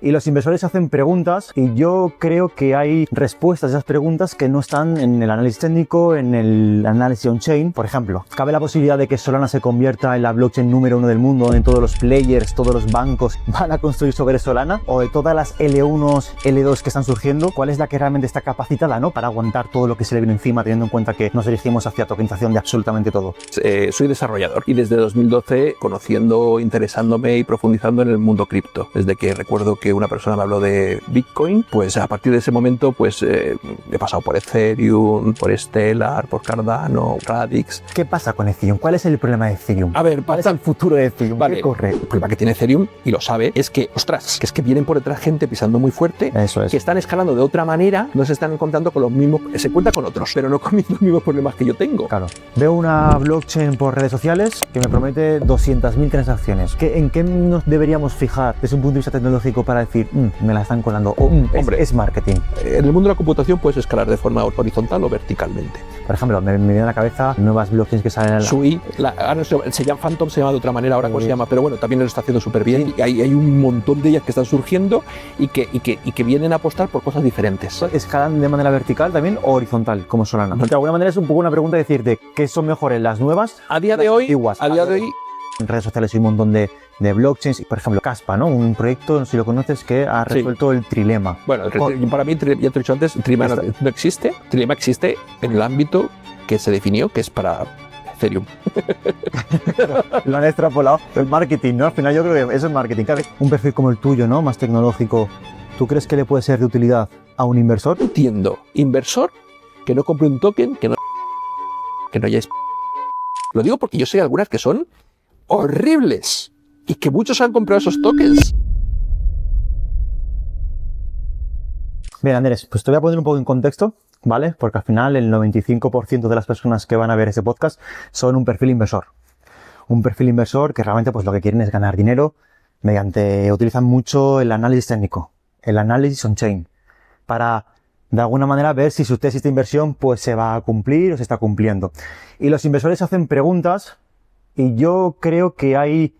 Y los inversores hacen preguntas y yo creo que hay respuestas a esas preguntas que no están en el análisis técnico, en el análisis on-chain. Por ejemplo, ¿cabe la posibilidad de que Solana se convierta en la blockchain número 1 del mundo, donde todos los players, todos los bancos van a construir sobre Solana? ¿O de todas las L1, L2 que están surgiendo, cuál es la que realmente está capacitada, ¿no?, para aguantar todo lo que se le viene encima, teniendo en cuenta que nos dirigimos hacia tokenización de absolutamente todo? Soy desarrollador y desde 2012 conociendo, interesándome y profundizando en el mundo cripto. Desde que recuerdo que una persona me habló de Bitcoin, pues a partir de ese momento pues he pasado por Ethereum, por Stellar, por Cardano, Radix. ¿Qué pasa con Ethereum? ¿Cuál es el problema de Ethereum? A ver, ¿cuál es el futuro de Ethereum? Vale, ¿qué corre? el problema que tiene Ethereum, y lo sabe, es que, ostras, que es que vienen por detrás gente pisando muy fuerte, Eso es. que están escalando de otra manera, no se están encontrando con los mismos, se cuenta con otros, pero no con los mismos problemas que yo tengo. Claro. Veo una blockchain por redes sociales que me promete 200.000 transacciones. ¿En qué nos deberíamos fijar desde un punto de vista tecnológico para decir, me la están colando? Hombre, es marketing. En el mundo de la computación puedes escalar de forma horizontal o verticalmente. Por ejemplo, me viene a la cabeza nuevas blockchains que salen en la... Sui, ahora se llama Phantom, se llama de otra manera, ahora cómo se llama, pero bueno, también lo está haciendo súper bien. Y hay un montón de ellas que están surgiendo y que vienen a apostar por cosas diferentes. ¿Escalan de manera vertical también o horizontal, como Solana? De alguna manera es un poco una pregunta de decir de qué son mejores las nuevas, a día de hoy, en redes sociales hay un montón de blockchains, por ejemplo Caspa, ¿no? Un proyecto, no sé si lo conoces, que ha resuelto el trilema. Bueno, para mí, ya te he dicho antes, el trilema no existe. El trilema existe en el ámbito que se definió, que es para Ethereum. Lo han extrapolado. El marketing, ¿no? Al final yo creo que eso es marketing. Claro, un perfil como el tuyo, ¿no?, más tecnológico, ¿tú crees que le puede ser de utilidad a un inversor? Entiendo. Inversor que no compre un token, que no haya... Lo digo porque yo sé algunas que son horribles y que muchos han comprado esos tokens. Bien, Andrés, pues te voy a poner un poco en contexto, ¿vale? Porque al final el 95% de las personas que van a ver este podcast son un perfil inversor. Un perfil inversor que realmente pues lo que quieren es ganar dinero utilizan mucho el análisis técnico, el análisis on-chain, para de alguna manera ver si su tesis de inversión pues se va a cumplir o se está cumpliendo. Y los inversores hacen preguntas y yo creo que hay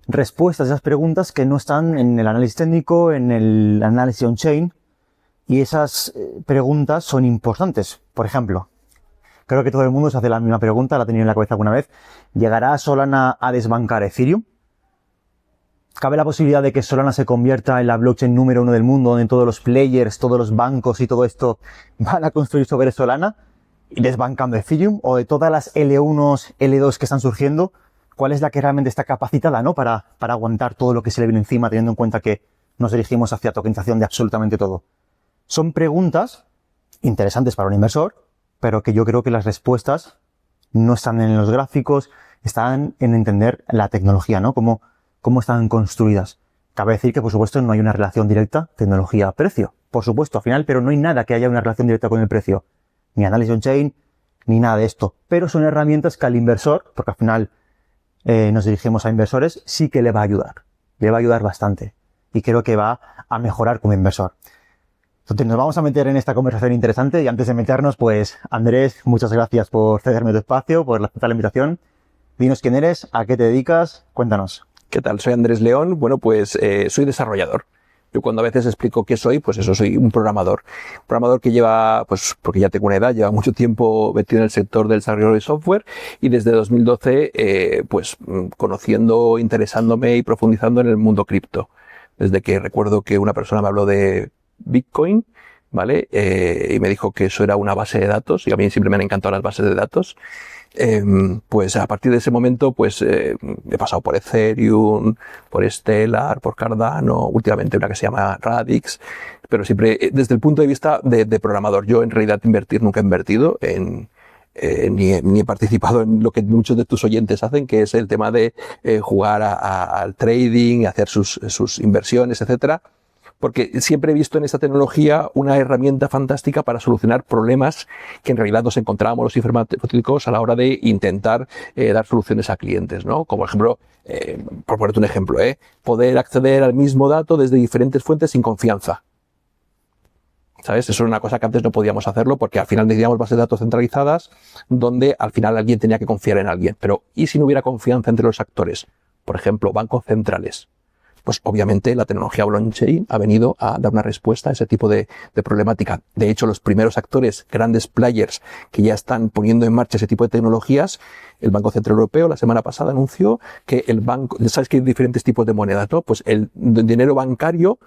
respuestas a esas preguntas que no están en el análisis técnico, en el análisis on-chain, y esas preguntas son importantes. Por ejemplo, creo que todo el mundo se hace la misma pregunta, la ha tenido en la cabeza alguna vez. ¿Llegará Solana a desbancar Ethereum? ¿Cabe la posibilidad de que Solana se convierta en la blockchain número 1 del mundo, donde todos los players, todos los bancos y todo esto van a construir sobre Solana y desbancando Ethereum? ¿O de todas las L1, L2 que están surgiendo, cuál es la que realmente está capacitada, ¿no?, para aguantar todo lo que se le viene encima, teniendo en cuenta que nos dirigimos hacia tokenización de absolutamente todo? Son preguntas interesantes para un inversor, pero que yo creo que las respuestas no están en los gráficos, están en entender la tecnología, ¿no?, cómo están construidas. Cabe decir que, por supuesto, no hay una relación directa tecnología-precio. Por supuesto, al final, pero no hay nada que haya una relación directa con el precio. Ni análisis on-chain, ni nada de esto. Pero son herramientas que al inversor, porque al final nos dirigimos a inversores, sí que le va a ayudar. Le va a ayudar bastante. Y creo que va a mejorar como inversor. Entonces nos vamos a meter en esta conversación interesante y antes de meternos, pues Andrés, muchas gracias por cederme tu espacio, por aceptar la invitación. Dinos quién eres, a qué te dedicas, cuéntanos. ¿Qué tal? Soy Andrés León. Bueno, pues soy desarrollador. Yo cuando a veces explico qué soy, pues eso, soy un programador. Un programador que lleva, pues porque ya tengo una edad, lleva mucho tiempo metido en el sector del desarrollo de software y desde 2012, pues conociendo, interesándome y profundizando en el mundo cripto. Desde que recuerdo que una persona me habló de Bitcoin, ¿vale? Y me dijo que eso era una base de datos y a mí siempre me han encantado las bases de datos. Pues a partir de ese momento pues he pasado por Ethereum, por Stellar, por Cardano, últimamente una que se llama Radix, pero siempre desde el punto de vista de programador. Yo en realidad nunca he invertido ni he participado en lo que muchos de tus oyentes hacen, que es el tema de jugar al trading, hacer sus inversiones, etcétera. Porque siempre he visto en esta tecnología una herramienta fantástica para solucionar problemas que en realidad nos encontrábamos los informáticos a la hora de intentar dar soluciones a clientes, ¿no? Como por ejemplo, por ponerte un ejemplo, poder acceder al mismo dato desde diferentes fuentes sin confianza. ¿Sabes? Eso era una cosa que antes no podíamos hacerlo porque al final necesitábamos bases de datos centralizadas donde al final alguien tenía que confiar en alguien. Pero ¿y si no hubiera confianza entre los actores? Por ejemplo, bancos centrales. pues obviamente la tecnología blockchain ha venido a dar una respuesta a ese tipo de problemática. De hecho, los primeros actores, grandes players que ya están poniendo en marcha ese tipo de tecnologías, el Banco Central Europeo la semana pasada anunció que el banco, sabes que hay diferentes tipos de monedas, ¿no? Pues el dinero bancario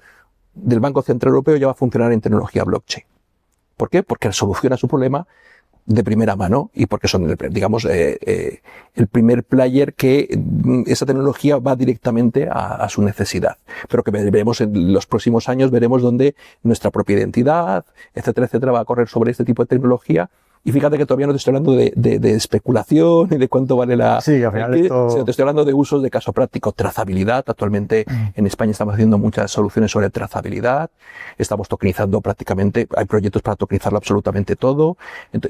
del Banco Central Europeo ya va a funcionar en tecnología blockchain. ¿Por qué? Porque soluciona su problema de primera mano y porque son, digamos, el primer player que esa tecnología va directamente a su necesidad. Pero que veremos en los próximos años, veremos donde nuestra propia identidad, etcétera, etcétera, va a correr sobre este tipo de tecnología. Y fíjate que todavía no te estoy hablando de especulación y de cuánto vale la... Sí, al final sino te estoy hablando de usos de caso práctico. Trazabilidad. Actualmente en España estamos haciendo muchas soluciones sobre trazabilidad. Estamos tokenizando prácticamente, hay proyectos para tokenizarlo absolutamente todo.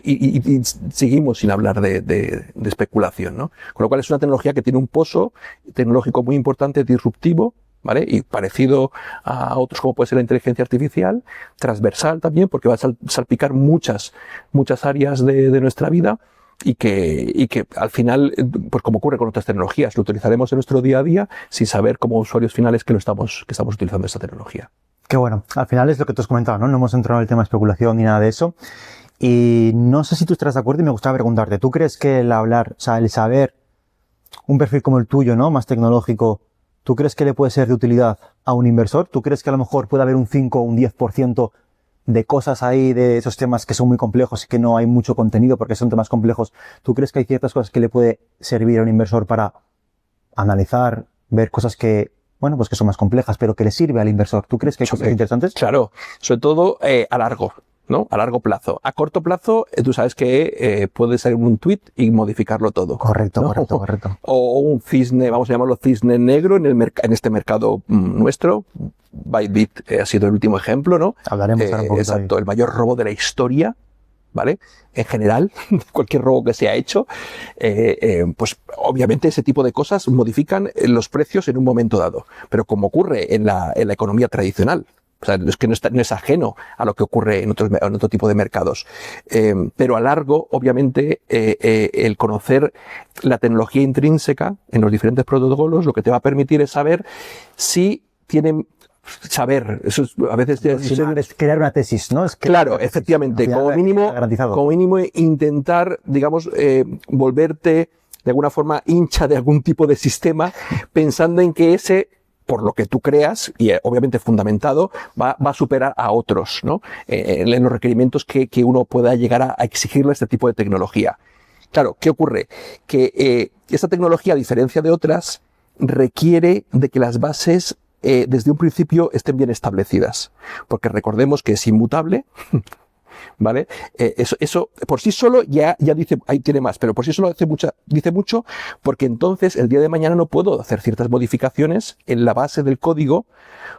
Y seguimos sin hablar de especulación, ¿no? Con lo cual es una tecnología que tiene un pozo tecnológico muy importante, disruptivo, ¿vale? Y parecido a otros como puede ser la inteligencia artificial, transversal también, porque va a salpicar muchas áreas de nuestra vida y que al final, pues como ocurre con otras tecnologías, lo utilizaremos en nuestro día a día sin saber como usuarios finales que estamos utilizando esta tecnología. Qué bueno. Al final es lo que tú has comentado, ¿no? No hemos entrado en el tema de especulación ni nada de eso. Y no sé si tú estarás de acuerdo y me gustaría preguntarte, ¿tú crees que el hablar, o sea, el saber un perfil como el tuyo, ¿no? Más tecnológico, ¿tú crees que le puede ser de utilidad a un inversor? ¿Tú crees que a lo mejor puede haber un 5 o un 10% de cosas ahí, de esos temas que son muy complejos y que no hay mucho contenido porque son temas complejos? ¿Tú crees que hay ciertas cosas que le puede servir a un inversor para analizar, ver cosas que, bueno, pues que son más complejas, pero que le sirve al inversor? ¿Tú crees que hay cosas interesantes? Claro, sobre todo a largo, ¿no? A largo plazo. A corto plazo, tú sabes que puede salir un tweet y modificarlo todo. Correcto, ¿no? correcto. O un cisne, vamos a llamarlo cisne negro en este mercado nuestro. Bybit ha sido el último ejemplo, ¿no? Hablaremos ahora un poquito. Exacto, el mayor robo de la historia, ¿vale? En general, cualquier robo que se ha hecho, pues obviamente ese tipo de cosas modifican los precios en un momento dado. Pero como ocurre en la economía tradicional, o sea, es que no es ajeno a lo que ocurre en otro tipo de mercados. Pero a largo, obviamente, el conocer la tecnología intrínseca en los diferentes protocolos lo que te va a permitir es saber si tienen... Saber, eso es, a veces es crear una tesis, ¿no? Claro, efectivamente, como mínimo intentar, digamos, volverte de alguna forma hincha de algún tipo de sistema, pensando en que ese, por lo que tú creas, y obviamente fundamentado, va a superar a otros, ¿no? En los requerimientos que uno pueda llegar a exigirle a este tipo de tecnología. Claro, ¿qué ocurre? Que esta tecnología, a diferencia de otras, requiere de que las bases desde un principio estén bien establecidas, porque recordemos que es inmutable, ¿vale? Eso por sí solo ya dice, ahí tiene más, pero por sí solo dice mucho, porque entonces el día de mañana no puedo hacer ciertas modificaciones en la base del código,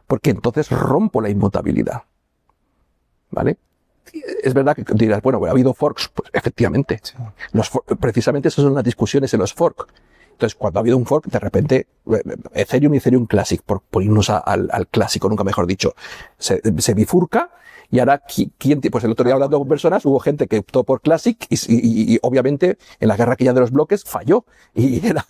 porque entonces rompo la inmutabilidad, ¿vale? Es verdad que dirás, bueno, ha habido forks, pues efectivamente, sí. Precisamente esas son las discusiones en los forks. Entonces, cuando ha habido un fork, de repente, Ethereum y Ethereum Classic, por irnos al clásico, nunca mejor dicho, se bifurca y ahora, pues el otro día hablando con personas, hubo gente que optó por Classic y obviamente en la guerra aquella de los bloques falló y era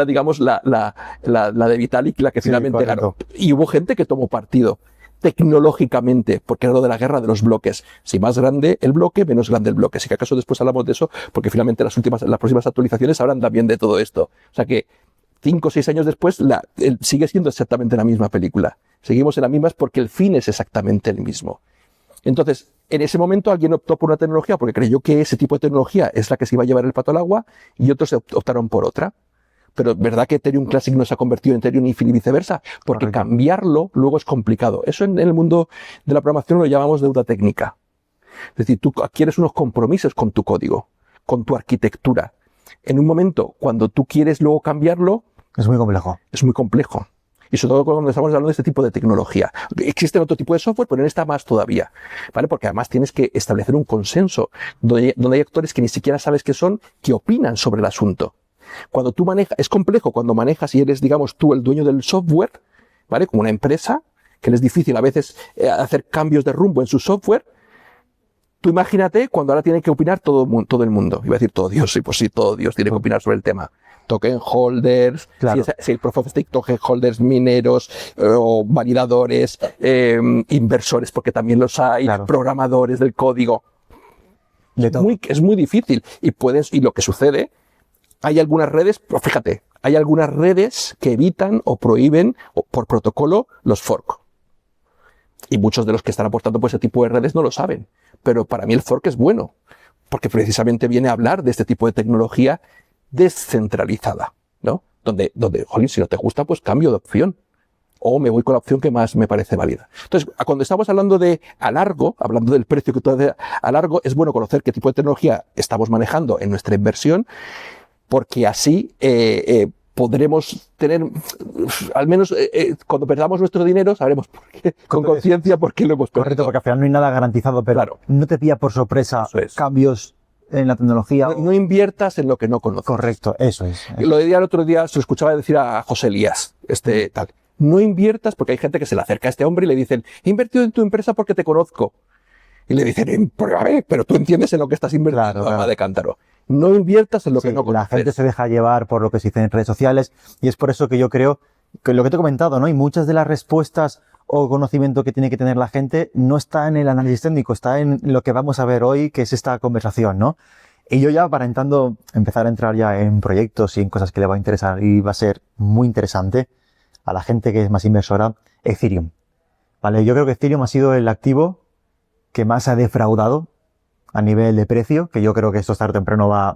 digamos, la de Vitalik la que finalmente ganó. Y hubo gente que tomó partido tecnológicamente, porque era lo de la guerra de los bloques. Si más grande el bloque, menos grande el bloque. Si que acaso después hablamos de eso, porque finalmente las próximas actualizaciones hablan también de todo esto. O sea que 5 o 6 años después sigue siendo exactamente la misma película. Seguimos en las mismas porque el fin es exactamente el mismo. Entonces, en ese momento alguien optó por una tecnología porque creyó que ese tipo de tecnología es la que se iba a llevar el pato al agua y otros optaron por otra. Pero ¿verdad que Ethereum Classic no se ha convertido en Ethereum y viceversa? Porque cambiarlo luego es complicado. Eso en el mundo de la programación lo llamamos deuda técnica. Es decir, tú adquieres unos compromisos con tu código, con tu arquitectura. En un momento, cuando tú quieres luego cambiarlo... Es muy complejo. Es muy complejo. Y sobre todo cuando estamos hablando de este tipo de tecnología. Existe otro tipo de software, pero en esta más todavía, ¿vale? Porque además tienes que establecer un consenso donde hay actores que ni siquiera sabes qué son, que opinan sobre el asunto. Cuando tú manejas, es complejo cuando manejas y eres, digamos, tú el dueño del software, ¿vale? Como una empresa, que les es difícil a veces hacer cambios de rumbo en su software. Tú imagínate cuando ahora tiene que opinar todo el mundo. Iba a decir todo Dios, sí, pues sí, todo Dios tiene que opinar sobre el tema. token holders, Claro. si hay proof of stake, token holders, mineros, o validadores, inversores, porque también los hay, Claro. programadores del código. De todo. Es muy difícil. Y lo que sucede, hay algunas redes, fíjate, hay algunas redes que evitan o prohíben por protocolo los fork. Y muchos de los que están apostando por ese tipo de redes no lo saben. Pero para mí el fork es bueno, porque precisamente viene a hablar de este tipo de tecnología descentralizada, ¿no? Donde, jolín, si no te gusta, pues cambio de opción. O me voy con la opción que más me parece válida. Entonces, cuando estamos hablando de a largo, hablando del precio que tú haces a largo, es bueno conocer qué tipo de tecnología estamos manejando en nuestra inversión, porque así podremos tener, al menos cuando perdamos nuestro dinero, sabremos por qué, con conciencia por qué lo hemos perdido. Correcto, porque al final no hay nada garantizado, pero Claro. no te pilla por sorpresa Eso es. cambios en la tecnología. No inviertas en lo que no conoces. Correcto, eso es. Lo decía el otro día, se lo escuchaba decir a José Elías, tal. No inviertas, porque hay gente que se le acerca a este hombre y le dicen, he invertido en tu empresa porque te conozco. Y le dicen, a ver, pero tú entiendes en lo que estás invirtiendo, Claro. ama de cántaro. No inviertas en lo Sí, que no conoces. la gente se deja llevar por lo que se dice en redes sociales y es por eso que yo creo que lo que te he comentado, ¿no? Y muchas de las respuestas o conocimiento que tiene que tener la gente no está en el análisis técnico, está en lo que vamos a ver hoy, que es esta conversación, ¿no? Y yo ya para empezar a entrar ya en proyectos y en cosas que le va a interesar y va a ser muy interesante a la gente que es más inversora, Ethereum. Vale, yo creo que Ethereum ha sido el activo que más ha defraudado a nivel de precio, que yo creo que esto tarde o temprano va,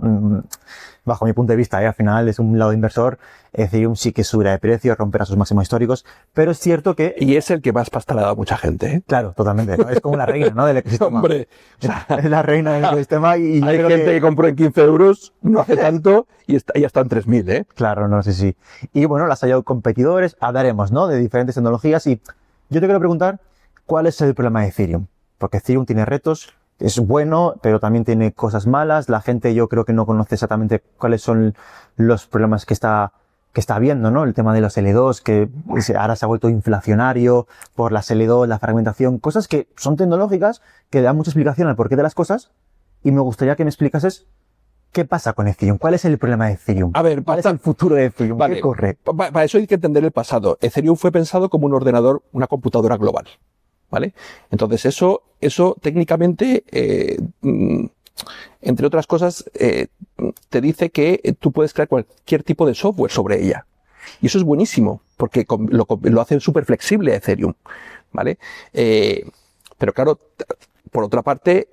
bajo mi punto de vista, al final es un lado inversor, Ethereum sí que subirá de precio, romperá sus máximos históricos, pero es cierto que... Y es el que más pasta le ha dado a mucha gente, ¿eh? Claro, totalmente, ¿no? Es como la reina, ¿no? Del ecosistema. Hombre, o sea, Es la reina del ecosistema y yo hay creo gente que compró en 15 euros no hace tanto y ya está en 3.000, ¿eh? Claro, no sé si. Y bueno, las hay competidores, hablaremos, ¿no? De diferentes tecnologías y yo te quiero preguntar, ¿cuál es el problema de Ethereum? Porque Ethereum tiene retos, es bueno, pero también tiene cosas malas. La gente yo creo que no conoce exactamente cuáles son los problemas que está viendo, ¿no? El tema de los L2, que ahora se ha vuelto inflacionario por las L2, la fragmentación, cosas que son tecnológicas, que dan mucha explicación al porqué de las cosas, y me gustaría que me explicases qué pasa con Ethereum, cuál es el problema de Ethereum, A ver, cuál es el futuro de Ethereum, Vale. ¿qué corre? Para eso hay que entender el pasado. Ethereum fue pensado como un ordenador, una computadora global, ¿vale? Entonces eso técnicamente, entre otras cosas, te dice que tú puedes crear cualquier tipo de software sobre ella. Y eso es buenísimo, porque lo hace súper flexible Ethereum, ¿vale? Pero claro, por otra parte,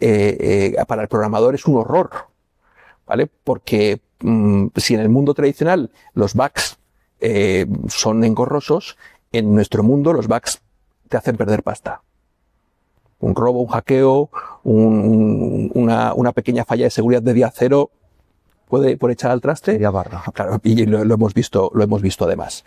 para el programador es un horror, ¿vale? Porque si en el mundo tradicional los bugs son engorrosos, en nuestro mundo los bugs te hacen perder pasta. Un robo, un hackeo, una pequeña falla de seguridad de día cero puede por echar al traste. Sería barra. Claro, y lo hemos visto además.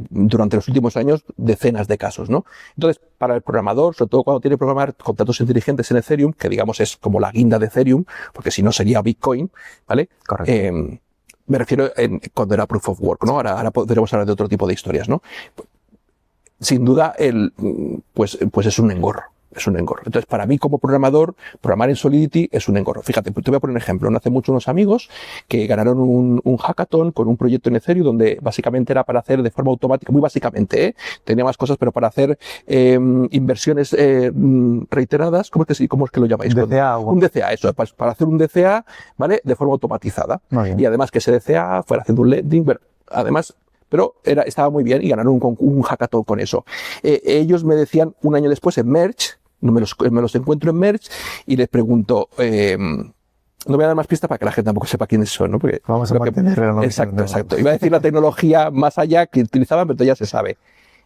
Durante los últimos años, decenas de casos, ¿no? Entonces, para el programador, sobre todo cuando tiene que programar contratos inteligentes en Ethereum, que digamos es como la guinda de Ethereum, porque si no sería Bitcoin, ¿vale? Correcto. Me refiero cuando era Proof of Work, ¿no? Ahora podremos hablar de otro tipo de historias, ¿no? Sin duda, pues es un engorro. Es un engorro. Entonces, para mí como programador, programar en Solidity es un engorro. Fíjate, te voy a poner un ejemplo. No hace mucho unos amigos que ganaron un hackathon con un proyecto en Ethereum donde básicamente era para hacer de forma automática, muy básicamente, tenía más cosas, pero para hacer inversiones reiteradas, ¿cómo es que lo llamáis? DCA. Un DCA, eso, para hacer un DCA, ¿vale? De forma automatizada. Muy bien. Y además que ese DCA fuera haciendo un lending, además... Pero estaba muy bien y ganaron un hackathon con eso. Ellos me decían un año después en Merge, me los encuentro en Merge y les pregunto, no voy a dar más pistas para que la gente tampoco sepa quiénes son, ¿no? Porque Vamos a mantenerlo, ¿no? Exacto. Iba a decir la tecnología más allá que utilizaban, pero ya se sabe.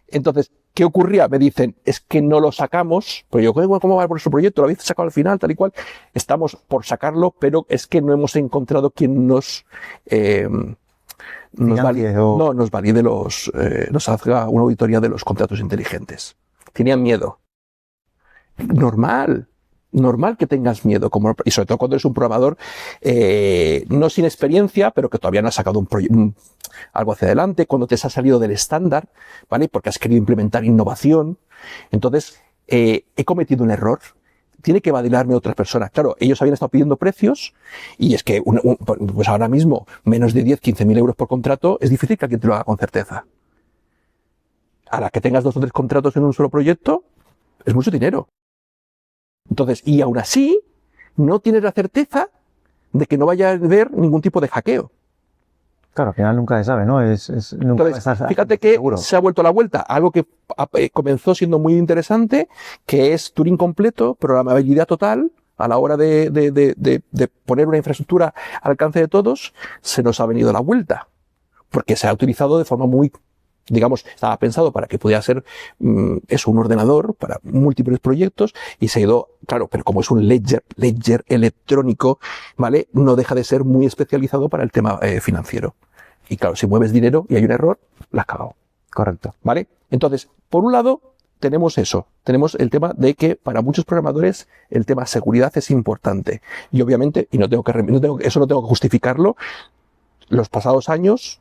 Entonces, ¿qué ocurría? Me dicen, es que no lo sacamos, pero yo, ¿cómo va por su proyecto? ¿Lo habéis sacado al final, tal y cual? Estamos por sacarlo, pero es que no hemos encontrado quien nos valide nos haga una auditoría de los contratos inteligentes. Tenían miedo. Normal que tengas miedo, y sobre todo cuando eres un programador no sin experiencia, pero que todavía no has sacado algo hacia adelante, cuando te has salido del estándar, ¿vale? Porque has querido implementar innovación. Entonces, he cometido un error. tiene que validarme otras personas. Claro, ellos habían estado pidiendo precios y es que pues ahora mismo menos de 10, 15.000 euros por contrato es difícil que alguien te lo haga con certeza. A la que tengas 2 o 3 contratos en un solo proyecto, es mucho dinero. Entonces, y aún así, no tienes la certeza de que no vaya a haber ningún tipo de hackeo. Claro, al final nunca se sabe, ¿no? Nunca Entonces, fíjate que seguro. se ha vuelto a la vuelta. Algo que comenzó siendo muy interesante, que es Turing completo, programabilidad total, a la hora de poner una infraestructura al alcance de todos, se nos ha venido a la vuelta. Porque se ha utilizado de forma muy, digamos, estaba pensado para que pudiera ser eso, un ordenador para múltiples proyectos, y se ha ido, claro, pero como es un ledger electrónico, ¿vale? No deja de ser muy especializado para el tema financiero. Y claro, si mueves dinero y hay un error, la has cagado. Correcto. ¿Vale? Entonces, por un lado, tenemos eso. Tenemos el tema de que para muchos programadores el tema seguridad es importante. Y obviamente, y eso no tengo que justificarlo, los pasados años,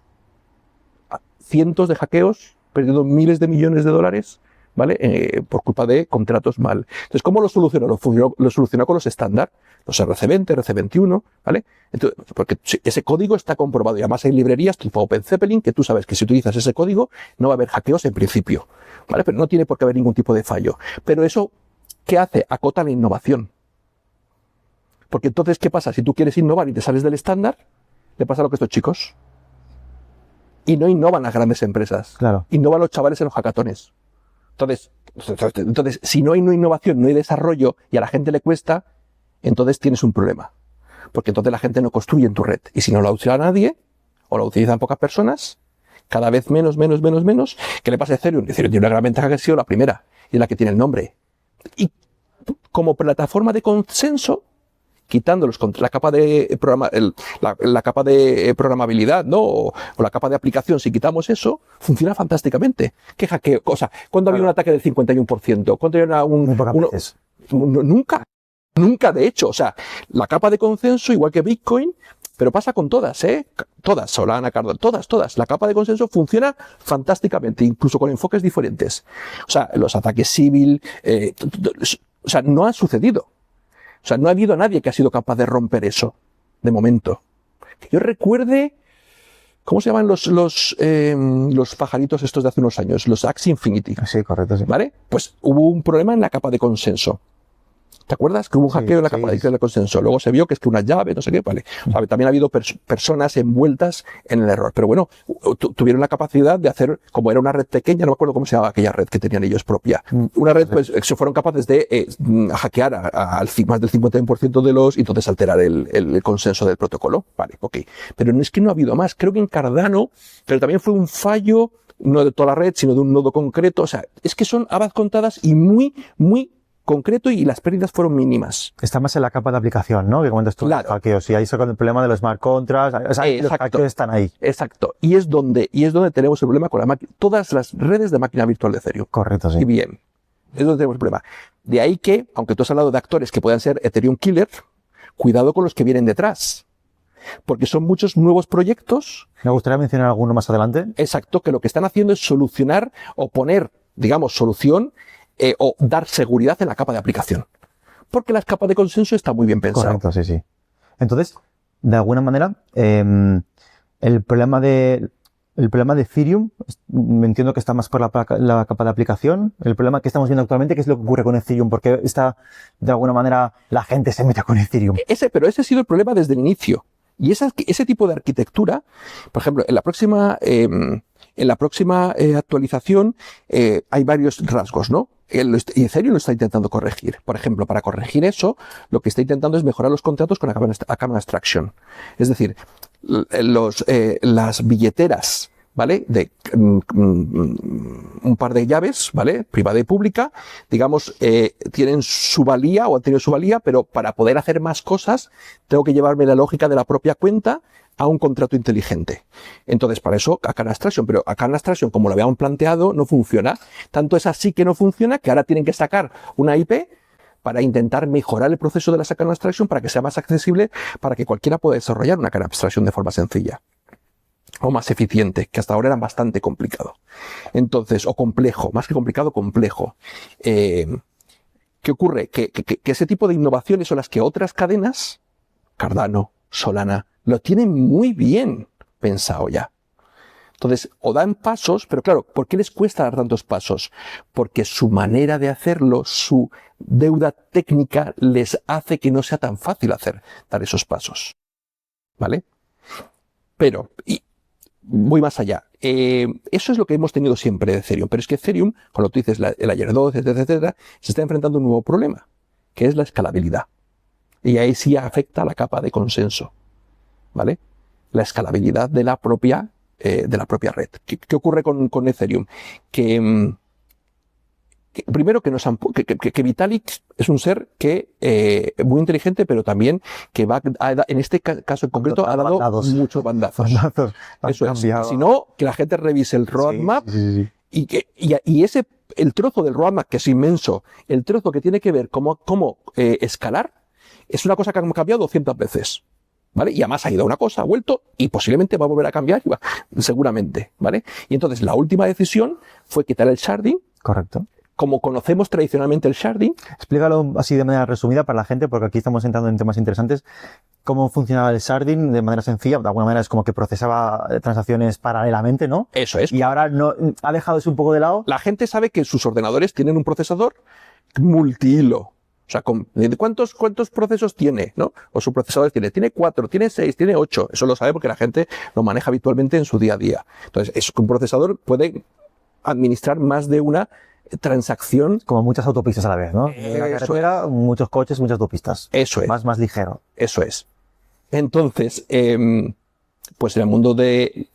cientos de hackeos, perdiendo miles de millones de dólares, ¿vale? Por culpa de contratos mal. Entonces, ¿cómo lo solucionó? Lo solucionó con los estándar, los RC20, RC21, ¿vale? Entonces, porque ese código está comprobado y además hay librerías tipo OpenZeppelin que tú sabes que si utilizas ese código no va a haber hackeos en principio, ¿vale? Pero no tiene por qué haber ningún tipo de fallo. Pero eso, ¿qué hace? Acota la innovación. Porque entonces, ¿qué pasa? Si tú quieres innovar y te sales del estándar, le pasa lo que a estos chicos. Y no innovan las grandes empresas. Claro. Innovan los chavales en los hackatones. Entonces, si no hay innovación, no hay desarrollo y a la gente le cuesta, entonces tienes un problema. Porque entonces la gente no construye en tu red. Y si no la utiliza nadie, o la utilizan pocas personas, cada vez menos. ¿Qué le pasa a Ethereum? Ethereum tiene una gran ventaja que ha sido la primera, y es la que tiene el nombre. Y como plataforma de consenso, quitando la capa de la capa de programabilidad, ¿no? O la capa de aplicación, si quitamos eso, funciona fantásticamente. ¿Qué hackeo? O sea, ¿cuándo había un ataque del 51%? ¿Cuándo había Muy pocas veces. Nunca, de hecho. O sea, la capa de consenso, igual que Bitcoin, pero pasa con todas, ¿eh? Todas, Solana, Cardano, todas. La capa de consenso funciona fantásticamente, incluso con enfoques diferentes. O sea, los ataques civil, o sea, no ha sucedido. O sea, no ha habido nadie que ha sido capaz de romper eso, de momento. Que yo recuerde, ¿cómo se llaman los pajaritos estos de hace unos años? Los Axie Infinity. Sí, correcto, sí. ¿Vale? Pues hubo un problema en la capa de consenso. ¿Te acuerdas? Que hubo un hackeo en la capa de consenso. Luego se vio que es que una llave, no sé qué, vale. O sea, también ha habido personas envueltas en el error. Pero bueno, tuvieron la capacidad de hacer, como era una red pequeña, no me acuerdo cómo se llamaba aquella red que tenían ellos propia. Una red, pues, se fueron capaces de hackear al más del 51% de los, y entonces alterar el consenso del protocolo. Vale, ok. Pero no es que no ha habido más. Creo que en Cardano, pero también fue un fallo, no de toda la red, sino de un nodo concreto. O sea, es que son habas contadas y muy concreto, y las pérdidas fueron mínimas. Está más en la capa de aplicación, ¿no? Que comentas tú, claro. Hackeos. Y ahí se con el problema de los smart contracts. O sea, los hackeos están ahí. Exacto. Y es donde tenemos el problema con todas las redes de máquina virtual de Ethereum. Correcto, sí. Y bien, es donde tenemos el problema. De ahí que, aunque tú has hablado de actores que puedan ser Ethereum Killer, cuidado con los que vienen detrás. Porque son muchos nuevos proyectos. Me gustaría mencionar alguno más adelante. Exacto, que lo que están haciendo es solucionar o poner, digamos, solución o dar seguridad en la capa de aplicación. Porque las capas de consenso están muy bien pensadas. Correcto, sí. Entonces, de alguna manera, el problema de Ethereum, me entiendo que está más por la capa de aplicación. El problema que estamos viendo actualmente, ¿qué es lo que ocurre con Ethereum? ¿Por qué de alguna manera, la gente se mete con Ethereum? Pero ese ha sido el problema desde el inicio. Y ese tipo de arquitectura, por ejemplo, en la próxima actualización hay varios rasgos, ¿no? Y Ethereum lo está intentando corregir. Por ejemplo, para corregir eso, lo que está intentando es mejorar los contratos con Akamai Abstraction. Es decir, las billeteras, ¿vale? De un par de llaves, ¿vale? Privada y pública, digamos, tienen su valía o han tenido su valía, pero para poder hacer más cosas, tengo que llevarme la lógica de la propia cuenta a un contrato inteligente. Entonces, para eso, Akamai Abstraction, pero Akamai Abstraction, como lo habíamos planteado, no funciona. Tanto es así que no funciona, que ahora tienen que sacar una IP para intentar mejorar el proceso de la Akamai Abstraction para que sea más accesible, para que cualquiera pueda desarrollar una Akamai Abstraction de forma sencilla. O más eficiente, que hasta ahora era bastante complicado. Entonces, o complejo, más que complicado, complejo. ¿Qué ¿Qué ocurre? Que ese tipo de innovaciones son las que otras cadenas, Cardano, Solana, lo tienen muy bien pensado ya. Entonces, o dan pasos, pero claro, ¿por qué les cuesta dar tantos pasos? Porque su manera de hacerlo, su deuda técnica les hace que no sea tan fácil dar esos pasos. ¿Vale? Pero, y voy más allá. Eso es lo que hemos tenido siempre de Ethereum. Pero es que Ethereum, cuando tú dices el Layer 2, etcétera, etcétera, se está enfrentando a un nuevo problema, que es la escalabilidad. Y ahí sí afecta a la capa de consenso. ¿Vale? La escalabilidad de la propia red. ¿Qué ocurre con Ethereum? Primero que Vitalik es un ser que muy inteligente, pero también que en este caso en concreto ha dado muchos bandazos. Eso es. Si no, que la gente revise el roadmap y el trozo del roadmap, que es inmenso, el trozo que tiene que ver cómo escalar, es una cosa que han cambiado 200 veces. ¿Vale? Y además ha ido a una cosa, ha vuelto y posiblemente va a volver a cambiar, seguramente, ¿vale? Y entonces la última decisión fue quitar el sharding. Correcto. Como conocemos tradicionalmente el sharding. Explícalo así de manera resumida para la gente, porque aquí estamos entrando en temas interesantes. ¿Cómo funcionaba el sharding de manera sencilla? De alguna manera es como que procesaba transacciones paralelamente, ¿no? Eso es. Y ahora no ha dejado eso un poco de lado. La gente sabe que sus ordenadores tienen un procesador multihilo. O sea, ¿cuántos procesos tiene? ¿No? O su procesador tiene 4, tiene 6, tiene 8. Eso lo sabe porque la gente lo maneja habitualmente en su día a día. Entonces, un procesador puede administrar más de una transacción. Como muchas autopistas a la vez, ¿no? En la carretera, muchos coches, muchas autopistas. Eso es. Más ligero. Eso es. Entonces, pues en el mundo de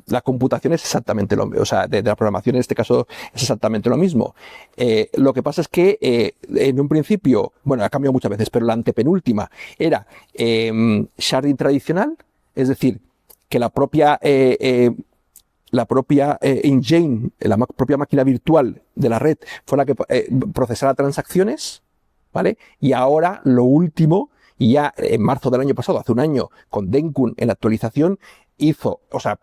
la computación es exactamente lo mismo, o sea, de la programación en este caso es exactamente lo mismo. Lo que pasa es que en un principio, bueno, ha cambiado muchas veces, pero la antepenúltima era sharding tradicional, es decir, que la propia engine, la propia máquina virtual de la red fue la que procesara transacciones, ¿vale? Y ahora lo último, y ya en marzo del año pasado, hace un año, con Denkun en la actualización,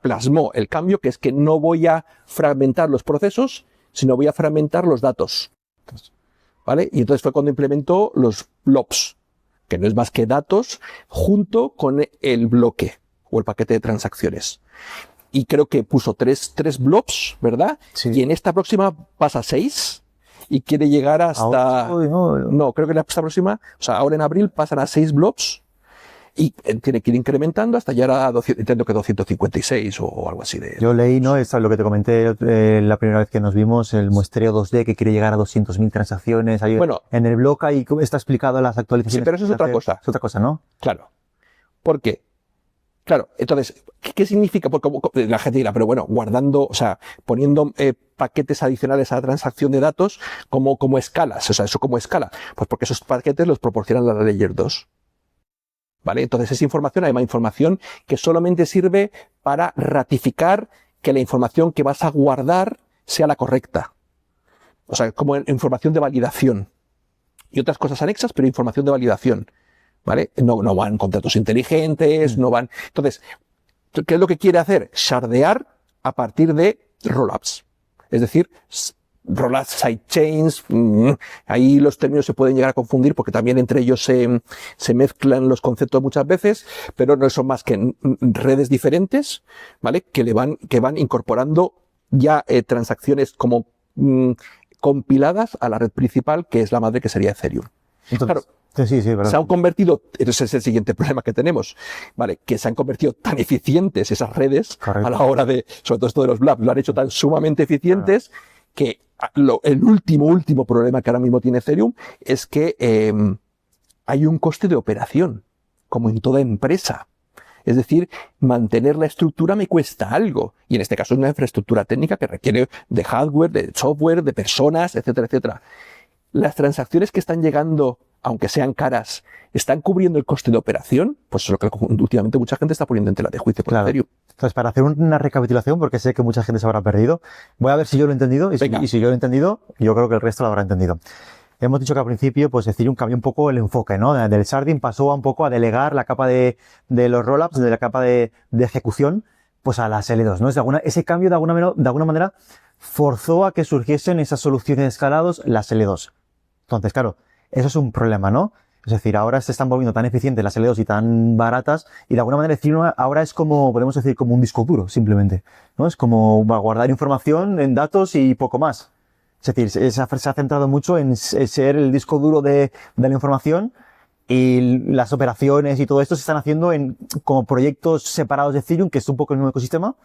plasmó el cambio, que es que no voy a fragmentar los procesos, sino voy a fragmentar los datos. ¿Vale? Y entonces fue cuando implementó los blobs, que no es más que datos junto con el bloque o el paquete de transacciones. Y creo que puso tres blobs, ¿verdad? Sí. Y en esta próxima pasa 6. Y quiere llegar hasta... No, creo que en esta próxima, o sea, ahora en abril pasan a 6 blobs y tiene que ir incrementando hasta llegar a 256 o algo así de... Yo leí, ¿no? Esto es lo que te comenté la primera vez que nos vimos, el muestreo 2D que quiere llegar a 200.000 transacciones. Ahí, bueno, en el blog ahí está explicado las actualizaciones. Sí, pero eso es otra cosa. Es otra cosa, ¿no? Claro. ¿Por qué? Claro, entonces, ¿qué significa? Porque la gente dirá, pero bueno, guardando, o sea, poniendo paquetes adicionales a la transacción de datos, ¿cómo escalas? O sea, ¿eso cómo escala? Pues porque esos paquetes los proporcionan la Layer 2. ¿Vale? Entonces, esa información, además, información que solamente sirve para ratificar que la información que vas a guardar sea la correcta. O sea, como información de validación. Y otras cosas anexas, pero información de validación. ¿Vale? No van contratos inteligentes, no van... Entonces, ¿qué es lo que quiere hacer? Shardear a partir de rollups. Es decir, rollups, sidechains, ahí los términos se pueden llegar a confundir porque también entre ellos se mezclan los conceptos muchas veces, pero no son más que redes diferentes, ¿vale? Que van incorporando ya transacciones como compiladas a la red principal, que es la madre, que sería Ethereum. Entonces, claro. Sí, verdad. Se han convertido, ese es el siguiente problema que tenemos, ¿vale? Que se han convertido tan eficientes esas redes. Correcto. A la hora de, sobre todo esto de los blobs, lo han hecho tan sumamente eficientes que el último problema que ahora mismo tiene Ethereum es que hay un coste de operación, como en toda empresa. Es decir, mantener la estructura me cuesta algo. Y en este caso es una infraestructura técnica que requiere de hardware, de software, de personas, etcétera, etcétera. Las transacciones que están llegando, aunque sean caras, ¿están cubriendo el coste de operación? Pues eso es lo que últimamente mucha gente está poniendo en tela de juicio por Ethereum. Entonces, para hacer una recapitulación, porque sé que mucha gente se habrá perdido, voy a ver si yo lo he entendido, y si yo lo he entendido, yo creo que el resto lo habrá entendido. Hemos dicho que al principio, pues Ethereum cambió un poco el enfoque, ¿no? Del sharding pasó un poco a delegar la capa de los rollups, de la capa de ejecución, pues a las L2, ¿no? Ese cambio de alguna manera forzó a que surgiesen esas soluciones de escalados, las L2. Entonces, claro, Eso es un problema, ¿no? Es decir, ahora se están volviendo tan eficientes las L2 y tan baratas, y de alguna manera Ethereum ahora es como, podemos decir, como un disco duro, simplemente, ¿no? Es como guardar información en datos y poco más. Es decir, se ha centrado mucho en ser el disco duro de la información, y las operaciones y todo esto se están haciendo como proyectos separados de Ethereum, que es un poco el mismo ecosistema,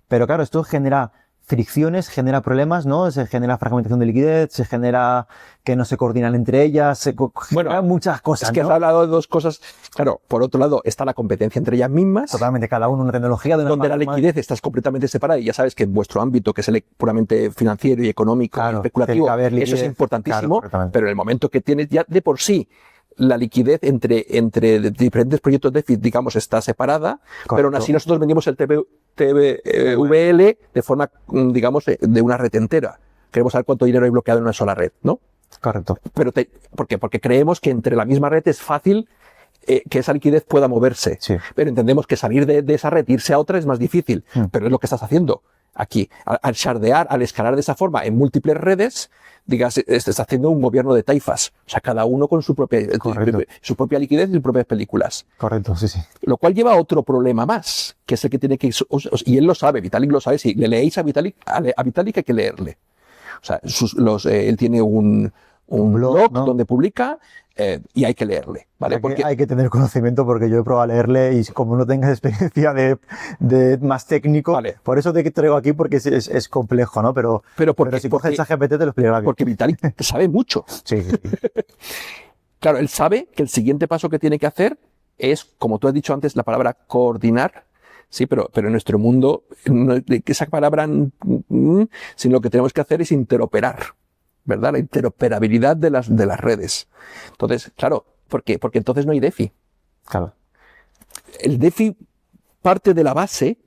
pero claro, esto genera fricciones, genera problemas, ¿no? Se genera fragmentación de liquidez, se genera que no se coordinan entre ellas, genera muchas cosas, es que ¿no? has hablado de dos cosas. Claro, por otro lado está la competencia entre ellas mismas. Totalmente, cada uno una tecnología de una donde la forma. liquidez está completamente separada, y ya sabes que en vuestro ámbito, que es el puramente financiero y económico, Claro, y especulativo, tiene que haber liquidez, eso es importantísimo, claro, pero en el momento que tienes ya de por sí la liquidez entre diferentes proyectos DeFi, digamos, está separada, pero aún así nosotros vendimos el TVL de forma, digamos, de una red entera. Queremos saber cuánto dinero hay bloqueado en una sola red, ¿no? Correcto. Pero ¿por qué? Porque creemos que entre la misma red es fácil que esa liquidez pueda moverse. Sí. Pero entendemos que salir de esa red, irse a otra, es más difícil. Pero es lo que estás haciendo aquí. Al shardear, al escalar de esa forma en múltiples redes, digas, estás haciendo un gobierno de taifas. O sea, cada uno con su propia liquidez y sus propias películas. Correcto, sí, sí. Lo cual lleva a otro problema más, que es el que tiene que... Y él lo sabe, Vitalik lo sabe. Si le leéis a Vitalik hay que leerle. O sea, él tiene un blog, ¿no?, donde publica, y hay que leerle, ¿vale? Porque hay que tener conocimiento, porque yo he probado a leerle y como no tengas experiencia de más técnico, vale, por eso te traigo aquí, porque es complejo, ¿no? Pero si coges a GPT te lo explicará bien. Porque Vitalik sabe mucho. Sí, sí, sí. Claro, él sabe que el siguiente paso que tiene que hacer es, como tú has dicho antes, la palabra coordinar. Sí, pero en nuestro mundo, esa palabra, sino lo que tenemos que hacer es interoperar, ¿verdad? La interoperabilidad de las redes. Entonces, claro, ¿por qué? Porque entonces no hay DeFi. Claro. El DeFi parte de la base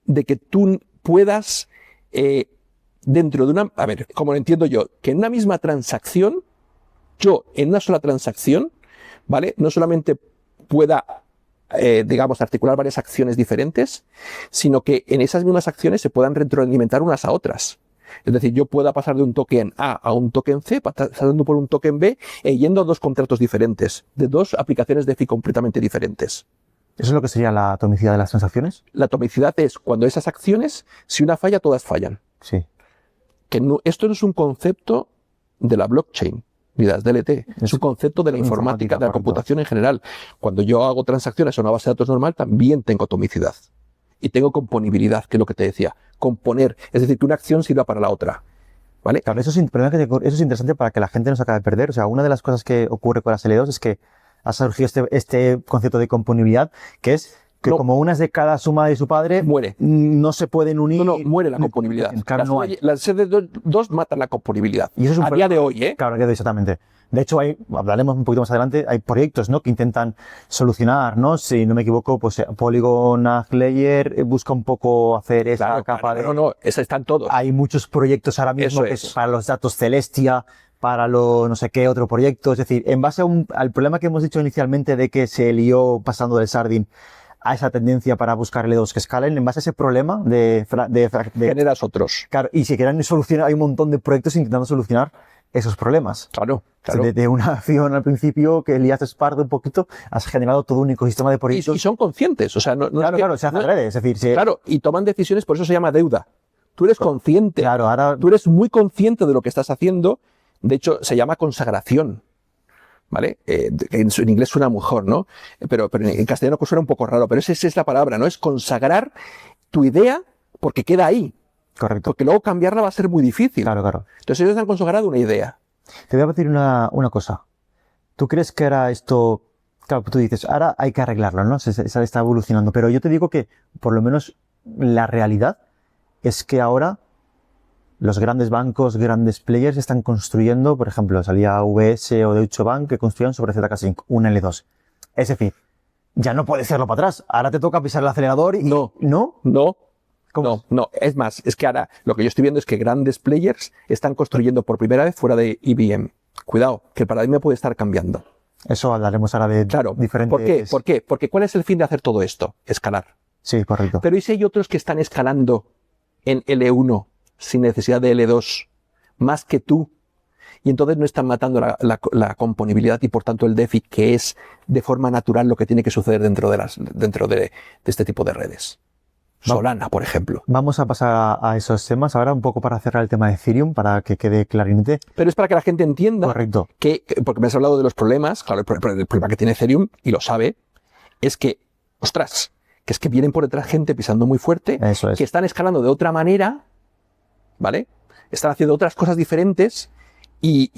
de que tú puedas, dentro de una... A ver, como lo entiendo yo, que en una misma transacción, en una sola transacción, ¿vale? No solamente pueda, digamos, articular varias acciones diferentes, sino que en esas mismas acciones se puedan retroalimentar unas a otras. Es decir, yo pueda pasar de un token A a un token C, pasando por un token B, yendo a dos contratos diferentes, de dos aplicaciones DeFi completamente diferentes. ¿Eso es lo que sería la atomicidad de las transacciones? La atomicidad es cuando esas acciones, si una falla, todas fallan. Sí. Esto no es un concepto de la blockchain ni de las DLT, es un concepto de la informática, de la computación en general. Cuando yo hago transacciones a una base de datos normal, también tengo atomicidad. Y tengo componibilidad, que es lo que te decía. Componer, es decir, que una acción sirva para la otra. ¿Vale? Claro, eso es interesante para que la gente no se acabe de perder. O sea, una de las cosas que ocurre con las L2 es que ha surgido este concepto de componibilidad, que es que como una es de cada suma de su padre, muere. No se pueden unir. No, muere la componibilidad. Claro, no hay. Las dos matan la componibilidad. Y eso es un día de hoy, ¿eh? Claro, a día de hoy, exactamente. De hecho, hablaremos un poquito más adelante, hay proyectos, ¿no?, que intentan solucionar, ¿no? Si no me equivoco, pues Polygon Layer busca un poco hacer esa capa de... No, esas están todos. Hay muchos proyectos ahora mismo que es para los datos Celestia, para lo no sé qué otro proyecto. Es decir, en base al problema que hemos dicho inicialmente de que se lió pasando del Sardin a esa tendencia para buscar L2 que escalen, en base a ese problema generas otros. Claro, y si quieren solucionar, hay un montón de proyectos intentando solucionar esos problemas. Claro. De una acción al principio que liaste pardo un poquito, has generado todo un ecosistema de proyectos. Y son conscientes, o sea, claro, se hace adrede, es decir, claro, y toman decisiones, por eso se llama deuda. Tú eres consciente. Claro, ahora tú eres muy consciente de lo que estás haciendo. De hecho, se llama consagración. ¿Vale? En inglés suena mejor, ¿no? Pero en castellano suena un poco raro, pero esa es la palabra, ¿no? Es consagrar tu idea porque queda ahí. Correcto. Porque luego cambiarla va a ser muy difícil. Claro. Entonces ellos han consagrado una idea. Te voy a decir una cosa. ¿Tú crees que ahora esto... Claro, tú dices, ahora hay que arreglarlo, ¿no? Se está evolucionando. Pero yo te digo que, por lo menos, la realidad es que ahora los grandes bancos, grandes players están construyendo, por ejemplo, salía UBS o Deutsche Bank que construían sobre ZK-Sync, un L2. Es decir, ya no puedes hacerlo para atrás. Ahora te toca pisar el acelerador y... No. ¿Cómo? No. Es más, es que ahora lo que yo estoy viendo es que grandes players están construyendo por primera vez fuera de IBM. Cuidado, que el paradigma puede estar cambiando. Eso hablaremos ahora de diferentes... ¿Por qué? Porque ¿cuál es el fin de hacer todo esto? Escalar. Sí, correcto. Pero ¿y si hay otros que están escalando en L1 sin necesidad de L2 más que tú y entonces no están matando la componibilidad y por tanto el DeFi, que es de forma natural lo que tiene que suceder dentro de este tipo de redes. Solana, por ejemplo. Vamos a pasar a esos temas ahora un poco para cerrar el tema de Ethereum, para que quede clarinete. Pero es para que la gente entienda. Correcto. Porque me has hablado de los problemas, claro, el problema que tiene Ethereum, y lo sabe, es que, ostras, que es que vienen por detrás gente pisando muy fuerte, Eso es. que están escalando de otra manera, ¿vale? Están haciendo otras cosas diferentes y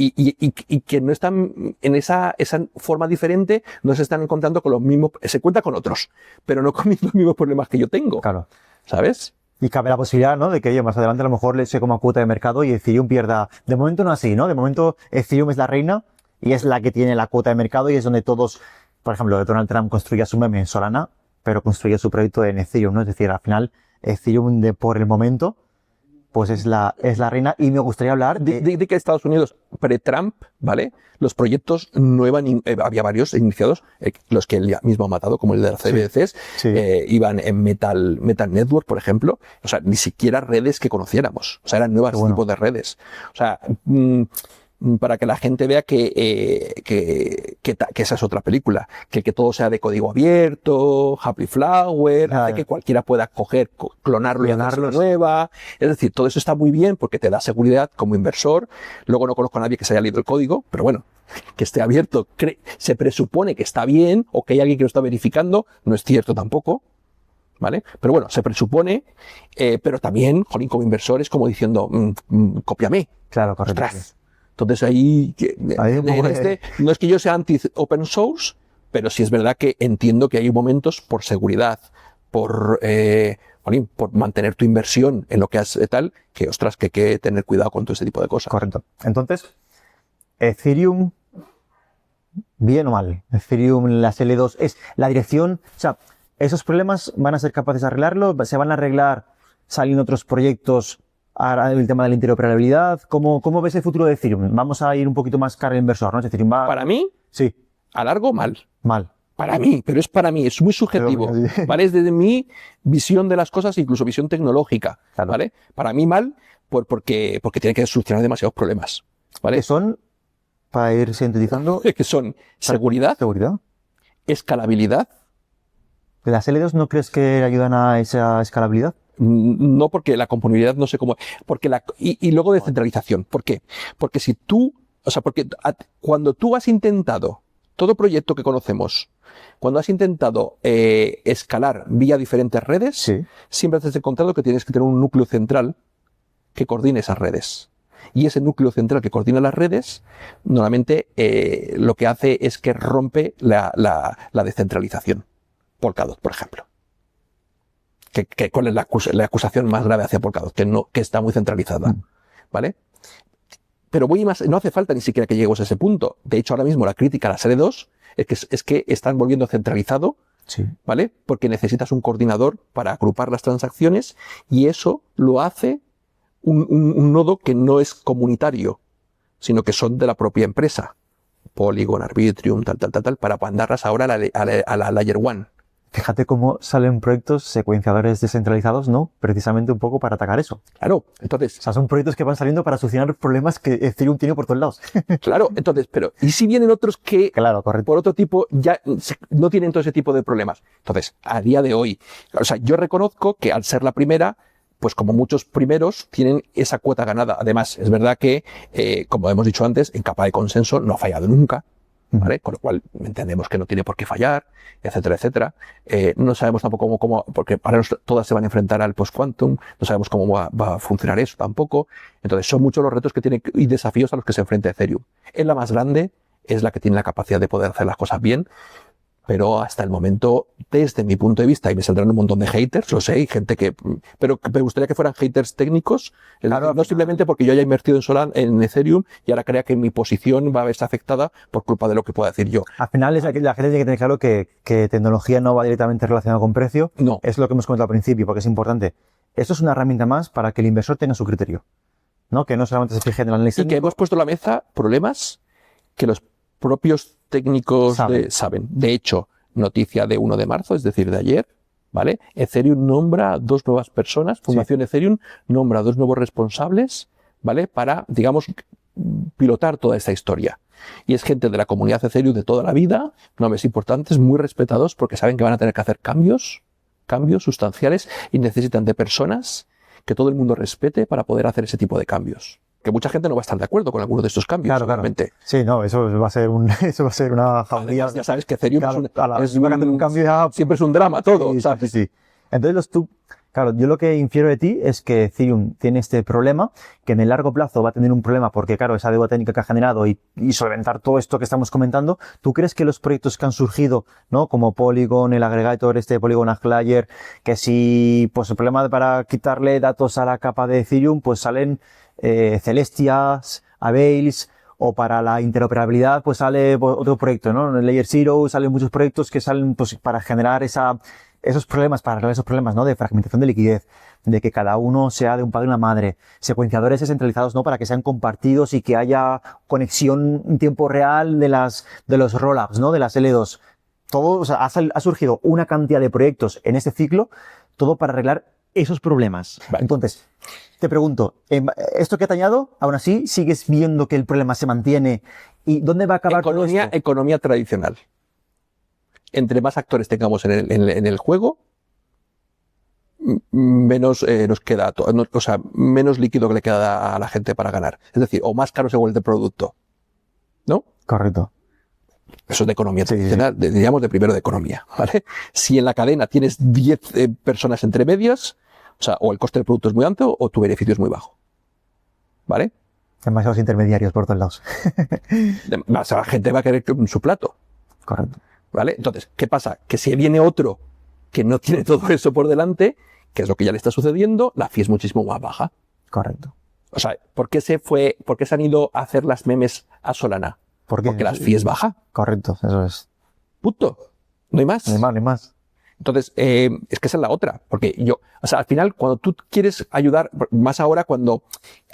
que no están en esa forma diferente, no se están encontrando con los mismos, se cuenta con otros, pero no con los mismos problemas que yo tengo. Claro. ¿Sabes? Y cabe la posibilidad, ¿no?, de que oye, más adelante a lo mejor le se coma cuota de mercado y Ethereum pierda. De momento no así, ¿no? De momento Ethereum es la reina y es la que tiene la cuota de mercado y es donde todos, por ejemplo, Donald Trump construye su meme en Solana, pero construye su proyecto en Ethereum, ¿no? Es decir, al final Ethereum por el momento pues es la reina. Y me gustaría hablar de que Estados Unidos, pre-Trump, ¿vale? Los proyectos no iban, había varios iniciados, los que él mismo ha matado, como el de las CBDCs, iban en Metal Network, por ejemplo. O sea, ni siquiera redes que conociéramos. O sea, eran nuevos tipos de redes. O sea, para que la gente vea que esa es otra película, que todo sea de código abierto, Happy Flower, hace que cualquiera pueda coger, clonarlo y hacerlo nueva. Es decir, todo eso está muy bien porque te da seguridad como inversor. Luego no conozco a nadie que se haya leído el código, pero bueno, que esté abierto, se presupone que está bien o que hay alguien que lo está verificando, no es cierto tampoco. ¿Vale? Pero bueno, se presupone, pero también, jolín, como inversor es como diciendo, cópiame. Claro, correcto. Ostras. Entonces ahí no es que yo sea anti-open source, pero sí es verdad que entiendo que hay momentos por seguridad, por mantener tu inversión en lo que has tal, que ostras, que hay que tener cuidado con todo ese tipo de cosas. Correcto. Entonces, Ethereum, ¿bien o mal? Ethereum, las L2, es la dirección, o sea, ¿esos problemas van a ser capaces de arreglarlo? ¿Se van a arreglar saliendo otros proyectos? Ahora el tema de la interoperabilidad, ¿cómo ves el futuro de Ethereum? Vamos a ir un poquito más cara al inversor, ¿no? Es decir, Para mí, sí, a largo, mal. Para mí, pero es para mí, es muy subjetivo, ¿vale? Es desde mi visión de las cosas, incluso visión tecnológica, ¿vale? Para mí mal, porque tiene que solucionar demasiados problemas, ¿vale? ¿Qué son, para ir sintetizando? Que son seguridad, escalabilidad. ¿Las L2 no crees que ayudan a esa escalabilidad? No, porque la componibilidad no sé cómo, y luego descentralización. ¿Por qué? Porque cuando tú has intentado, todo proyecto que conocemos, cuando has intentado escalar vía diferentes redes, siempre has encontrado que tienes que tener un núcleo central que coordine esas redes. Y ese núcleo central que coordina las redes, normalmente lo que hace es que rompe la descentralización. Polkadot, por ejemplo. ¿Cuál es la acusación más grave hacia Polkadot? Que está muy centralizada, ¿vale? Pero voy más, no hace falta ni siquiera que lleguemos a ese punto. De hecho, ahora mismo la crítica a la L2 es que están volviendo centralizado, ¿vale? Porque necesitas un coordinador para agrupar las transacciones y eso lo hace un nodo que no es comunitario, sino que son de la propia empresa. Polygon, Arbitrium, tal, para mandarlas ahora a la Layer 1. Fíjate cómo salen proyectos secuenciadores descentralizados, ¿no? Precisamente un poco para atacar eso. Claro, entonces... O sea, son proyectos que van saliendo para solucionar problemas que Ethereum tiene por todos lados. Claro, entonces, pero ¿y si vienen otros que por otro tipo ya no tienen todo ese tipo de problemas? Entonces, a día de hoy, o sea, yo reconozco que al ser la primera, pues como muchos primeros, tienen esa cuota ganada. Además, es verdad que, como hemos dicho antes, en capa de consenso no ha fallado nunca. ¿Vale? Con lo cual entendemos que no tiene por qué fallar, etcétera, etcétera. No sabemos tampoco cómo, porque ahora todas se van a enfrentar al post-quantum, no sabemos cómo va a funcionar eso tampoco. Entonces son muchos los retos que tiene y desafíos a los que se enfrenta Ethereum. Es la más grande, es la que tiene la capacidad de poder hacer las cosas bien, pero hasta el momento, desde mi punto de vista, y me saldrán un montón de haters, lo sé, hay gente pero me gustaría que fueran haters técnicos, claro, no simplemente porque yo haya invertido en Solana, en Ethereum, y ahora crea que mi posición va a verse afectada por culpa de lo que pueda decir yo. Al final, la gente tiene que tener claro que tecnología no va directamente relacionada con precio. No. Es lo que hemos comentado al principio, porque es importante. Esto es una herramienta más para que el inversor tenga su criterio, ¿no? Que no solamente se fije en el análisis técnico. Y que hemos puesto en la mesa problemas que los propios técnicos saben. De hecho, noticia de 1 de marzo, es decir, de ayer, ¿vale? Ethereum nombra a 2 nuevas personas, Fundación Ethereum nombra a 2 nuevos responsables, ¿vale? Para, digamos, pilotar toda esta historia. Y es gente de la comunidad Ethereum de toda la vida, nombres importantes, muy respetados, porque saben que van a tener que hacer cambios sustanciales, y necesitan de personas que todo el mundo respete para poder hacer ese tipo de cambios. Que mucha gente no va a estar de acuerdo con alguno de estos cambios. Claro, claro. Sí, no, eso va a ser una jauría. Ya sabes que Ethereum un cambio ya... siempre es un drama todo, sí, ¿sabes? Sí. Entonces claro, yo lo que infiero de ti es que Ethereum tiene este problema, que en el largo plazo va a tener un problema porque, claro, esa deuda técnica que ha generado y solventar todo esto que estamos comentando. ¿Tú crees que los proyectos que han surgido, ¿no? Como Polygon, el aggregator Polygon Aglayer, que si, pues el problema para quitarle datos a la capa de Ethereum, pues salen Celestias, Avails, o para la interoperabilidad, pues sale otro proyecto, ¿no? En el Layer Zero salen muchos proyectos que salen, pues, para generar esos problemas, para arreglar esos problemas, ¿no? De fragmentación de liquidez, de que cada uno sea de un padre y una madre, secuenciadores descentralizados, ¿no? Para que sean compartidos y que haya conexión en tiempo real de los rollups, ¿no? De las L2. Todo, o sea, ha surgido una cantidad de proyectos en este ciclo, todo para arreglar esos problemas. Vale. Entonces, te pregunto, esto que te añado, aún así, ¿sigues viendo que el problema se mantiene? ¿Y dónde va a acabar todo esto? Economía tradicional. Entre más actores tengamos en el juego, menos nos queda, o sea, menos líquido que le queda a la gente para ganar. Es decir, o más caro se vuelve el producto. ¿No? Correcto. Eso es de economía tradicional, sí. Diríamos de primero de economía, ¿vale? Si en la cadena tienes 10 personas entre medias, o sea, o el coste del producto es muy alto o tu beneficio es muy bajo. ¿Vale? Demasiados intermediarios por todos lados. La gente va a querer su plato. Correcto. ¿Vale? Entonces, ¿qué pasa? Que si viene otro que no tiene todo eso por delante, que es lo que ya le está sucediendo, la fee es muchísimo más baja. Correcto. O sea, ¿por qué se han ido a hacer las memes a Solana? Porque la fee es baja. Correcto, eso es. Punto. No hay más. No hay más. Entonces, es que esa es la otra. Porque o sea, al final, cuando tú quieres ayudar, más ahora cuando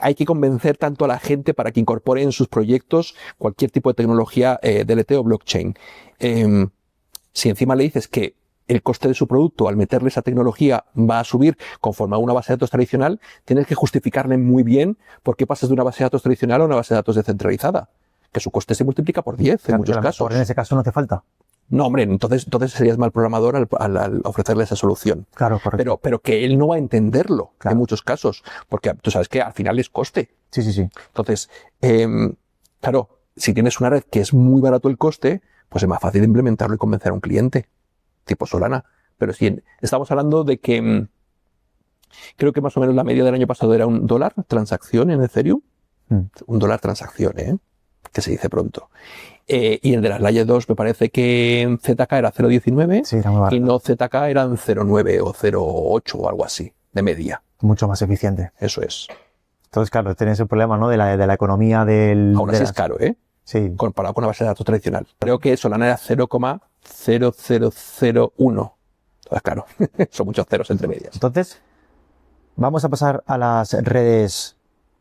hay que convencer tanto a la gente para que incorpore en sus proyectos cualquier tipo de tecnología DLT o blockchain. Si encima le dices que el coste de su producto al meterle esa tecnología va a subir conforme a una base de datos tradicional, tienes que justificarle muy bien por qué pasas de una base de datos tradicional a una base de datos descentralizada. Que su coste se multiplica por 10 en muchos casos. En ese caso no hace falta. No, hombre, entonces serías mal programador al ofrecerle esa solución. Claro, correcto. Pero que él no va a entenderlo claro. En muchos casos, porque tú sabes que al final es coste. Sí. Entonces, claro, si tienes una red que es muy barato el coste, pues es más fácil implementarlo y convencer a un cliente, tipo Solana. Pero si estamos hablando de que creo que más o menos la media del año pasado era $1 transacción en Ethereum. $1 transacción, que se dice pronto. Y el de las Layer 2 me parece que en ZK era 0,19 sí, era muy barato. Y no ZK eran 0,9 o 0,8 o algo así, de media. Mucho más eficiente. Eso es. Entonces, claro, tienes el problema, ¿no? de la economía del... Aún así es caro, Sí. Comparado con una base de datos tradicional. Creo que Solana era 0,0001. Entonces, claro, son muchos ceros entre medias. Entonces, vamos a pasar a las redes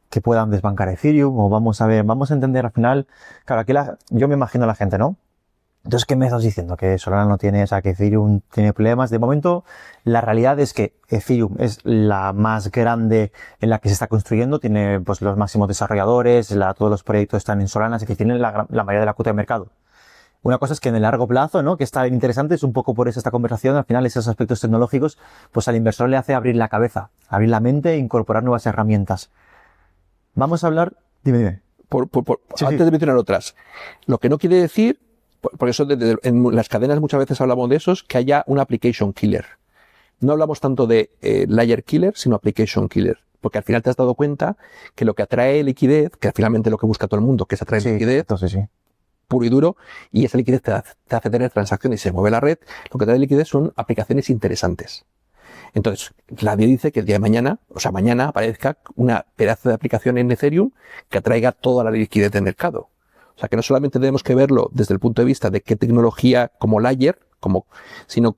que puedan desbancar Ethereum, o vamos a entender al final, claro, aquí yo me imagino a la gente, ¿no? Entonces, ¿qué me estás diciendo? Que Solana no tiene, o sea, que Ethereum tiene problemas. De momento, la realidad es que Ethereum es la más grande en la que se está construyendo, tiene pues los máximos desarrolladores, todos los proyectos están en Solana, así que tienen la mayoría de la cuota de mercado. Una cosa es que en el largo plazo, ¿no? Que está interesante, es un poco por eso esta conversación, al final esos aspectos tecnológicos, pues al inversor le hace abrir la cabeza, abrir la mente e incorporar nuevas herramientas. Vamos a hablar... Dime. Antes de mencionar otras. Lo que no quiere decir, por eso en las cadenas muchas veces hablamos de esos, que haya un application killer. No hablamos tanto de layer killer, sino application killer. Porque al final te has dado cuenta que lo que atrae liquidez, que finalmente lo que busca todo el mundo, que es atraer liquidez, entonces sí. Puro y duro, y esa liquidez te hace tener transacciones y se mueve la red, lo que trae liquidez son aplicaciones interesantes. Entonces, nadie dice que el día de mañana, o sea, mañana aparezca una pedazo de aplicación en Ethereum que atraiga toda la liquidez del mercado. O sea, que no solamente tenemos que verlo desde el punto de vista de qué tecnología como layer, sino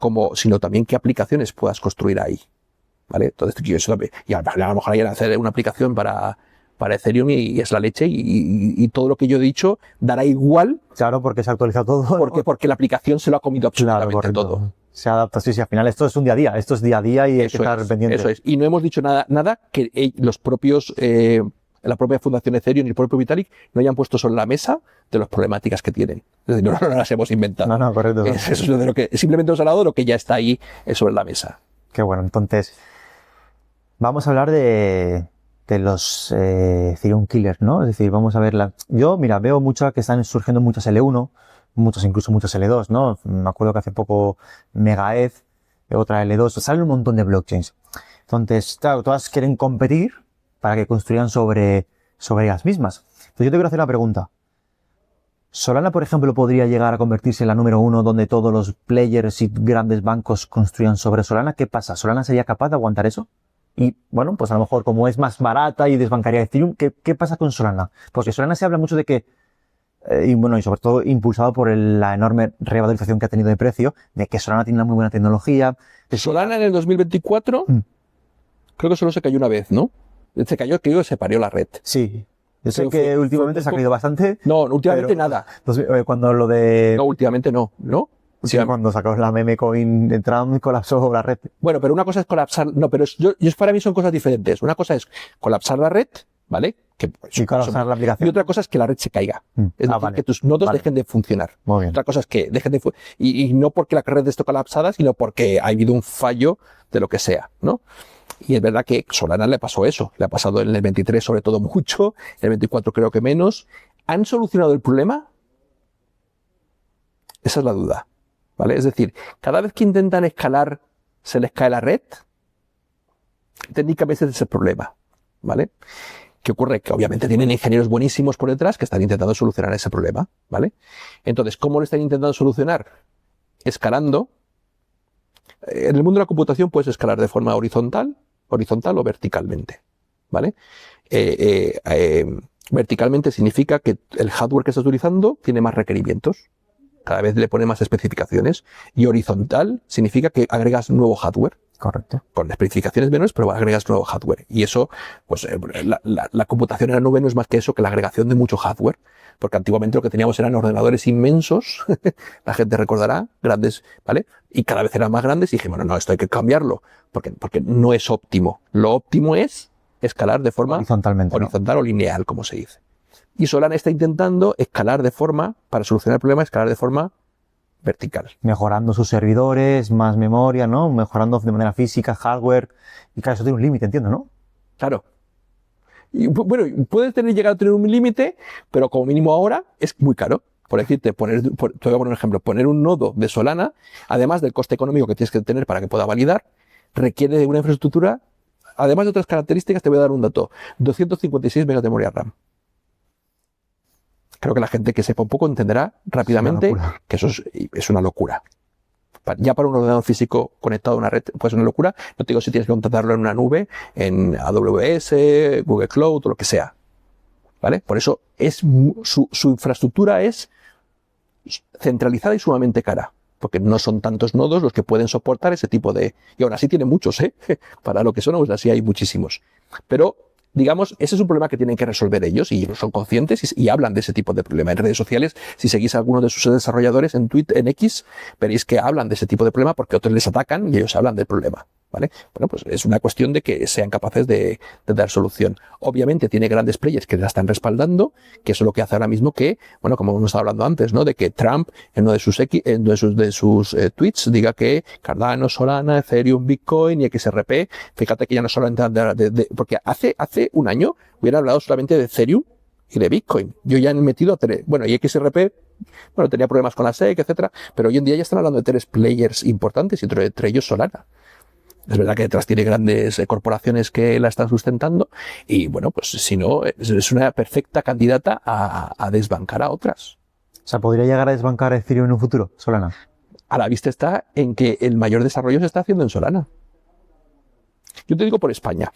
también qué aplicaciones puedas construir ahí. ¿Vale? Entonces, y a lo mejor hay que hacer una aplicación para Ethereum y es la leche y todo lo que yo he dicho dará igual. Claro, porque se ha actualizado todo. Porque la aplicación se lo ha comido absolutamente todo. Se adapta, sí, al final esto es un día a día, y hay que estar pendiente. Eso es. Y no hemos dicho nada que los propios la propia Fundación Ethereum y el propio Vitalik no hayan puesto sobre la mesa de las problemáticas que tienen. Es decir, no las hemos inventado. No, correcto. Eso es de lo que simplemente nos ha hablado de lo que ya está ahí sobre la mesa. Qué bueno. Entonces, vamos a hablar de los Ethereum Killers, ¿no? Es decir, vamos a ver Yo, mira, veo mucho que están surgiendo muchas L1, incluso muchas L2, ¿no? Me acuerdo que hace poco Megaeth, otra L2, salen un montón de blockchains. Entonces, claro, todas quieren competir para que construyan sobre ellas mismas. Entonces yo te quiero hacer una pregunta. ¿Solana, por ejemplo, podría llegar a convertirse en la número 1 donde todos los players y grandes bancos construyan sobre Solana? ¿Qué pasa? ¿Solana sería capaz de aguantar eso? Y, bueno, pues a lo mejor como es más barata y desbancaría Ethereum, ¿qué pasa con Solana? Porque Solana se habla mucho de que, y sobre todo impulsado por la enorme revalorización que ha tenido de precio, de que Solana tiene una muy buena tecnología. Solana en el 2024, creo que solo se cayó una vez, ¿no? Se cayó, creo que se parió la red. Sí. Yo sé que últimamente se ha caído bastante. No, últimamente nada. Cuando lo de... No, últimamente no, ¿no? Sí, cuando sacó la meme coin de Trump colapsó la red. Bueno, pero una cosa es colapsar... No, pero para mí son cosas diferentes. Una cosa es colapsar la red, ¿vale? Y colapsar la aplicación. Y otra cosa es que la red se caiga. Es decir, que tus nodos dejen de funcionar. Muy bien. Otra cosa es que dejen de funcionar. Y no porque la red esté colapsada, sino porque ha habido un fallo de lo que sea, ¿no? Y es verdad que Solana le pasó eso. Le ha pasado en el 23 sobre todo mucho, en el 24 creo que menos. ¿Han solucionado el problema? Esa es la duda, ¿vale? Es decir, cada vez que intentan escalar se les cae la red. Técnicamente ese es el problema, ¿vale? ¿Qué ocurre? Que obviamente tienen ingenieros buenísimos por detrás que están intentando solucionar ese problema, ¿vale? Entonces, ¿cómo lo están intentando solucionar? Escalando. En el mundo de la computación puedes escalar de forma horizontal o verticalmente, ¿vale? Verticalmente significa que el hardware que estás utilizando tiene más requerimientos, cada vez le pone más especificaciones, y horizontal significa que agregas nuevo hardware. Correcto. Con especificaciones menores, pero agregas nuevo hardware. Y eso, pues la computación en la nube no es más que eso, que la agregación de mucho hardware. Porque antiguamente lo que teníamos eran ordenadores inmensos, la gente recordará, grandes, ¿vale? Y cada vez eran más grandes y dije, bueno, no, esto hay que cambiarlo, porque no es óptimo. Lo óptimo es escalar de forma horizontal o lineal, como se dice. Y Solana está intentando escalar de forma, para solucionar el problema, escalar de forma vertical. Mejorando sus servidores, más memoria, ¿no? Mejorando de manera física, hardware. Y claro, eso tiene un límite, entiendo, ¿no? Claro. Y bueno, puede llegar a tener un límite, pero como mínimo ahora es muy caro. Por decirte, te voy a poner un ejemplo, poner un nodo de Solana, además del coste económico que tienes que tener para que pueda validar, requiere de una infraestructura, además de otras características, te voy a dar un dato, 256 megas de memoria RAM. Creo que la gente que sepa un poco entenderá rápidamente que eso es una locura. Ya para un ordenador físico conectado a una red, pues es una locura. No te digo si tienes que contratarlo en una nube, en AWS, Google Cloud o lo que sea. ¿Vale? Por eso su infraestructura es centralizada y sumamente cara. Porque no son tantos nodos los que pueden soportar ese tipo de... Y aún así tiene muchos, ¿eh? Para lo que son, aún así hay muchísimos. Pero digamos, ese es un problema que tienen que resolver ellos y son conscientes y hablan de ese tipo de problema. En redes sociales, si seguís a algunos de sus desarrolladores en Twitter, en X, veréis que hablan de ese tipo de problema porque otros les atacan y ellos hablan del problema, ¿vale? Bueno, pues es una cuestión de que sean capaces de dar solución. Obviamente tiene grandes players que la están respaldando, que eso es lo que hace ahora mismo que, bueno, como hemos estado hablando antes, ¿no? De que Trump en uno de sus tweets diga que Cardano, Solana, Ethereum, Bitcoin y XRP, fíjate que ya no solamente porque hace un año hubiera hablado solamente de Ethereum y de Bitcoin. Yo ya he metido y XRP, bueno, tenía problemas con la SEC, etcétera, pero hoy en día ya están hablando de 3 players importantes y entre ellos Solana. Es verdad que detrás tiene grandes corporaciones que la están sustentando y, bueno, pues si no, es una perfecta candidata a desbancar a otras. O sea, ¿podría llegar a desbancar Ethereum en un futuro, Solana? A la vista está en que el mayor desarrollo se está haciendo en Solana. Yo te digo por España,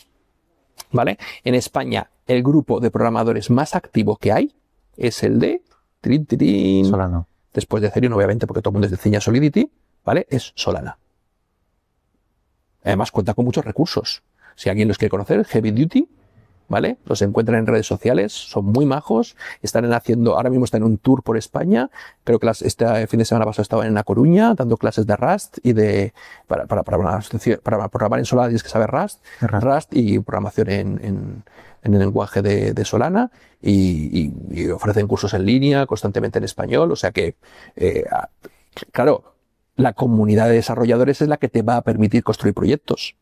¿vale? En España, el grupo de programadores más activo que hay es el de Solana. Después de Ethereum, obviamente, porque todo el mundo enseña Solidity, ¿vale? Es Solana. Además, cuenta con muchos recursos. Si alguien los quiere conocer, Heavy Duty, ¿vale? Los encuentran en redes sociales, son muy majos, ahora mismo están en un tour por España, creo que este fin de semana pasado estaban en La Coruña dando clases de Rust y para programar en Solana tienes que saber Rust y programación en el lenguaje de Solana y ofrecen cursos en línea constantemente en español, o sea que, claro, la comunidad de desarrolladores es la que te va a permitir construir proyectos.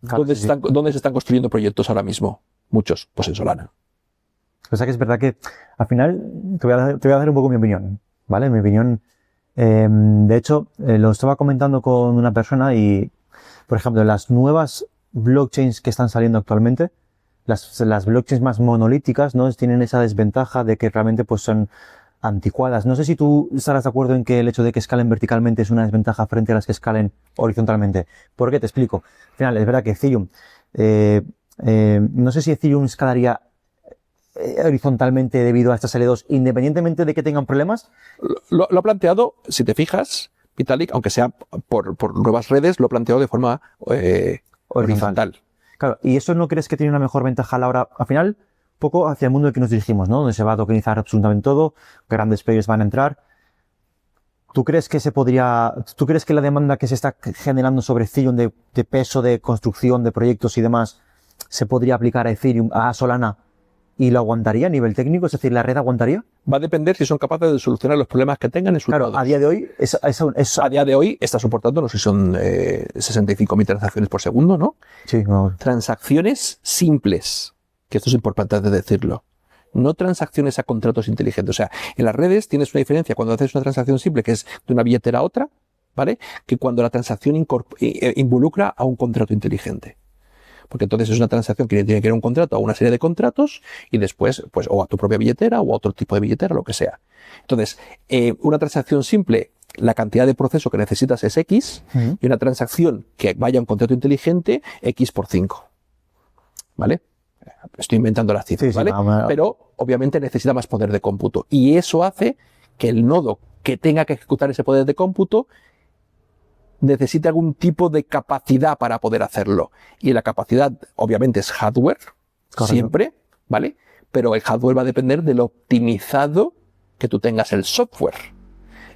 Claro, ¿Dónde se están construyendo proyectos ahora mismo? Muchos, pues en Solana. O sea que es verdad que al final te voy a dar un poco mi opinión, ¿vale? Mi opinión, de hecho, lo estaba comentando con una persona y, por ejemplo, las nuevas blockchains que están saliendo actualmente, las blockchains más monolíticas, ¿no? Tienen esa desventaja de que realmente pues son anticuadas. No sé si tú estarás de acuerdo en que el hecho de que escalen verticalmente es una desventaja frente a las que escalen horizontalmente. ¿Por qué? Te explico. Al final, es verdad que Ethereum, no sé si Ethereum escalaría horizontalmente debido a estas L2, independientemente de que tengan problemas. Lo ha planteado, si te fijas, Vitalik, aunque sea por nuevas redes, lo ha planteado de forma horizontal. Claro, ¿y eso no crees que tiene una mejor ventaja a la hora, al final, poco hacia el mundo al que nos dirigimos, ¿no? Donde se va a tokenizar absolutamente todo, grandes players van a entrar. ¿Tú crees que la demanda que se está generando sobre Ethereum de peso, de construcción, de proyectos y demás, se podría aplicar a Ethereum, a Solana, y lo aguantaría a nivel técnico? Es decir, ¿la red aguantaría? Va a depender si son capaces de solucionar los problemas que tengan en sus nodos. Claro, a día de hoy, a día de hoy está soportando, no sé si son 65.000 transacciones por segundo, ¿no? Sí, no. Transacciones simples, que esto es importante de decirlo. No transacciones a contratos inteligentes. O sea, en las redes tienes una diferencia cuando haces una transacción simple, que es de una billetera a otra, ¿vale? Que cuando la transacción involucra a un contrato inteligente. Porque entonces es una transacción que tiene que ir a un contrato, a una serie de contratos, y después, pues, o a tu propia billetera, o a otro tipo de billetera, lo que sea. Entonces, una transacción simple, la cantidad de proceso que necesitas es X, y una transacción que vaya a un contrato inteligente, X por 5. ¿Vale? Estoy inventando las cifras, ¿vale? Pero obviamente necesita más poder de cómputo. Y eso hace que el nodo que tenga que ejecutar ese poder de cómputo necesite algún tipo de capacidad para poder hacerlo. Y la capacidad, obviamente, es hardware, siempre, ¿vale? Pero el hardware va a depender de lo optimizado que tú tengas el software.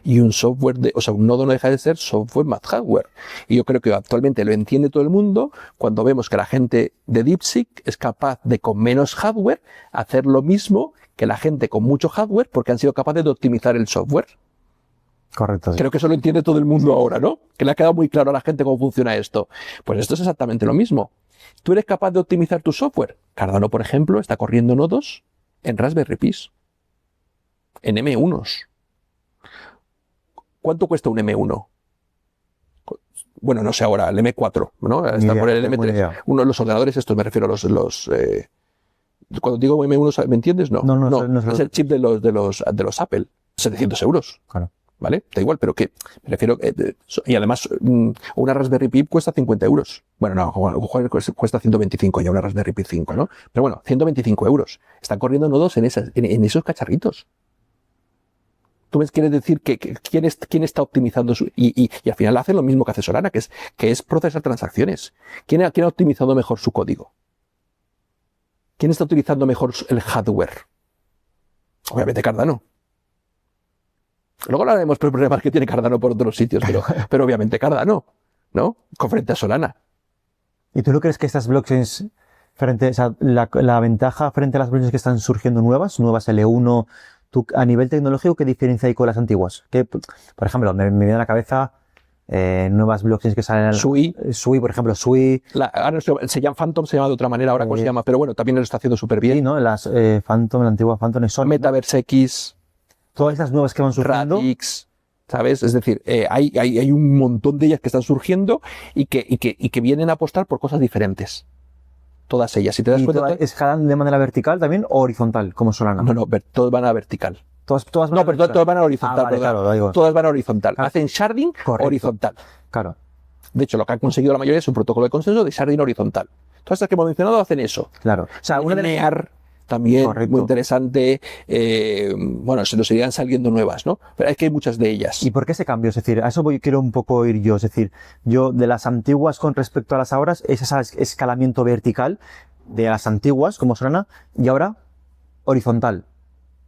Y un nodo no deja de ser software más hardware. Y yo creo que actualmente lo entiende todo el mundo cuando vemos que la gente de DeepSeek es capaz de, con menos hardware, hacer lo mismo que la gente con mucho hardware porque han sido capaces de optimizar el software. Correcto. Sí. Creo que eso lo entiende todo el mundo ahora, ¿no? Que le ha quedado muy claro a la gente cómo funciona esto. Pues esto es exactamente lo mismo. ¿Tú eres capaz de optimizar tu software? Cardano, por ejemplo, está corriendo nodos en Raspberry Pis, en M1s. ¿Cuánto cuesta un M1? Bueno, no sé ahora, el M4, ¿no? Está por el M3. Uno de los ordenadores estos, me refiero a los cuando digo M1, ¿me entiendes? No. Es el chip de los Apple. 700 euros. Claro. ¿Vale? Da igual, pero que me refiero. Y además, una Raspberry Pi cuesta 50 euros. Bueno, no, cuesta 125 ya una Raspberry Pi 5, ¿no? Pero bueno, 125 euros. Están corriendo nodos en esos cacharritos. Tú ves, quiere decir que quién está optimizando y al final hace lo mismo que hace Solana, que es procesar transacciones. ¿Quién ha optimizado mejor su código? ¿Quién está utilizando mejor el hardware? Obviamente Cardano. Luego hablaremos de problemas que tiene Cardano por otros sitios, pero obviamente Cardano, ¿no? Con frente a Solana. ¿Y tú no crees que estas blockchains, la ventaja frente a las blockchains que están surgiendo nuevas L1, a nivel tecnológico, qué diferencia hay con las antiguas? Por ejemplo, me viene a la cabeza nuevas blockchains que salen. Sui, por ejemplo, Sui. Ahora se llama Phantom, se llama de otra manera, ahora cómo se llama, pero bueno, también lo está haciendo súper bien. Sí, ¿no? Las Phantom, la antigua Phantom es Sonic, Metaverse X. Todas estas nuevas que van surgiendo. Radix, ¿sabes? Es decir, hay un montón de ellas que están surgiendo y que vienen a apostar por cosas diferentes. Todas ellas. Si te das cuenta. ¿Escalan de manera vertical también o horizontal, como Solana? No, todas van a vertical. Todas van a horizontal. Vale, claro, todas van a horizontal. Hacen sharding horizontal. Claro. De hecho, lo que han conseguido la mayoría es un protocolo de consenso de sharding horizontal. Todas estas que hemos mencionado hacen eso. Claro. O sea, una NEAR también, correcto. Muy interesante. Bueno, se nos irían saliendo nuevas, ¿no? Pero es que hay muchas de ellas. ¿Y por qué ese cambio? Es decir, a eso quiero un poco ir yo. Es decir, yo de las antiguas con respecto a las ahora, es ese escalamiento vertical. de las antiguas, como Solana, y ahora horizontal.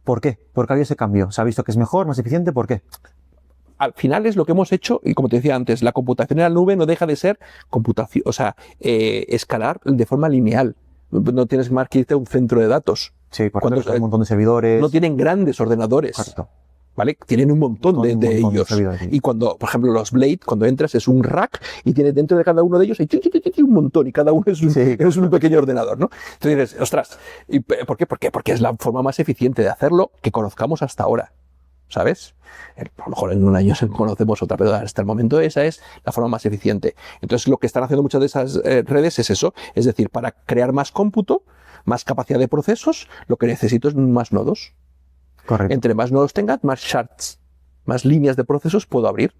¿Por qué? ¿Por qué ha habido ese cambio? ¿Se ha visto que es mejor, más eficiente? ¿Por qué? Al final es lo que hemos hecho, y como te decía antes, la computación en la nube no deja de ser computación, o sea, escalar de forma lineal. No tienes más que irte a un centro de datos. Sí, por Cuando, ejemplo, un montón de servidores. no tienen grandes ordenadores. Correcto. ¿Vale? Tienen un montón de ellos. servidores, sí. Y cuando, por ejemplo, los Blade, cuando entras es un rack y tiene dentro de cada uno de ellos hay un montón y cada uno es un pequeño ordenador, ¿no? Entonces dices, ostras, ¿y por qué? Porque es la forma más eficiente de hacerlo que conozcamos hasta ahora. ¿Sabes? A lo mejor en un año conocemos otra, pero hasta el momento esa es la forma más eficiente. Entonces lo que están haciendo muchas de esas redes es eso, es decir, para crear más cómputo, más capacidad de procesos, lo que necesito es más nodos. Correcto. Entre más nodos tengas, más shards, más líneas de procesos puedo abrir.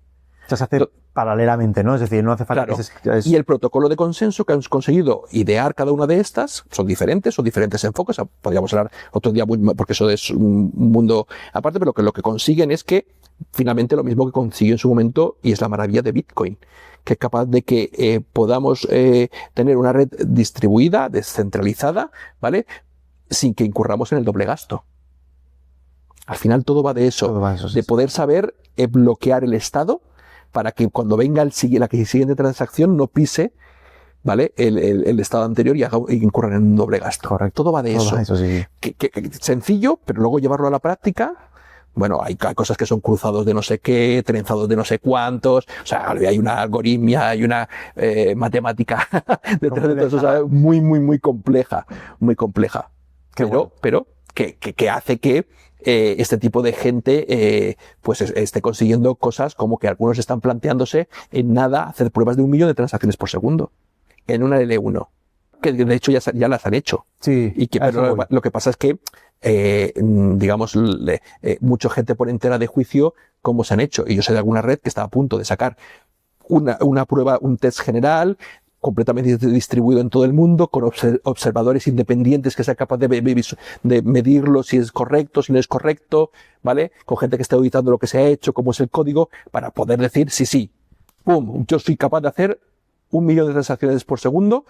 O sea, se hace paralelamente, ¿no? Es decir, no hace falta Claro. que Y el protocolo de consenso que han conseguido idear cada una de estas son diferentes enfoques. Podríamos hablar otro día, porque eso es un mundo aparte, pero lo que consiguen es que finalmente lo mismo que consiguió en su momento, y es la maravilla de Bitcoin, que es capaz de que podamos tener una red distribuida, descentralizada, ¿vale? Sin que incurramos en el doble gasto. Al final todo va de eso, de poder saber bloquear el estado para que cuando venga la siguiente transacción no pise, ¿vale? el estado anterior y incurran en un doble gasto. Correcto. Todo va de eso. Sí. Que sencillo, pero luego llevarlo a la práctica. Bueno, hay cosas que son cruzados de no sé qué, trenzados de no sé cuántos. O sea, hay una algoritmia, hay una matemática detrás de todo eso, ¿sabes? Muy compleja. Muy compleja. Pero que hace que este tipo de gente pues esté consiguiendo cosas como que algunos están planteándose en nada hacer pruebas de 1 millón de transacciones por segundo en una L1, que de hecho ya las han hecho. Sí. Y pero lo que pasa es que digamos mucha gente pone en tela de juicio cómo se han hecho, y yo sé de alguna red que está a punto de sacar una prueba, un test general completamente distribuido en todo el mundo, con observadores independientes que sea capaz de medirlo si es correcto, si no es correcto, ¿vale? Con gente que esté auditando lo que se ha hecho, cómo es el código, para poder decir sí, ¡pum! Yo soy capaz de hacer 1 millón de transacciones por segundo,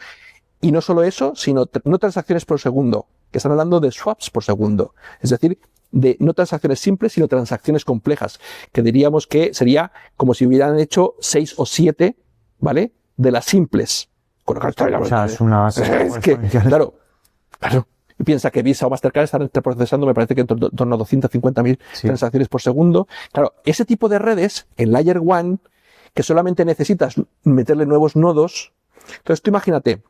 y no solo eso, sino no transacciones por segundo, que están hablando de swaps por segundo, es decir, de no transacciones simples, sino transacciones complejas, que diríamos que sería como si hubieran hecho 6 o 7, ¿vale? De las simples. O sea, es una... Claro. Y piensa que Visa o Mastercard están procesando, me parece que en torno a 250.000 transacciones por segundo. Claro, ese tipo de redes, en Layer 1, que solamente necesitas meterle nuevos nodos. Entonces tú imagínate,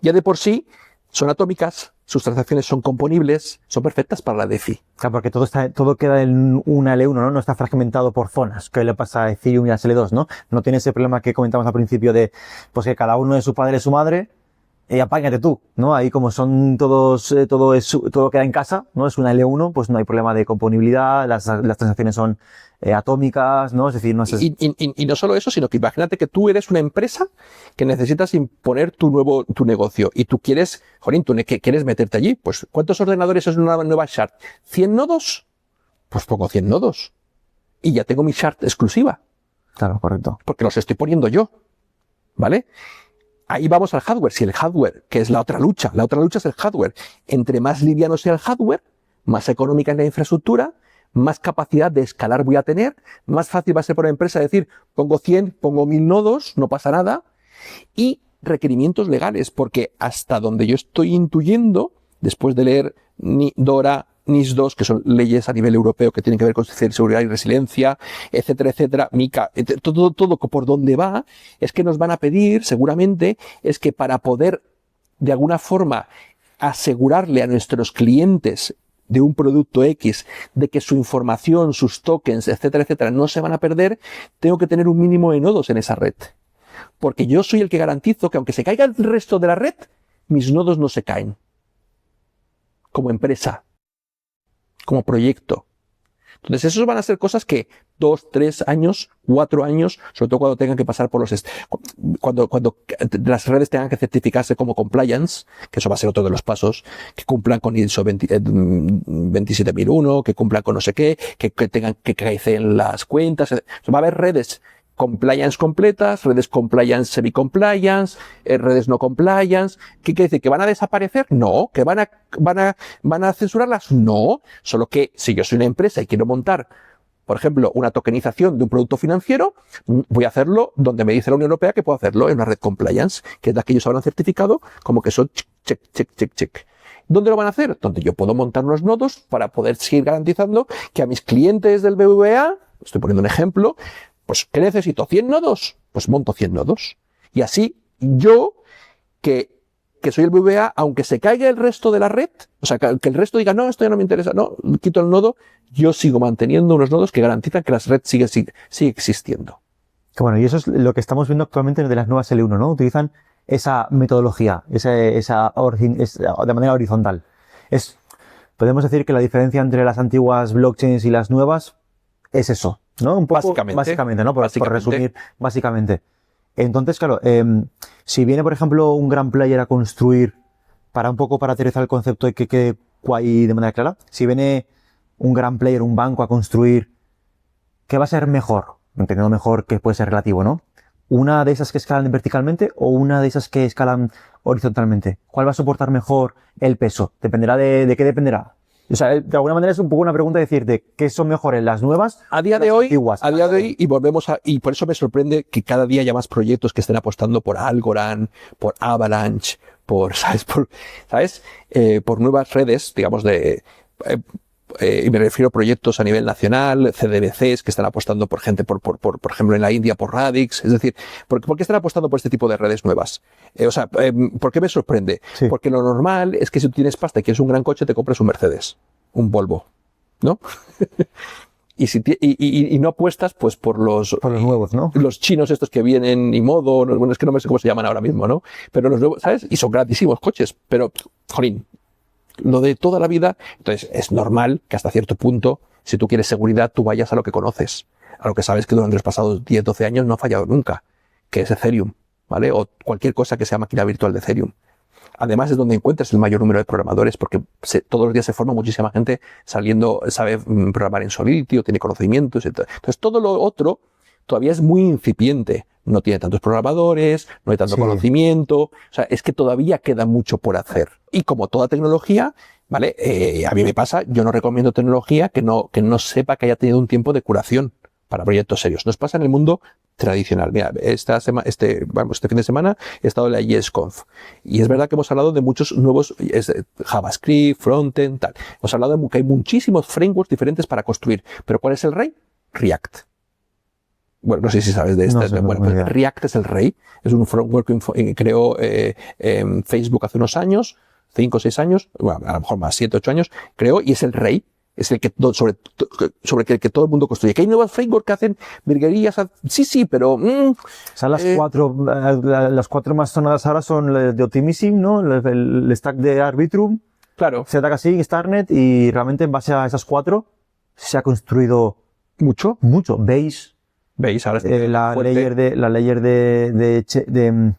ya de por sí son atómicas, sus transacciones son componibles, son perfectas para la DeFi. Claro, porque todo queda en una L1, ¿no? No está fragmentado por zonas, que le pasa a Ethereum y a L2, ¿no? No tiene ese problema que comentamos al principio de, pues que cada uno es su padre y su madre, y apáñate tú, ¿no? Ahí como son todos, todo queda en casa, ¿no? Es una L1, pues no hay problema de componibilidad, las transacciones son atómicas, ¿no? Es decir, no es... Y no solo eso, sino que imagínate que tú eres una empresa que necesitas imponer tu negocio, y tú quieres, Jorín, tú quieres meterte allí. Pues, ¿cuántos ordenadores es una nueva shard? ¿100 nodos? Pues pongo 100 nodos. Y ya tengo mi shard exclusiva. Claro, correcto. Porque los estoy poniendo yo. ¿Vale? Ahí vamos al hardware. Si el hardware, que es la otra lucha es el hardware. Entre más liviano sea el hardware, más económica es la infraestructura, más capacidad de escalar voy a tener, más fácil va a ser para la empresa decir, pongo 100, pongo 1000 nodos, no pasa nada. Y requerimientos legales, porque hasta donde yo estoy intuyendo, después de leer DORA, NIS2, que son leyes a nivel europeo que tienen que ver con seguridad y resiliencia, etcétera, etcétera, MiCA, todo por donde va, es que nos van a pedir, seguramente, es que para poder, de alguna forma, asegurarle a nuestros clientes de un producto X, de que su información, sus tokens, etcétera, etcétera, no se van a perder, tengo que tener un mínimo de nodos en esa red. Porque yo soy el que garantizo que aunque se caiga el resto de la red, mis nodos no se caen. Como empresa. Como proyecto. Entonces, esos van a ser cosas que 2, 3 años, 4 años, sobre todo cuando tengan que pasar por cuando las redes tengan que certificarse como compliance, que eso va a ser otro de los pasos, que cumplan con ISO 27001, que cumplan con no sé qué, que tengan que caicen las cuentas. Va a haber redes compliance completas, redes compliance, semi-compliance, redes no compliance. ¿Qué quiere decir? ¿Que van a desaparecer? No. ¿Que van a censurarlas? No. Solo que si yo soy una empresa y quiero montar, por ejemplo, una tokenización de un producto financiero, voy a hacerlo donde me dice la Unión Europea que puedo hacerlo, en una red compliance, que es la que ellos habrán certificado como que son check, check, check, check. ¿Dónde lo van a hacer? Donde yo puedo montar unos nodos para poder seguir garantizando que a mis clientes del BBVA, estoy poniendo un ejemplo, pues ¿qué necesito? ¿100 nodos? Pues monto 100 nodos. Y así yo, que soy el BBVA, aunque se caiga el resto de la red, o sea, que el resto diga, no, esto ya no me interesa, no, quito el nodo, yo sigo manteniendo unos nodos que garantizan que la red sigue existiendo. Que bueno, y eso es lo que estamos viendo actualmente de las nuevas L1, ¿no? Utilizan esa metodología, de manera horizontal. Podemos decir que la diferencia entre las antiguas blockchains y las nuevas es eso, ¿no? Un poco, básicamente, ¿no? Por resumir, básicamente. Entonces, claro, si viene, por ejemplo, un gran player a construir, para aterrizar el concepto de que quede ahí de manera clara, si viene un gran player, un banco a construir, ¿qué va a ser mejor? Entendiendo mejor que puede ser relativo, ¿no? ¿Una de esas que escalan verticalmente o una de esas que escalan horizontalmente? ¿Cuál va a soportar mejor el peso? ¿Dependerá de qué dependerá? O sea, de alguna manera es un poco una pregunta de decir de qué son mejores las nuevas a día de hoy, y por eso me sorprende que cada día haya más proyectos que estén apostando por Algorand, por Avalanche, por nuevas redes, digamos, y me refiero a proyectos a nivel nacional, CDBCs que están apostando por gente, por ejemplo, en la India, por Radix. Es decir, ¿por qué están apostando por este tipo de redes nuevas? ¿Por qué me sorprende? Sí. Porque lo normal es que si tú tienes pasta y quieres un gran coche, te compras un Mercedes, un Volvo, ¿no? Y no apuestas pues por los nuevos, ¿no? Los chinos estos que vienen y modo, bueno, es que no sé cómo se llaman ahora mismo, ¿no? Pero los nuevos, ¿sabes? Y son gratísimos coches, pero, jolín, lo de toda la vida. Entonces es normal que hasta cierto punto, si tú quieres seguridad, tú vayas a lo que conoces, a lo que sabes que durante los pasados 10, 12 años no ha fallado nunca, que es Ethereum, ¿vale? O cualquier cosa que sea máquina virtual de Ethereum. Además es donde encuentras el mayor número de programadores, porque todos los días se forma muchísima gente sabe programar en Solidity o tiene conocimientos. Entonces todo lo otro todavía es muy incipiente. No tiene tantos programadores, no hay tanto conocimiento. O sea, es que todavía queda mucho por hacer. Y como toda tecnología, ¿vale? A mí me pasa, yo no recomiendo tecnología que no sepa que haya tenido un tiempo de curación para proyectos serios. Nos pasa en el mundo tradicional. Mira, este fin de semana he estado en la JSConf. Y es verdad que hemos hablado de muchos nuevos JavaScript, frontend, tal. Hemos hablado de que hay muchísimos frameworks diferentes para construir. Pero ¿cuál es el rey? React. Bueno, no sé si sabes de esto. Pues React es el rey. Es un framework que creó Facebook hace unos años, 5 o 6 años, bueno, a lo mejor más, 7 o 8 años, creó, y es el rey. Es el que sobre el que todo el mundo construye. Que hay nuevos frameworks que hacen virguerías. Sí, pero... O sea, las cuatro más sonadas ahora son de Optimism, ¿no? El stack de Arbitrum. Claro. ZK-Sync, Starnet, y realmente en base a esas cuatro se ha construido mucho. Base. ¿Veis? Ahora la layer de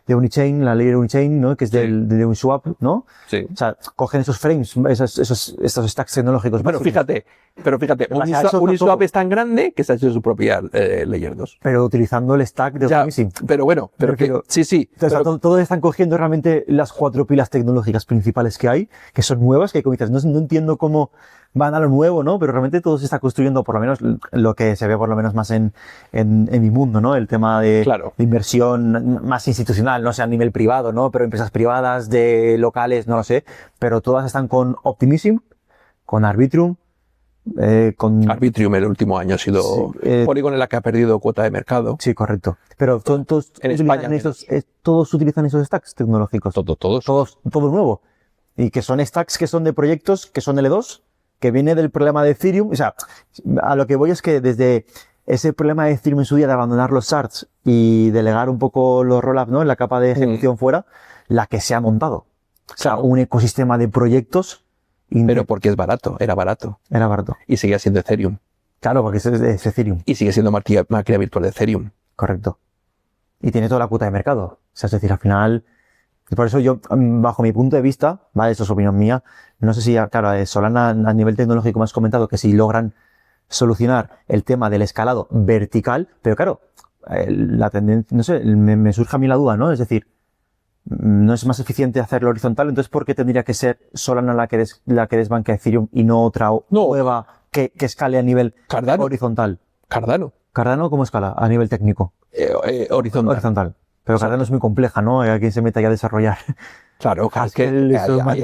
Unichain, la layer Unichain, ¿no? Que es de Uniswap, ¿no? Sí. O sea, cogen esos frames, estos stacks tecnológicos. Bueno, fíjate, Uniswap es tan grande que se ha hecho su propia layer 2. Pero utilizando el stack de Optimism. Pero bueno, sí. Entonces, todos están cogiendo realmente las 4 pilas tecnológicas principales que hay, que son nuevas, que como dices, no entiendo cómo van a lo nuevo, ¿no? Pero realmente todo se está construyendo, por lo menos lo que se ve por lo menos más en mi mundo, ¿no? El tema de inversión más institucional, no sé, a nivel privado, ¿no? Pero empresas privadas, de locales, no lo sé. Pero todas están con Optimism, con Arbitrum, Arbitrum el último año ha sido Polygon, en la que ha perdido cuota de mercado. Sí, correcto. Pero todos en España todos utilizan esos stacks tecnológicos. Todo nuevo. Y que son stacks que son de proyectos que son L2, que viene del problema de Ethereum. O sea, a lo que voy es que desde ese problema de Ethereum en su día de abandonar los shards y delegar un poco los rollups, ¿no? En la capa de ejecución fuera, la que se ha montado. O sea, un ecosistema de proyectos. Pero porque era barato. Era barato. Y seguía siendo Ethereum. Claro, porque es Ethereum. Y sigue siendo máquina virtual de Ethereum. Correcto. Y tiene toda la cuota de mercado. O sea, es decir, al final... Por eso yo, bajo mi punto de vista, ¿vale? Eso es opinión mía, no sé si, claro, Solana a nivel tecnológico me has comentado que si logran solucionar el tema del escalado vertical, pero claro, la tendencia, no sé, me surge a mí la duda, ¿no? Es decir, no es más eficiente hacerlo horizontal, entonces ¿por qué tendría que ser Solana la que desbanque a Ethereum y no otra nueva que escale a nivel horizontal? Cardano, ¿cómo escala a nivel técnico? Horizontal. Pero Cardano es muy compleja, ¿no? Hay quien se meta ya a desarrollar. Claro, es que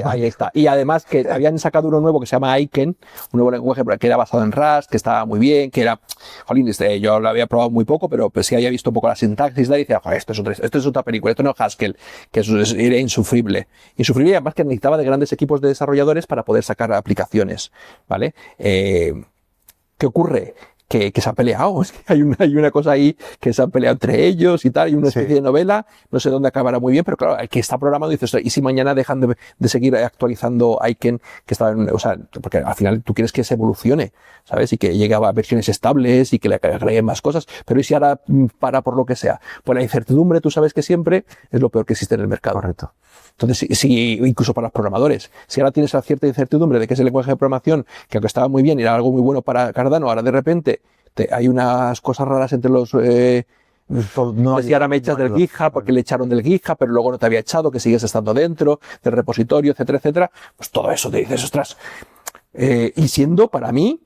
ahí está. Y además que habían sacado uno nuevo que se llama Aiken, un nuevo lenguaje que era basado en Rust, que estaba muy bien, que era, jolín, yo lo había probado muy poco, pero pues sí había visto un poco la sintaxis y decía, joder, esto es otra película, esto no es Haskell, que era insufrible. Insufrible y además que necesitaba de grandes equipos de desarrolladores para poder sacar aplicaciones, ¿vale? ¿Qué ocurre? Que se han peleado, es que hay una cosa ahí que se han peleado entre ellos y tal, hay una especie de novela, no sé dónde acabará muy bien, pero claro, el que está programado dice, ¿y si mañana dejan de seguir actualizando Aiken, que está o sea, porque al final tú quieres que se evolucione, ¿sabes? Y que llegue a versiones estables y que le agreguen más cosas, pero ¿y si ahora para por lo que sea? Pues la incertidumbre, tú sabes que siempre es lo peor que existe en el mercado. Correcto. Entonces, si incluso para los programadores, si ahora tienes la cierta incertidumbre de que ese lenguaje de programación, que aunque estaba muy bien y era algo muy bueno para Cardano, ahora de repente hay unas cosas raras entre los... y ahora me echas del GitHub porque le echaron del GitHub, pero luego no te había echado, que sigues estando dentro del repositorio, etcétera, etcétera. Pues todo eso te dices, ostras. Y siendo para mí,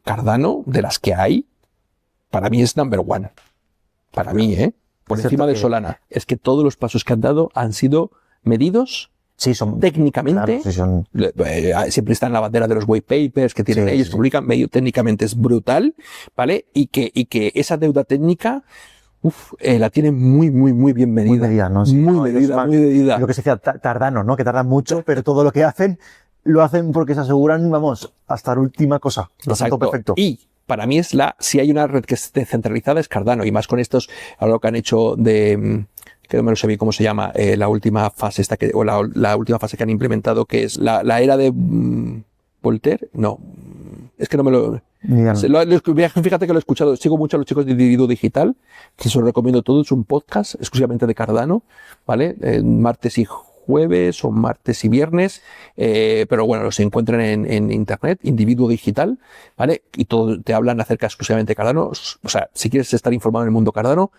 Cardano, de las que hay, para mí es number one. Para mí, por encima de Solana. Es que todos los pasos que han dado han sido medidos técnicamente. Claro, siempre está en la bandera de los white papers que tienen ellos, que publican, medio técnicamente es brutal, ¿vale? Y que esa deuda técnica, la tienen muy bien medida. Muy medida, ¿no? Sí, muy medida. Lo que se decía, Cardano, ¿no? Que tardan mucho, pero todo lo que hacen, lo hacen porque se aseguran, vamos, hasta la última cosa. Lo hacen todo perfecto. Y para mí si hay una red que es descentralizada es Cardano, y más con estos, ahora lo que han hecho que no me lo sé bien cómo se llama, la última fase la última fase que han implementado, que es la era de Voltaire, no, es que no me lo... Fíjate que lo he escuchado, sigo mucho a los chicos de Individuo Digital, que se los recomiendo todo, es un podcast exclusivamente de Cardano, ¿vale? Martes y jueves o martes y viernes, pero bueno, los encuentran en internet, Individuo Digital, ¿vale? Y todo te hablan acerca exclusivamente de Cardano. O sea, si quieres estar informado en el mundo Cardano,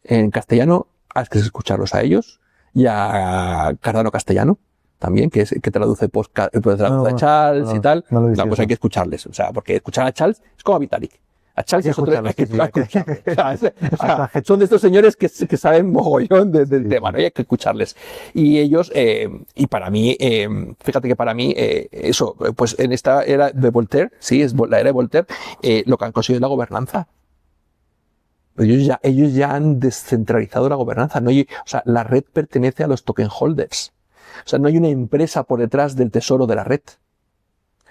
en castellano, has que escucharlos a ellos, y a Cardano Castellano también, que traduce a Charles y tal. Pues hay que escucharles, o sea, porque escuchar a Charles es como a Vitalik. A Charles es otro, son de estos señores que saben mogollón del tema, ¿no? Y hay que escucharles. Y ellos, y para mí, fíjate que para mí, eso, pues en esta era de Voltaire, sí, es la era de Voltaire, lo que han conseguido es la gobernanza. Ellos ya han descentralizado la gobernanza. O sea, la red pertenece a los token holders. O sea, no hay una empresa por detrás del tesoro de la red.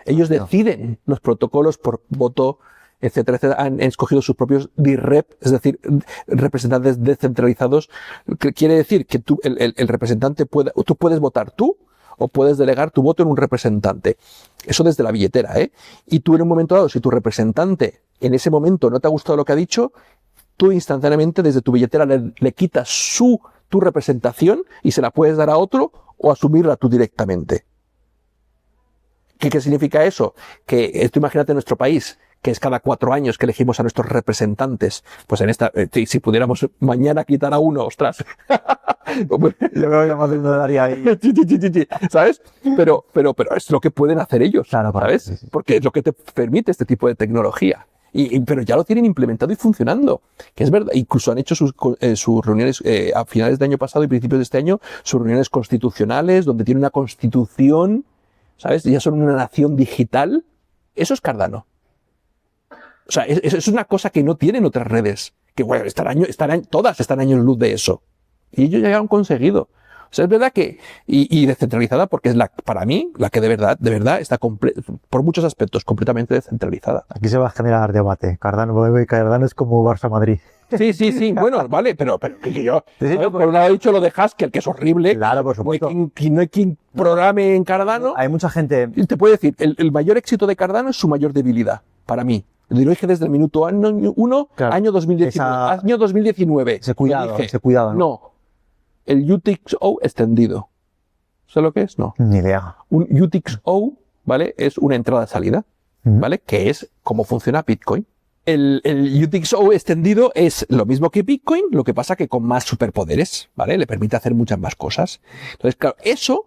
Ellos deciden los protocolos por voto, etcétera, etcétera. Han escogido sus propios DIREP, es decir, representantes descentralizados. Que quiere decir que el representante tú puedes votar tú o puedes delegar tu voto en un representante. Eso desde la billetera, Y tú en un momento dado, si tu representante en ese momento no te ha gustado lo que ha dicho, tú instantáneamente desde tu billetera le quitas tu representación y se la puedes dar a otro o asumirla tú directamente. ¿Qué significa eso? Que tú imagínate en nuestro país, que es cada 4 años que elegimos a nuestros representantes. Pues en esta, si pudiéramos mañana quitar a uno, ostras. Lo veo ya más de daría ahí. ¿Sabes? Pero es lo que pueden hacer ellos, claro, ¿sabes? Sí. Porque es lo que te permite este tipo de tecnología. Pero ya lo tienen implementado y funcionando, que es verdad. Incluso han hecho sus reuniones a finales del año pasado y principios de este año, sus reuniones constitucionales, donde tienen una constitución, ¿sabes? Ya son una nación digital. Eso es Cardano. O sea, es una cosa que no tienen otras redes, que bueno, todas están años luz de eso. Y ellos ya lo han conseguido. O sea, es verdad que, y descentralizada, porque es para mí, la que de verdad está por muchos aspectos completamente descentralizada. Aquí se va a generar debate. Cardano es como Barça Madrid. Sí, bueno, vale, pero que yo, por un lado he dicho lo de Haskell, que es horrible. Claro, por supuesto. No hay quien programe en Cardano. Hay mucha gente. Te puedo decir, el mayor éxito de Cardano es su mayor debilidad, para mí. Lo dije desde el minuto 1, claro, año 2019. Año 2019. Ese cuidado, ¿no? El UTXO extendido. ¿Sabes lo que es? No. Ni idea. Un UTXO, ¿vale? Es una entrada-salida. ¿vale? Que es cómo funciona Bitcoin. El UTXO extendido es lo mismo que Bitcoin, lo que pasa que con más superpoderes, ¿vale? Le permite hacer muchas más cosas. Entonces, claro, eso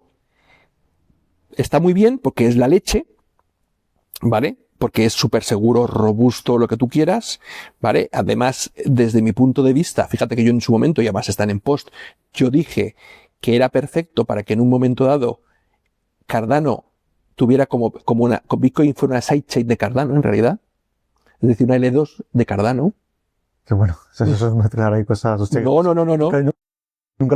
está muy bien porque es la leche, ¿vale? Porque es súper seguro, robusto, lo que tú quieras, ¿vale? Además, desde mi punto de vista, fíjate que yo en su momento, y además están en post, yo dije que era perfecto para que en un momento dado Cardano tuviera como Bitcoin fuera una sidechain de Cardano, en realidad. Es decir, una L2 de Cardano. Qué bueno. Eso es mezclar ahí cosas. Hostia, No. nunca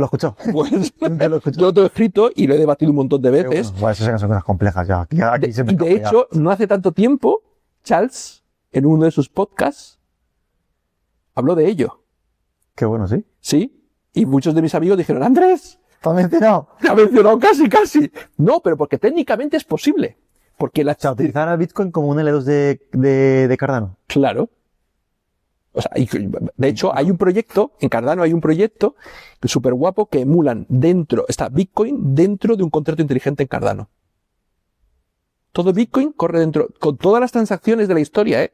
lo he escuchado. Pues, Nunca lo he yo escuchado. lo tengo escrito y lo he debatido un montón de Qué veces. bueno. Bueno, esas son cosas complejas ya. Aquí se me De escapa ya. hecho, no hace tanto tiempo, Charles, en uno de sus podcasts, habló de ello. Qué bueno, sí. ¿Sí? Y muchos de mis amigos dijeron, Andrés, ¿Te has mencionado? te ha mencionado casi. No, pero porque técnicamente es posible. Porque O sea, utilizar a Bitcoin como un L2 de Cardano. Claro. O sea, de hecho, hay un proyecto, en Cardano hay un proyecto súper guapo que emulan está Bitcoin dentro de un contrato inteligente en Cardano. Todo Bitcoin corre dentro, con todas las transacciones de la historia,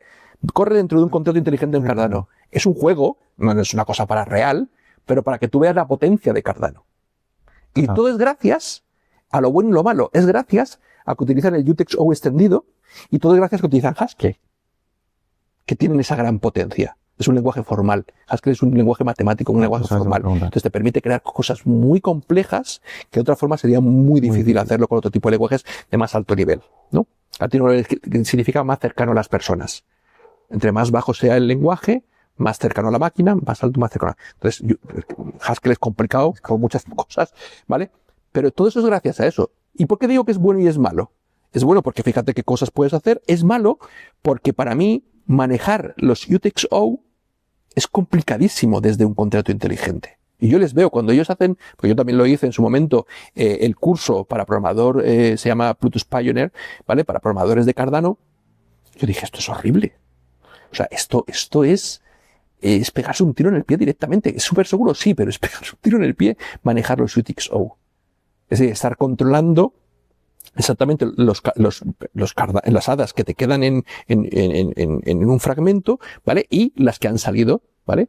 corre dentro de un contrato inteligente en Cardano. Es un juego, no es una cosa para real, pero para que tú veas la potencia de Cardano. Y todo es gracias a lo bueno y lo malo. Es gracias a que utilizan el UTXO extendido y todo es gracias a que utilizan Haskell, que tienen esa gran potencia. Es un lenguaje formal. Haskell es un lenguaje matemático, un lenguaje formal. Entonces te permite crear cosas muy complejas que de otra forma sería muy difícil hacerlo con otro tipo de lenguajes de más alto nivel, ¿no? Alto nivel significa más cercano a las personas. Entre más bajo sea el lenguaje, más cercano a la máquina, más alto, más cercano. Entonces, Haskell es complicado por muchas cosas, ¿vale? Pero todo eso es gracias a eso. ¿Y por qué digo que es bueno y es malo? Es bueno porque fíjate qué cosas puedes hacer. Es malo porque para mí manejar los UTXO es complicadísimo desde un contrato inteligente. Y yo les veo cuando ellos hacen, pues yo también lo hice en su momento, el curso para programador, se llama Plutus Pioneer, ¿vale? Para programadores de Cardano. Yo dije, esto es horrible. O sea, esto es pegarse un tiro en el pie directamente. Es súper seguro, sí, pero es pegarse un tiro en el pie manejar los UTXO. Es decir, estar controlando exactamente las hadas que te quedan en un fragmento, ¿vale? Y las que han salido, ¿vale?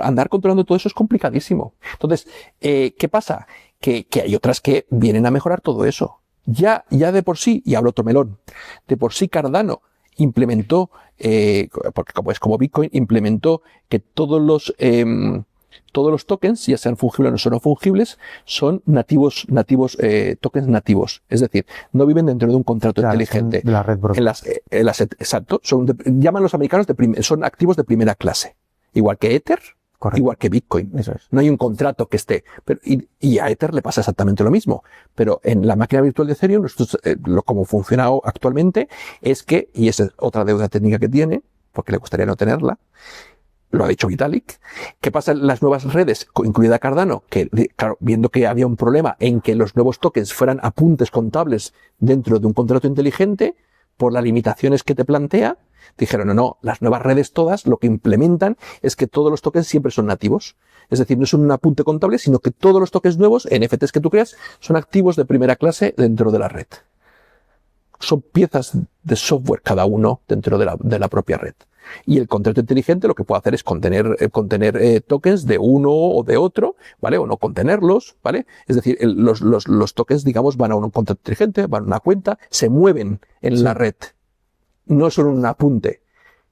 Andar controlando todo eso es complicadísimo. Entonces, ¿qué pasa? Que hay otras que vienen a mejorar todo eso. Ya de por sí, y hablo otro melón, de por sí Cardano implementó, porque como Bitcoin, implementó que todos los tokens, ya sean fungibles o no fungibles, son tokens nativos. Es decir, no viven dentro de un contrato inteligente. De la red broker. Exacto. Llaman los americanos son activos de primera clase. Igual que Ether, Correcto. igual que Bitcoin. Eso es. No hay un contrato que esté. Y a Ether le pasa exactamente lo mismo. Pero en la máquina virtual de Ethereum, como funciona actualmente, es que, y esa es otra deuda técnica que tiene, porque le gustaría no tenerla, lo ha dicho Vitalik. ¿Qué pasa en las nuevas redes, incluida Cardano? Que, claro, viendo que había un problema en que los nuevos tokens fueran apuntes contables dentro de un contrato inteligente, por las limitaciones que te plantea, dijeron, no, las nuevas redes todas lo que implementan es que todos los tokens siempre son nativos. Es decir, no son un apunte contable, sino que todos los tokens nuevos, NFTs que tú creas, son activos de primera clase dentro de la red. Son piezas de software cada uno dentro de la propia red. Y el contrato inteligente lo que puede hacer es contener tokens de uno o de otro, ¿vale? O no contenerlos, ¿vale? Es decir, los tokens, digamos, van a un contrato inteligente, van a una cuenta, se mueven en la red. No son un apunte.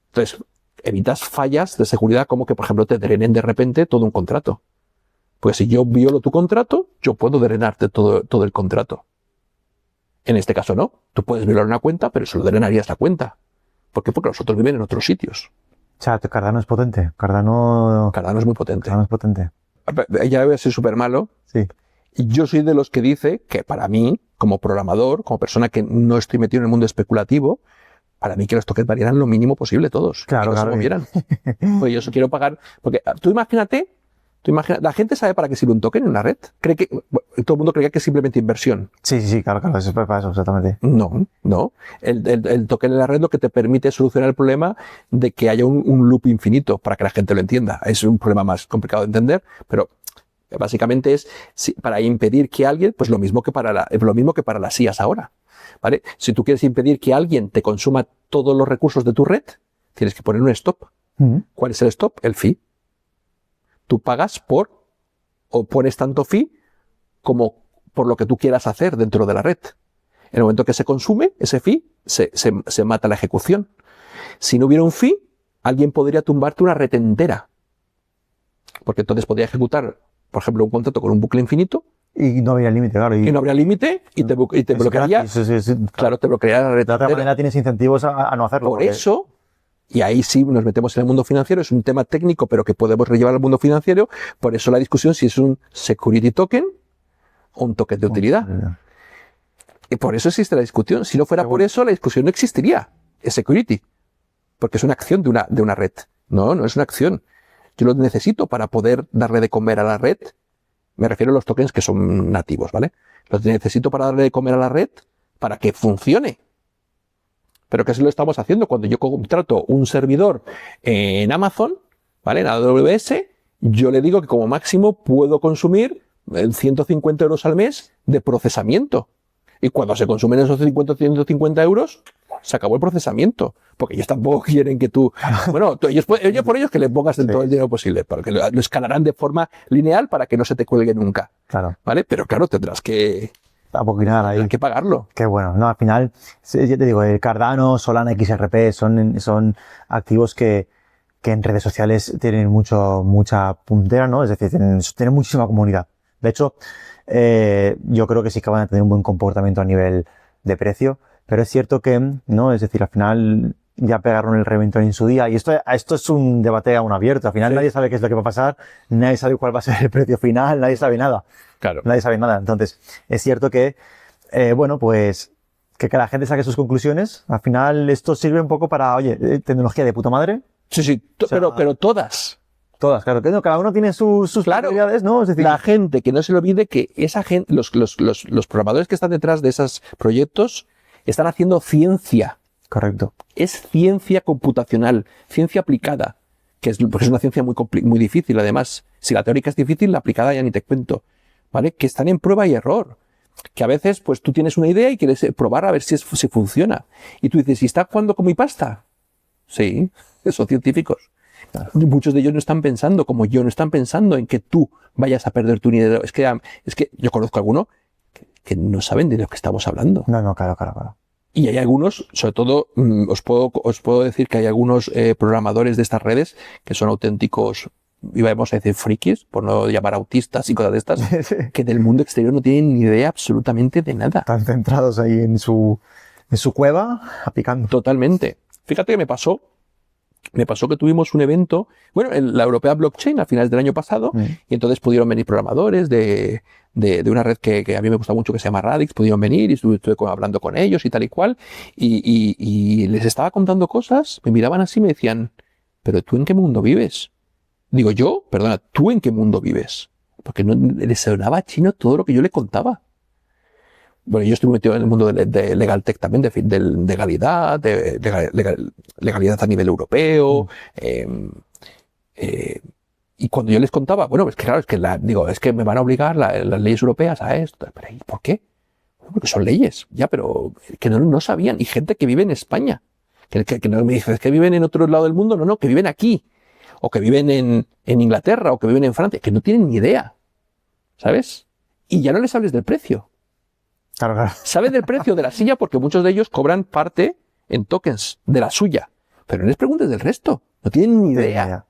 Entonces, evitas fallas de seguridad como que, por ejemplo, te drenen de repente todo un contrato. Pues si yo violo tu contrato, yo puedo drenarte todo el contrato. En este caso no. Tú puedes violar una cuenta, pero solo drenarías la cuenta. ¿Por qué? Porque los otros viven en otros sitios. O sea, Cardano es potente. Cardano es muy potente. Cardano es potente. Ya voy a ser súper malo. Sí. Y yo soy de los que dice que para mí, como programador, como persona que no estoy metido en el mundo especulativo, para mí que los tokens valieran lo mínimo posible todos. Claro, que no se movieran. Pues yo quiero pagar. Porque tú imagínate, la gente sabe para qué sirve un token en una red. Todo el mundo creía que es simplemente inversión. Sí, claro, es para eso, exactamente. No. El token en la red lo que te permite solucionar el problema de que haya un loop infinito, para que la gente lo entienda. Es un problema más complicado de entender, pero Básicamente es para impedir que alguien, pues lo mismo que para las IAs ahora, ¿vale? Si tú quieres impedir que alguien te consuma todos los recursos de tu red, tienes que poner un stop. ¿Cuál es el stop? El fee. Tú pagas o pones tanto fee como por lo que tú quieras hacer dentro de la red. En el momento que se consume ese fee, se mata la ejecución. Si no hubiera un fee, alguien podría tumbarte una red entera. Porque entonces podría ejecutar, por ejemplo, un contrato con un bucle infinito. Y no habría límite, claro. Y no habría límite y te bloquearía. Claro, te bloquearía la red de otra entera. manera tienes incentivos a no hacerlo. Por eso, y ahí sí nos metemos en el mundo financiero, es un tema técnico, pero que podemos rellevar al mundo financiero. Por eso la discusión si es un security token o un token de utilidad. Y por eso existe la discusión. Si no fuera por eso, la discusión no existiría. Es security. Porque es una acción de una red. No es una acción. Yo lo necesito para poder darle de comer a la red. Me refiero a los tokens que son nativos, ¿vale? Los necesito para darle de comer a la red para que funcione. Pero ¿qué se lo estamos haciendo? Cuando yo contrato un servidor en Amazon, ¿vale? En AWS, yo le digo que como máximo puedo consumir 150 euros al mes de procesamiento. Y cuando se consumen esos 150 euros, se acabó el procesamiento. Porque ellos tampoco quieren que tú... Bueno, ellos por ellos que le pongas todo el dinero posible. Porque lo escalarán de forma lineal para que no se te cuelgue nunca. Claro. ¿Vale? Pero claro, tendrás que pagarlo. Qué bueno. No, al final, ya te digo, el Cardano, Solana, XRP son activos que en redes sociales tienen mucha puntera, ¿no? Es decir, tienen muchísima comunidad. De hecho, yo creo que sí que van a tener un buen comportamiento a nivel de precio, pero es cierto que, ¿no? Es decir, al final ya pegaron el reventón en su día y esto es un debate aún abierto. Al final nadie sabe qué es lo que va a pasar, nadie sabe cuál va a ser el precio final, nadie sabe nada. Claro. Nadie sabe nada. Entonces, es cierto que, pues, que la gente saque sus conclusiones. Al final esto sirve un poco para, oye, tecnología de puta madre. Sí, o sea, pero todas. Todas, claro, que no, cada uno tiene sus prioridades, ¿no? Es decir, la gente, que no se le olvide que esa gente, los programadores que están detrás de esos proyectos están haciendo ciencia. Correcto. Es ciencia computacional, ciencia aplicada, porque es una ciencia muy difícil, además. Si la teórica es difícil, la aplicada ya ni te cuento, ¿vale? Que están en prueba y error. Que a veces, pues tú tienes una idea y quieres probar a ver si funciona. Y tú dices, ¿y está jugando con mi pasta? Sí, son científicos. Claro. Muchos de ellos no están pensando, como yo, no están pensando en que tú vayas a perder tu dinero. Es que yo conozco a algunos que no saben de lo que estamos hablando. No, claro. Y hay algunos, sobre todo, os puedo decir que hay algunos programadores de estas redes que son auténticos, íbamos a decir frikis, por no llamar autistas y cosas de estas, que del mundo exterior no tienen ni idea absolutamente de nada. Están centrados ahí en su cueva, aplicando. Totalmente. Fíjate que me pasó que tuvimos un evento, bueno, en la Europea Blockchain a finales del año pasado, y entonces pudieron venir programadores de una red que a mí me gusta mucho, que se llama Radix, pudieron venir y estuve hablando con ellos y tal y cual, y les estaba contando cosas, me miraban así y me decían, ¿pero tú en qué mundo vives? Digo, ¿tú en qué mundo vives? Porque no les sonaba chino todo lo que yo le contaba. Bueno, yo estoy metido en el mundo de legal tech también, de legalidad, legalidad a nivel europeo. Y cuando yo les contaba, bueno, es que claro, es que me van a obligar las leyes europeas a esto. Pero ¿y por qué? Bueno, porque son leyes, ya, pero que no sabían. Y gente que vive en España, que no me dice, es que viven en otro lado del mundo, no, que viven aquí. O que viven en Inglaterra, o que viven en Francia, que no tienen ni idea. ¿Sabes? Y ya no les hables del precio. Claro. Saben del precio de la silla porque muchos de ellos cobran parte en tokens de la suya. Pero no les preguntes del resto. No tienen ni idea.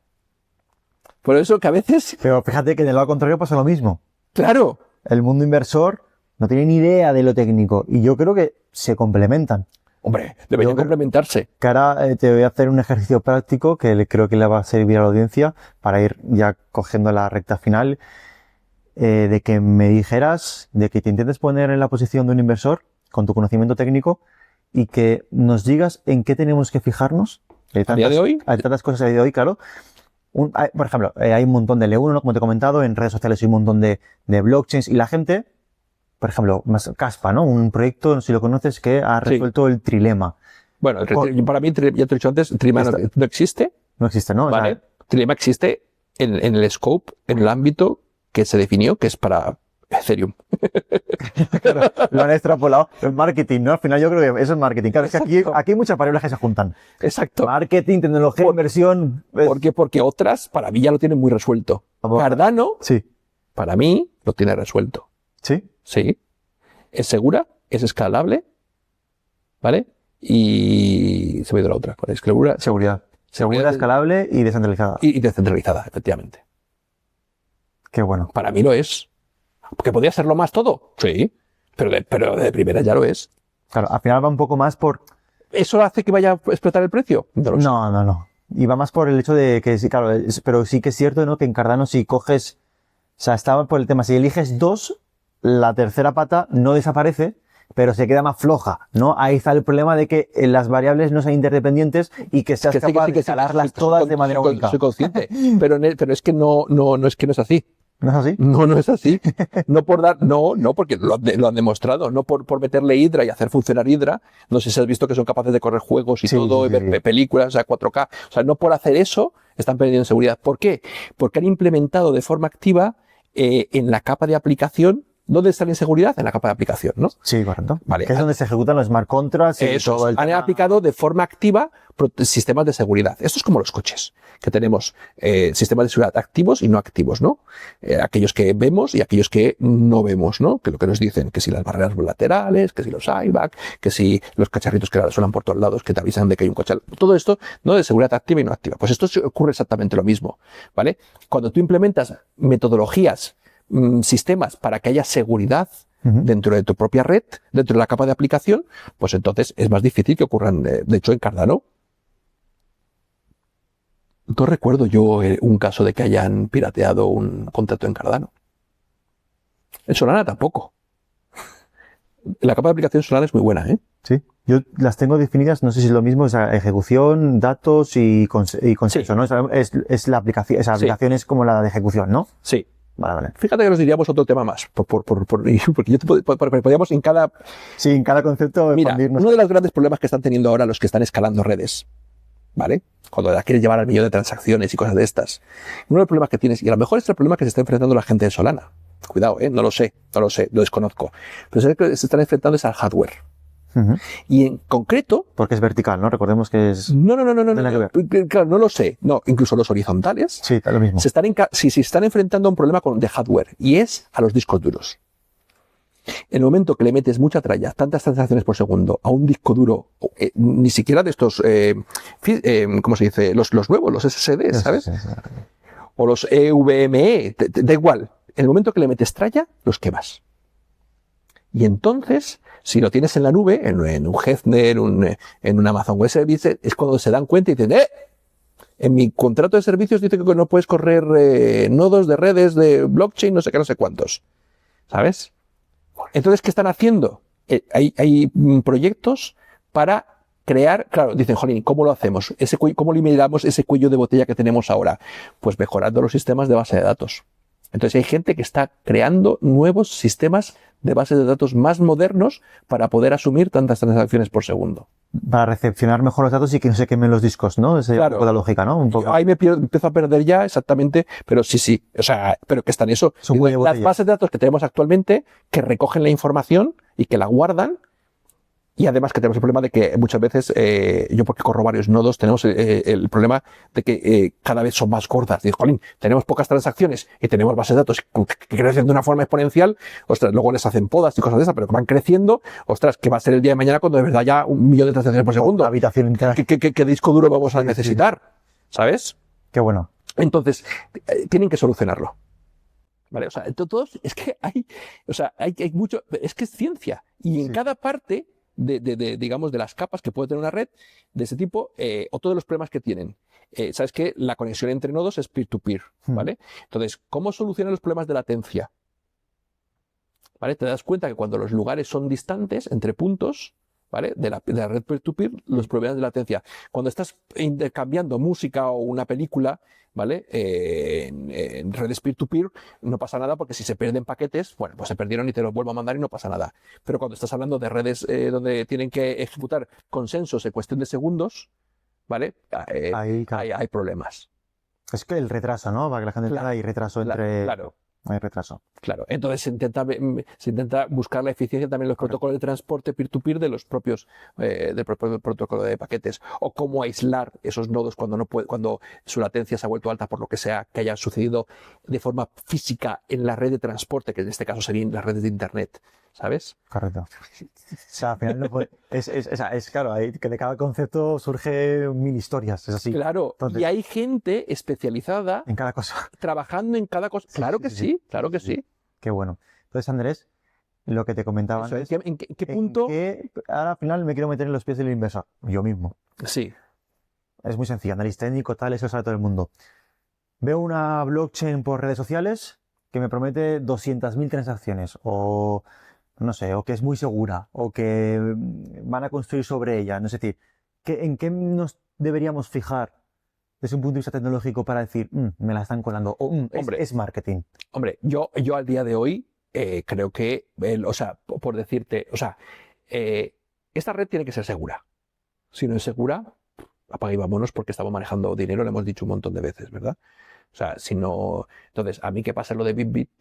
Por eso que a veces... Pero fíjate que del lado contrario pasa lo mismo. Claro. El mundo inversor no tiene ni idea de lo técnico. Y yo creo que se complementan. Hombre, deberían complementarse. Que ahora te voy a hacer un ejercicio práctico que creo que le va a servir a la audiencia para ir ya cogiendo la recta final. De que me dijeras, de que te intentes poner en la posición de un inversor con tu conocimiento técnico y que nos digas en qué tenemos que fijarnos. ¿A día de hoy? Hay tantas cosas a día de hoy, claro. Por ejemplo, hay un montón de L1, ¿no? Como te he comentado, en redes sociales hay un montón de blockchains y la gente, por ejemplo, Caspa, ¿no? Un proyecto, no sé si lo conoces, que ha resuelto el trilema. Bueno, para mí, ya te he dicho antes, el trilema no existe. No existe, ¿no? Vale. El trilema existe en el scope, en el ámbito que se definió, que es para Ethereum. Claro, lo han extrapolado. El marketing, ¿no? Al final yo creo que eso es marketing. Claro, es que aquí hay muchas variables que se juntan. Exacto. Marketing, tecnología, inversión. ¿Por qué? Porque otras, para mí, ya lo tienen muy resuelto. Cardano, sí. para mí, lo tiene resuelto. ¿Sí? Sí. Es segura, es escalable, ¿vale? Y se me ha ido la otra. ¿Cuál es? Seguridad. Seguridad, escalable y descentralizada. Y descentralizada, efectivamente. Qué bueno. Para mí lo es. ¿Que podría serlo más todo? Sí. Pero de primera ya lo es. Claro, al final va un poco más por... ¿Eso hace que vaya a explotar el precio? No lo sé. No. Y va más por el hecho de que, sí, claro, pero sí que es cierto, ¿no? Que en Cardano si coges... O sea, estaba por el tema, si eliges 2, la tercera pata no desaparece, pero se queda más floja, ¿no? Ahí está el problema de que las variables no sean interdependientes y que seas capaz de escalarlas todas de manera única. Soy consciente, pero es que no es así. ¿No es así? No es así. No por dar, no, porque lo han demostrado, no por meterle Hydra y hacer funcionar Hydra. No sé si has visto que son capaces de correr juegos y todo, y ver películas, o sea, 4K. O sea, no por hacer eso están perdiendo en seguridad. ¿Por qué? Porque han implementado de forma activa en la capa de aplicación. ¿Dónde está la inseguridad? En la capa de aplicación, ¿no? Sí, correcto. Vale. Que es donde se ejecutan los smart contracts y todo el Han tema. aplicado de forma activa sistemas de seguridad. Esto es como los coches, que tenemos sistemas de seguridad activos y no activos, ¿no? Aquellos que vemos y aquellos que no vemos, ¿no? Que lo que nos dicen, que si las barreras laterales, que si los airbag, que si los cacharritos que suenan por todos lados, que te avisan de que hay un coche. Todo esto, ¿no? De seguridad activa y no activa. Pues esto ocurre exactamente lo mismo, ¿vale? Cuando tú implementas metodologías, sistemas para que haya seguridad dentro de tu propia red, dentro de la capa de aplicación, pues entonces es más difícil que ocurran. De hecho, en Cardano, no recuerdo yo un caso de que hayan pirateado un contrato en Cardano. En Solana tampoco. La capa de aplicación Solana es muy buena, ¿eh? Sí. Yo las tengo definidas, no sé si es lo mismo, o sea, ejecución, datos y consenso, Sí. ¿no? Es la aplicación, esa aplicación es como la de ejecución, ¿no? Sí. Vale. Fíjate que nos diríamos otro tema más, porque podríamos en cada... Sí, en cada concepto... Mira, uno de los grandes problemas que están teniendo ahora los que están escalando redes, ¿vale? Cuando la quieres llevar al millón de transacciones y cosas de estas. Uno de los problemas que tienes, y a lo mejor es el problema que se está enfrentando la gente de Solana. Cuidado, no lo sé, lo desconozco. Pero que se están enfrentando es al hardware. Y en concreto... Porque es vertical, ¿no? Recordemos que es... No. Claro, no lo sé. No, incluso los horizontales. Sí, lo mismo. Se están enfrentando a un problema de hardware, y es a los discos duros. En el momento que le metes mucha tralla, tantas transacciones por segundo, a un disco duro, ni siquiera de estos, ¿cómo se dice? Los nuevos, los SSD, ¿sabes? Sí. O los EVME, da igual. En el momento que le metes tralla, los quemas. Y entonces, si lo tienes en la nube, en un Hefner, en un Amazon Web Services, es cuando se dan cuenta y dicen, en mi contrato de servicios dice que no puedes correr nodos de redes de blockchain, no sé qué, no sé cuántos. ¿Sabes? Entonces, ¿qué están haciendo? Hay proyectos para crear, claro, dicen, jolín, ¿cómo lo hacemos? ¿Cómo eliminamos ese cuello de botella que tenemos ahora? Pues mejorando los sistemas de base de datos. Entonces hay gente que está creando nuevos sistemas de bases de datos más modernos para poder asumir tantas transacciones por segundo. Para recepcionar mejor los datos y que no se quemen los discos, ¿no? Esa claro. Un poco de lógica, ¿no? Un poco. Ahí empiezo a perder ya exactamente, pero sí. O sea, pero que está en eso. Las bases de datos que tenemos actualmente, que recogen la información y que la guardan. Y además que tenemos el problema de que muchas veces, yo porque corro varios nodos, tenemos el problema de que cada vez son más gordas. Digo, jolín, tenemos pocas transacciones y tenemos bases de datos que crecen de una forma exponencial. Ostras, luego les hacen podas y cosas de esas, pero que van creciendo. Ostras, que va a ser el día de mañana cuando de verdad ya 1 millón de transacciones por segundo. La habitación entera. ¿Qué disco duro vamos a necesitar? ¿Sabes? Qué bueno. Entonces, tienen que solucionarlo. Vale, o sea, todos, es que hay mucho, es que es ciencia. Y en cada parte digamos, de las capas que puede tener una red de ese tipo, o todos los problemas que tienen. Sabes que la conexión entre nodos es peer-to-peer, ¿vale? Entonces, ¿cómo solucionan los problemas de latencia? ¿Vale? Te das cuenta que cuando los lugares son distantes entre puntos, ¿vale? De la red peer-to-peer, los problemas de latencia. Cuando estás intercambiando música o una película, ¿vale? En redes peer-to-peer no pasa nada porque si se pierden paquetes, bueno, pues se perdieron y te los vuelvo a mandar y no pasa nada. Pero cuando estás hablando de redes donde tienen que ejecutar consensos en cuestión de segundos, ¿vale? Hay problemas. Es que el retraso, ¿no? Para que la gente entienda, hay retraso entre... Claro. hay retraso. Claro, entonces se intenta buscar la eficiencia también en los protocolos de transporte peer-to-peer de los propios del propio protocolo de paquetes, o cómo aislar esos nodos cuando no puede, cuando su latencia se ha vuelto alta por lo que sea que haya sucedido de forma física en la red de transporte, que en este caso serían las redes de internet, ¿sabes? Correcto. O sea, al final es claro, ahí que de cada concepto surge mil historias, es así. Claro, Entonces, y hay gente especializada en cada cosa. trabajando en cada cosa. Claro que sí, claro que sí. Qué bueno. Entonces, Andrés, lo que te comentaba Eso, antes. ¿en qué punto? Ahora al final me quiero meter en los pies del inversor, yo mismo. Sí. Es muy sencillo, análisis técnico, tal, eso sabe todo el mundo. Veo una blockchain por redes sociales que me promete 200.000 transacciones, o no sé, o que es muy segura, o que van a construir sobre ella. No es decir, ¿en qué nos deberíamos fijar desde un punto de vista tecnológico para decir, me la están colando, o Hombre. es marketing? Hombre, yo al día de hoy creo que, o sea, por decirte, o sea, esta red tiene que ser segura. Si no es segura, apaga y vámonos porque estamos manejando dinero, lo hemos dicho un montón de veces, ¿verdad? O sea, si no... Entonces, a mí que pasa lo de Bit,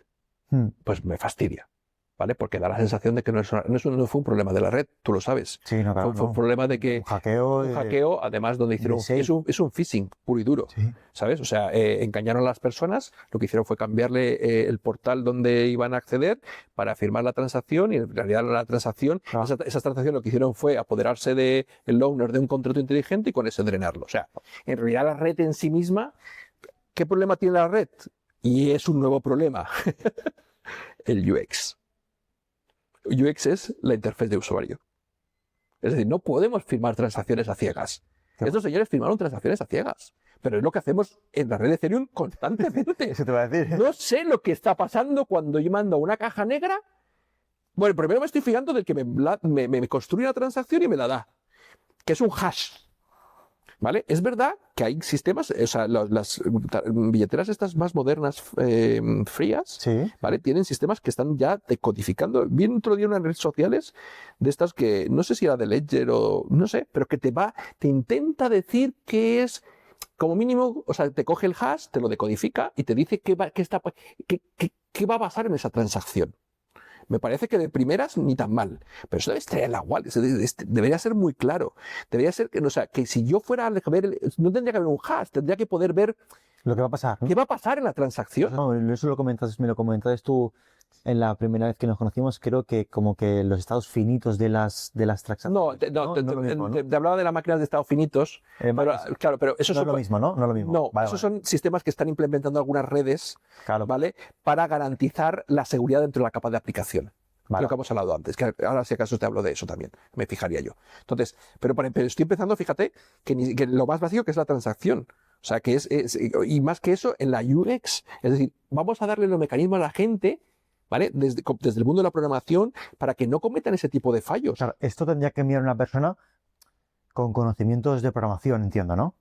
pues me fastidia, ¿vale? Porque da la sensación de que no fue un problema de la red, tú lo sabes. Sí, no, claro, Fue un problema de que... Un hackeo. Además, donde hicieron... safe. Es un phishing puro y duro, Sí. ¿sabes? O sea, engañaron a las personas, lo que hicieron fue cambiarle el portal donde iban a acceder para firmar la transacción, y en realidad la transacción, esa transacción lo que hicieron fue apoderarse del owner de un contrato inteligente y con eso drenarlo. O sea, en realidad la red en sí misma, ¿qué problema tiene la red? Y es un nuevo problema. El UX. UX es la interfaz de usuario. Es decir, no podemos firmar transacciones a ciegas. Estos señores firmaron transacciones a ciegas. Pero es lo que hacemos en la red de Ethereum constantemente. Eso te va a decir. No sé lo que está pasando cuando yo mando una caja negra. Bueno, primero me estoy fijando del que me construye una transacción y me la da. Que es un hash. ¿Vale? Es verdad que hay sistemas, o sea, las billeteras estas más modernas, frías, Sí. ¿vale? Tienen sistemas que están ya decodificando. Vi otro día unas redes sociales de estas que, no sé si era de Ledger o, no sé, pero que te intenta decir que es, como mínimo, o sea, te coge el hash, te lo decodifica y te dice qué va a pasar en esa transacción. Me parece que de primeras ni tan mal, pero eso debe estar en la wallet, debería ser muy claro. Debería ser que, o sea, que si yo fuera a ver, no tendría que haber un hash, tendría que poder ver Lo que va a pasar, ¿no? qué va a pasar en la transacción. No, eso me lo comentaste tú en la primera vez que nos conocimos. Creo que como que los estados finitos de las transacciones. No, te hablaba de las máquinas de estado finitos, pero, claro, pero eso no es lo mismo, ¿no? No es lo mismo. No, Vale, esos son sistemas que están implementando algunas redes, Claro. ¿vale? Para garantizar la seguridad dentro de la capa de aplicación. Vale. Lo que hemos hablado antes, que ahora si acaso te hablo de eso también, me fijaría yo. Entonces, pero estoy empezando, fíjate, que lo más básico que es la transacción. O sea, que y más que eso, en la UX, es decir, vamos a darle los mecanismos a la gente, ¿vale? Desde el mundo de la programación, para que no cometan ese tipo de fallos. Claro, esto tendría que mirar una persona con conocimientos de programación, entiendo, ¿no?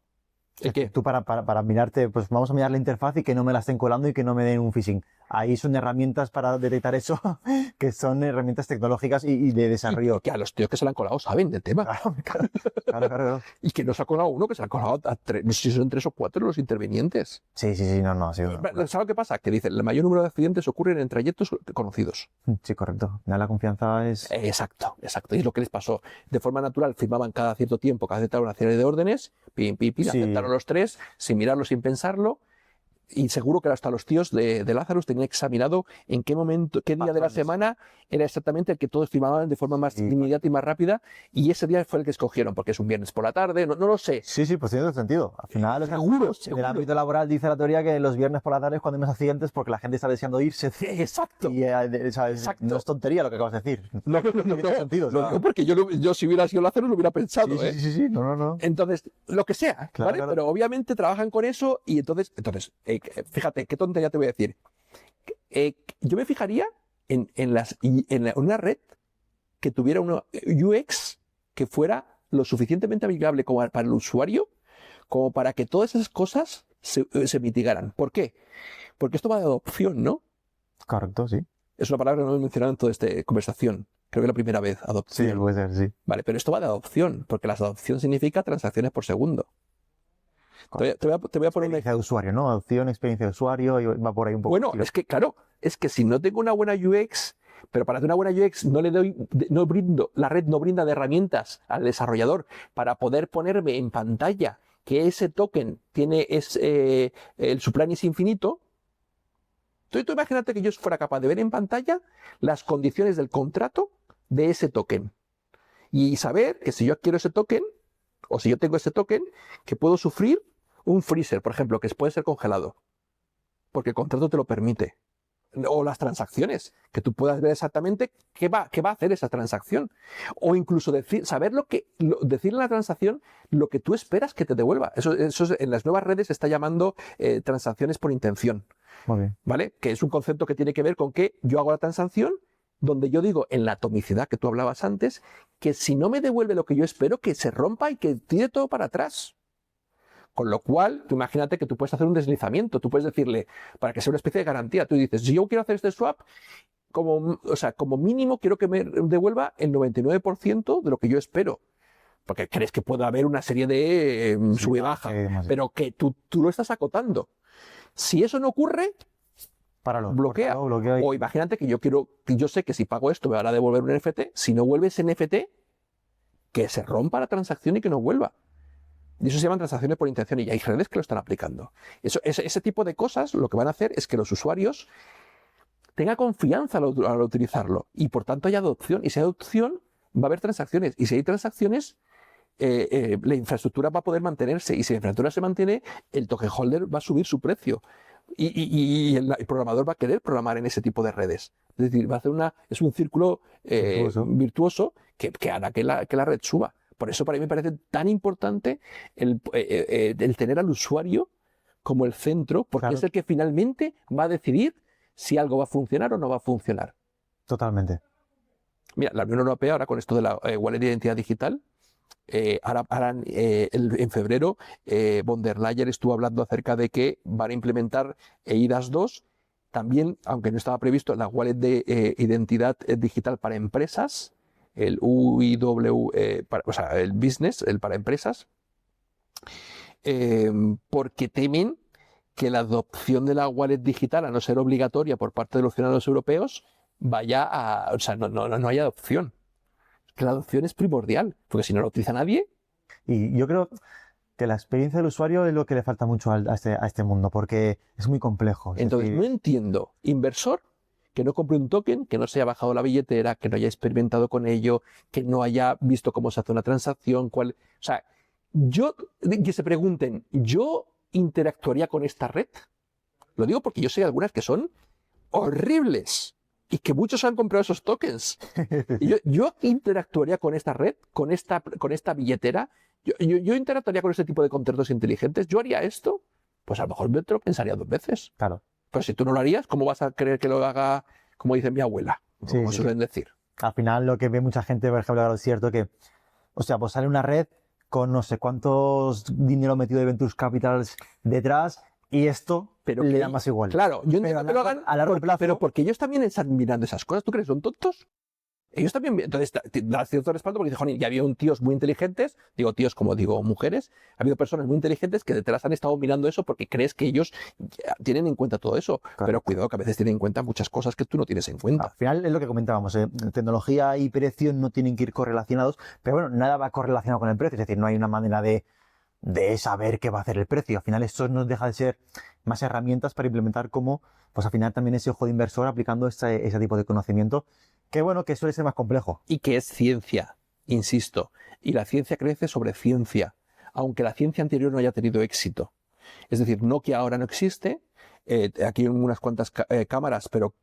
¿El qué? Tú para mirarte, pues vamos a mirar la interfaz y que no me la estén colando y que no me den un phishing. Ahí son herramientas para detectar eso, que son herramientas tecnológicas y de desarrollo. Y que a los tíos que se lo han colado saben del tema. Claro. Y que no se ha colado uno, que se ha colado a tres, no sé si son 3 o 4 los intervinientes. Sí, no. Sí, ¿Sabes lo que pasa? Que dicen, el mayor número de accidentes ocurren en trayectos conocidos. Sí, correcto. La confianza es... Exacto. Y es lo que les pasó. De forma natural, firmaban cada cierto tiempo, cada aceptaron una serie de órdenes, pim, Sí. aceptaron los 3, sin mirarlo, sin pensarlo. Y seguro que hasta los tíos de Lazarus tenían examinado en qué momento, qué día de la semana era exactamente el que todos firmaban de forma más inmediata y más rápida, y ese día fue el que escogieron, porque es un viernes por la tarde, no lo sé. Sí, pues tiene sentido. Al final, Seguro. En el ámbito laboral dice la teoría que los viernes por la tarde es cuando hay más accidentes porque la gente está deseando irse. Exacto. Y, ¿sabes? Exacto. No es tontería lo que acabas de decir. No. Tiene sentido, Lo digo porque yo si hubiera sido Lazarus lo hubiera pensado, Sí. No. Entonces, lo que sea, Claro, ¿vale? claro. Pero obviamente trabajan con eso y entonces fíjate, qué tontería te voy a decir. Yo me fijaría en una red que tuviera una UX que fuera lo suficientemente amigable como para el usuario, como para que todas esas cosas se mitigaran. ¿Por qué? Porque esto va de adopción, ¿no? Correcto, sí. Es una palabra que no he mencionado en toda esta conversación. Creo que la primera vez, adopción. Sí, puede ser, sí. Vale, pero esto va de adopción, porque la adopción significa transacciones por segundo. Te voy a poner Experiencia de usuario, ¿no? Opción, experiencia de usuario, y va por ahí un poco. Bueno, es que claro, es que si no tengo una buena UX, pero para tener una buena UX la red no brinda de herramientas al desarrollador para poder ponerme en pantalla que ese token tiene el supply es infinito. Entonces tú imagínate que yo fuera capaz de ver en pantalla las condiciones del contrato de ese token y saber que si yo adquiero ese token o si yo tengo ese token, que puedo sufrir un freezer, por ejemplo, que puede ser congelado, porque el contrato te lo permite. O las transacciones, que tú puedas ver exactamente qué va a hacer esa transacción. O incluso decirle a la transacción lo que tú esperas que te devuelva. Eso en las nuevas redes se está llamando transacciones por intención. Muy bien. ¿Vale? Que es un concepto que tiene que ver con que yo hago la transacción donde yo digo en la atomicidad que tú hablabas antes, que si no me devuelve lo que yo espero, que se rompa y que tire todo para atrás. Con lo cual, tú imagínate que tú puedes hacer un deslizamiento, tú puedes decirle, para que sea una especie de garantía, tú dices, si yo quiero hacer este swap, como mínimo quiero que me devuelva el 99% de lo que yo espero. Porque crees que puede haber una serie de sube y baja, pero que tú lo estás acotando. Si eso no ocurre, páralo, bloquea. O imagínate que yo sé que si pago esto me van a devolver un NFT, si no vuelve ese NFT, que se rompa la transacción y que no vuelva. Y eso se llaman transacciones por intención y hay redes que lo están aplicando. Ese tipo de cosas lo que van a hacer es que los usuarios tengan confianza al utilizarlo y por tanto haya adopción. Y si hay adopción, va a haber transacciones. Y si hay transacciones, la infraestructura va a poder mantenerse. Y si la infraestructura se mantiene, el token holder va a subir su precio. Y el programador va a querer programar en ese tipo de redes. Es decir, va a hacer es un círculo virtuoso que hará que la red suba. Por eso para mí me parece tan importante el tener al usuario como el centro, porque es el que finalmente va a decidir si algo va a funcionar o no va a funcionar. Totalmente. Mira, la Unión Europea ahora con esto de la wallet de identidad digital, en febrero von der Leyen estuvo hablando acerca de que van a implementar EIDAS 2, también, aunque no estaba previsto, la wallet de identidad digital para empresas, el UIW, el business, el para empresas, porque temen que la adopción de la wallet digital, a no ser obligatoria por parte de los ciudadanos europeos, no haya adopción. Que la adopción es primordial, porque si no lo utiliza nadie. Y yo creo que la experiencia del usuario es lo que le falta mucho a este mundo, porque es muy complejo. Entonces, no entiendo, inversor que no compre un token, que no se haya bajado la billetera, que no haya experimentado con ello, que no haya visto cómo se hace una transacción, que se pregunten, ¿yo interactuaría con esta red? Lo digo porque yo sé algunas que son horribles y que muchos han comprado esos tokens. Y yo interactuaría con esta red, con esta billetera, yo interactuaría con este tipo de contratos inteligentes, yo haría esto, pues a lo mejor me lo pensaría 2 veces. Claro. Pero si tú no lo harías, ¿cómo vas a creer que lo haga, como dice mi abuela? Como suelen decir. Al final lo que ve mucha gente, por ejemplo, es cierto que, pues sale una red con no sé cuántos dinero metido de Venture Capitals detrás y esto le da más igual. Claro, yo entiendo que lo hagan a largo plazo. Pero porque ellos también están mirando esas cosas. ¿Tú crees? ¿Son tontos? Ellos también, entonces, da cierto respaldo porque dice, joder, ya había tíos muy inteligentes, digo tíos como digo mujeres, ha habido personas muy inteligentes que detrás han estado mirando eso porque crees que ellos tienen en cuenta todo eso. Claro. Pero cuidado que a veces tienen en cuenta muchas cosas que tú no tienes en cuenta. Al final es lo que comentábamos, tecnología y precio no tienen que ir correlacionados, pero bueno, nada va correlacionado con el precio, es decir, no hay una manera de saber qué va a hacer el precio. Al final esto nos deja de ser más herramientas para implementar cómo, pues al final también ese ojo de inversor aplicando ese tipo de conocimiento. Que bueno, que suele ser más complejo. Y que es ciencia, insisto. Y la ciencia crece sobre ciencia, aunque la ciencia anterior no haya tenido éxito. Es decir, Nokia ahora no existe, aquí hay unas cuantas cámaras, pero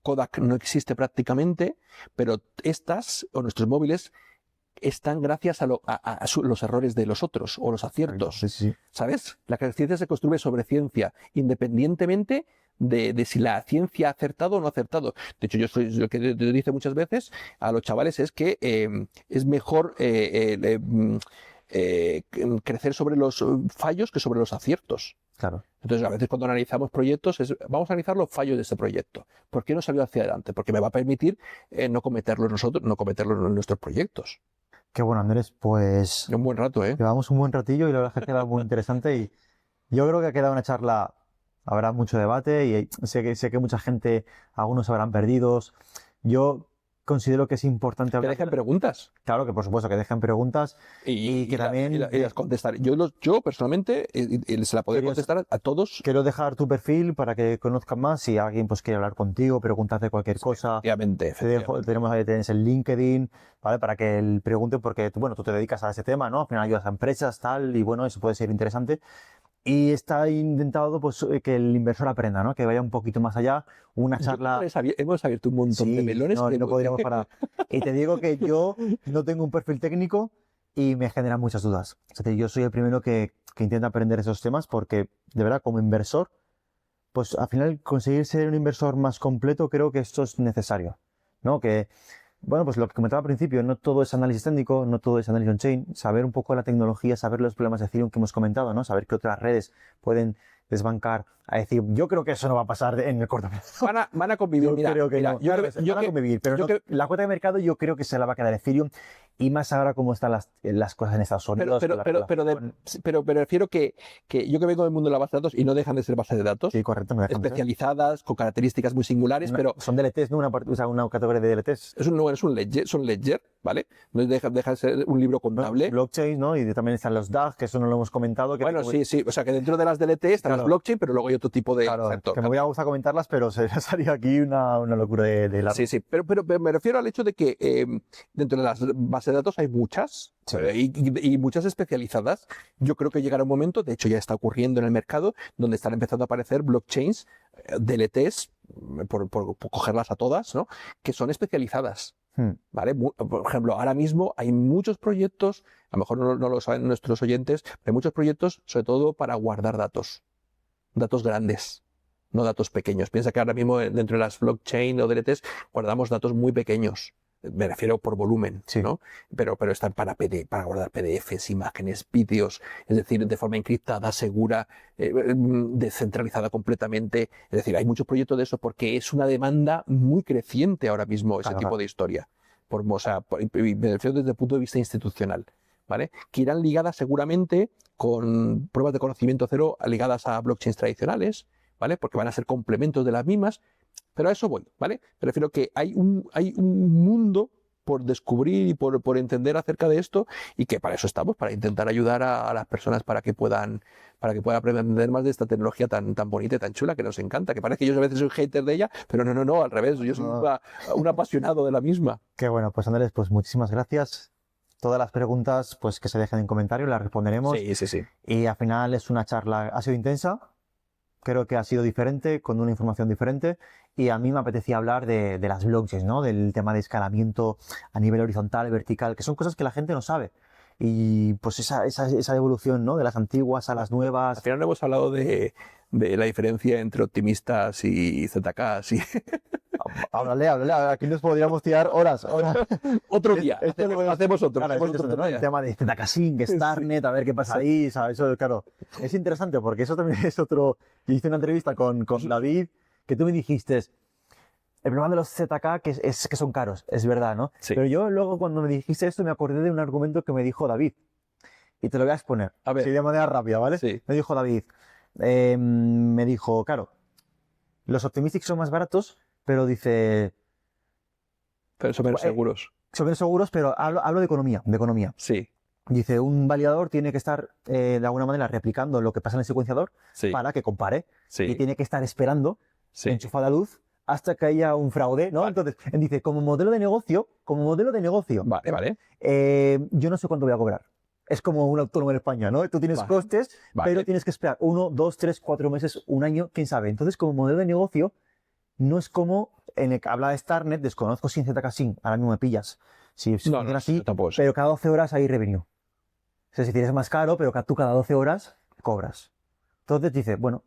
Kodak no existe prácticamente, pero estas, o nuestros móviles, están gracias a los errores de los otros, o los aciertos. Sí. ¿Sabes? La ciencia se construye sobre ciencia, independientemente de si la ciencia ha acertado o no ha acertado. De hecho, lo que te dice muchas veces a los chavales es que es mejor crecer sobre los fallos que sobre los aciertos. Claro. Entonces, a veces cuando analizamos proyectos, vamos a analizar los fallos de ese proyecto. ¿Por qué no salió hacia adelante? Porque me va a permitir no cometerlos en nuestros proyectos. Qué bueno, Andrés, pues... Un buen rato, ¿eh? Llevamos un buen ratillo y la verdad es que ha quedado muy interesante y Yo creo que ha quedado una charla, habrá mucho debate y sé que mucha gente, algunos habrán perdidos. Yo considero que es importante Que hablar. dejen preguntas. Claro, que por supuesto que dejen preguntas y que también y las contestar. Yo personalmente se la podré contestar a todos. Quiero dejar tu perfil para que conozcan más. Si alguien pues quiere hablar contigo, preguntarte cualquier cosa. Efectivamente. Tenemos ahí, tienes el LinkedIn, ¿vale? Para que él pregunte, porque bueno, tú te dedicas a ese tema, ¿no? Al final ayudas a empresas, tal, y bueno, eso puede ser interesante. Y está intentado pues que el inversor aprenda, ¿no? Que vaya un poquito más allá. Una charla. Hemos abierto un montón de melones. No podríamos parar. Y te digo que yo no tengo un perfil técnico y me generan muchas dudas. Es decir, yo soy el primero que intenta aprender esos temas porque, de verdad, como inversor, pues al final conseguir ser un inversor más completo creo que esto es necesario, ¿no? Que, bueno, pues lo que comentaba al principio, no todo es análisis técnico, no todo es análisis on-chain, saber un poco la tecnología, saber los problemas de Ethereum que hemos comentado, ¿no? Saber que otras redes pueden desbancar, a decir, yo creo que eso no va a pasar en el corto plazo. Van a convivir, yo creo que no. Van a convivir, pero la cuota de mercado yo creo que se la va a quedar Ethereum y más ahora como están las cosas en Estados Unidos. Pero refiero que yo que vengo del mundo de la base de datos y no dejan de ser bases de datos. Sí, correcto. Especializadas, con características muy singulares, pero... Son DLTs, ¿no? Una categoría de DLTs. Es un ledger, son ledger, ¿vale? No deja de ser un libro contable. Blockchain, ¿no? Y también están los DAG, que eso no lo hemos comentado. Bueno, sí. O sea, que dentro de las DLT están las blockchain, pero luego hay otro tipo de... Claro, que me voy a gustar comentarlas, pero sería aquí una locura de largo. Sí. Pero me refiero al hecho de que dentro de las bases de datos hay muchas. Sí. Y muchas especializadas. Yo creo que llegará un momento, de hecho ya está ocurriendo en el mercado, donde están empezando a aparecer blockchains, DLTs, por cogerlas a todas, ¿no? Que son especializadas. ¿Vale? Por ejemplo, ahora mismo hay muchos proyectos, a lo mejor no lo saben nuestros oyentes, pero hay muchos proyectos, sobre todo para guardar datos grandes, no datos pequeños. Piensa que ahora mismo dentro de las blockchain o DLTs guardamos datos muy pequeños. Me refiero por volumen, sí. ¿No? Pero están para guardar PDFs, imágenes, vídeos, es decir, de forma encriptada, segura, descentralizada completamente. Es decir, hay muchos proyectos de eso porque es una demanda muy creciente ahora mismo ese tipo de historia. Me refiero desde el punto de vista institucional, ¿vale? Que irán ligadas seguramente con pruebas de conocimiento cero ligadas a blockchains tradicionales, ¿vale? Porque van a ser complementos de las mismas. Pero a eso voy, ¿vale? Me refiero que hay un mundo por descubrir y por entender acerca de esto y que para eso estamos, para intentar ayudar a las personas para que puedan aprender más de esta tecnología tan bonita y tan chula que nos encanta, que parece que yo a veces soy hater de ella, pero no, al revés, yo soy un apasionado de la misma. Qué bueno, pues Andrés, pues muchísimas gracias. Todas las preguntas, pues que se dejen en comentarios, las responderemos. Sí. Y al final es una charla, ha sido intensa. Creo que ha sido diferente, con una información diferente, y a mí me apetecía hablar de las blockchains, ¿no? Del tema de escalamiento a nivel horizontal, vertical, que son cosas que la gente no sabe. Y pues esa evolución, ¿no? De las antiguas a las nuevas. Al final no hemos hablado de la diferencia entre optimistas y ZKs y... Háblale, aquí nos podríamos tirar horas. Otro día, hacemos otro. Claro, ¿no? El tema de ZK-Sync, Starnet, a ver qué pasa ahí, ¿sabes? Eso, claro, es interesante porque eso también es otro... Yo hice una entrevista con David, que tú me dijiste, el problema de los ZK es que son caros, es verdad, ¿no? Sí. Pero yo luego cuando me dijiste esto me acordé de un argumento que me dijo David, y te lo voy a exponer, a ver. Sí, de manera rápida, ¿vale? Sí. Me dijo David, me dijo, claro, los optimistic son más baratos, pero dice... Pero son menos seguros. Son menos seguros, pero hablo de economía. Sí. Dice, un validador tiene que estar, de alguna manera, replicando lo que pasa en el secuenciador para que compare. Sí. Y tiene que estar esperando, enchufada luz, hasta que haya un fraude, ¿no? Vale. Entonces, dice, como modelo de negocio... Vale. Yo no sé cuánto voy a cobrar. Es como un autónomo en España, ¿no? Tú tienes costes, pero tienes que esperar 1, 2, 3, 4 meses, un año, quién sabe. Entonces, como modelo de negocio, no es como en el que habla de Starnet, desconozco si en ZK-Sync, ahora mismo me pillas. Si funciona así, pero cada 12 horas hay revenue. Es decir, es más caro, pero tú cada 12 horas cobras. Entonces dice, bueno,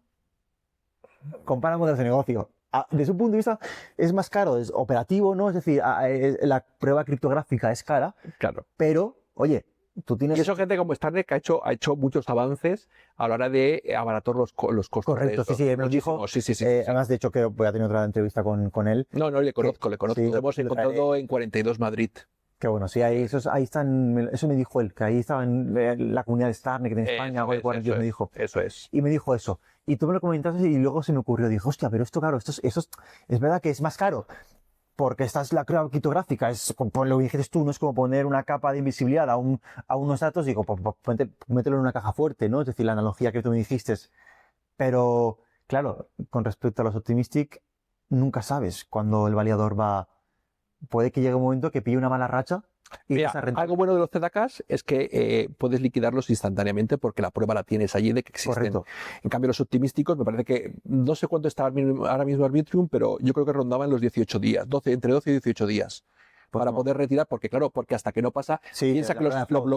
compara modelos de negocio. Desde un punto de vista, es más caro, es operativo, ¿no? Es decir, la prueba criptográfica es cara. Claro. Pero, oye, tú tienes... Y eso gente como Starnet que ha hecho muchos avances a la hora de abaratar los costos. Correcto, sí, me lo dijo. Sí. Además, de hecho, que voy a tener otra entrevista con él. No, le conozco. Sí, Nos hemos encontrado en 42 Madrid. Que bueno, sí, ahí están, eso me dijo él, que ahí estaba en la comunidad de Starnet en España, algo de 42 me dijo. Eso es. Y me dijo eso. Y tú me lo comentaste y luego se me ocurrió, dije, hostia, pero esto, claro, es verdad que es más caro. Porque esta es la capa criptográfica, es como lo que dijiste tú, no es como poner una capa de invisibilidad a unos datos, digo, mételo en una caja fuerte, ¿no? Es decir, la analogía que tú me dijiste. Pero, claro, con respecto a los optimistic, nunca sabes cuándo el validador puede que llegue un momento que pille una mala racha y Mira, esa renta. algo bueno de los ZKs es que puedes liquidarlos instantáneamente porque la prueba la tienes allí de que existen. Correcto. En cambio, los optimísticos, me parece que no sé cuánto está ahora mismo Arbitrium, pero yo creo que rondaba en los 18 días, entre 12 y 18 días. Pues Para no. poder retirar, porque claro, porque hasta que no pasa, Sí, piensa la que prueba de fraude,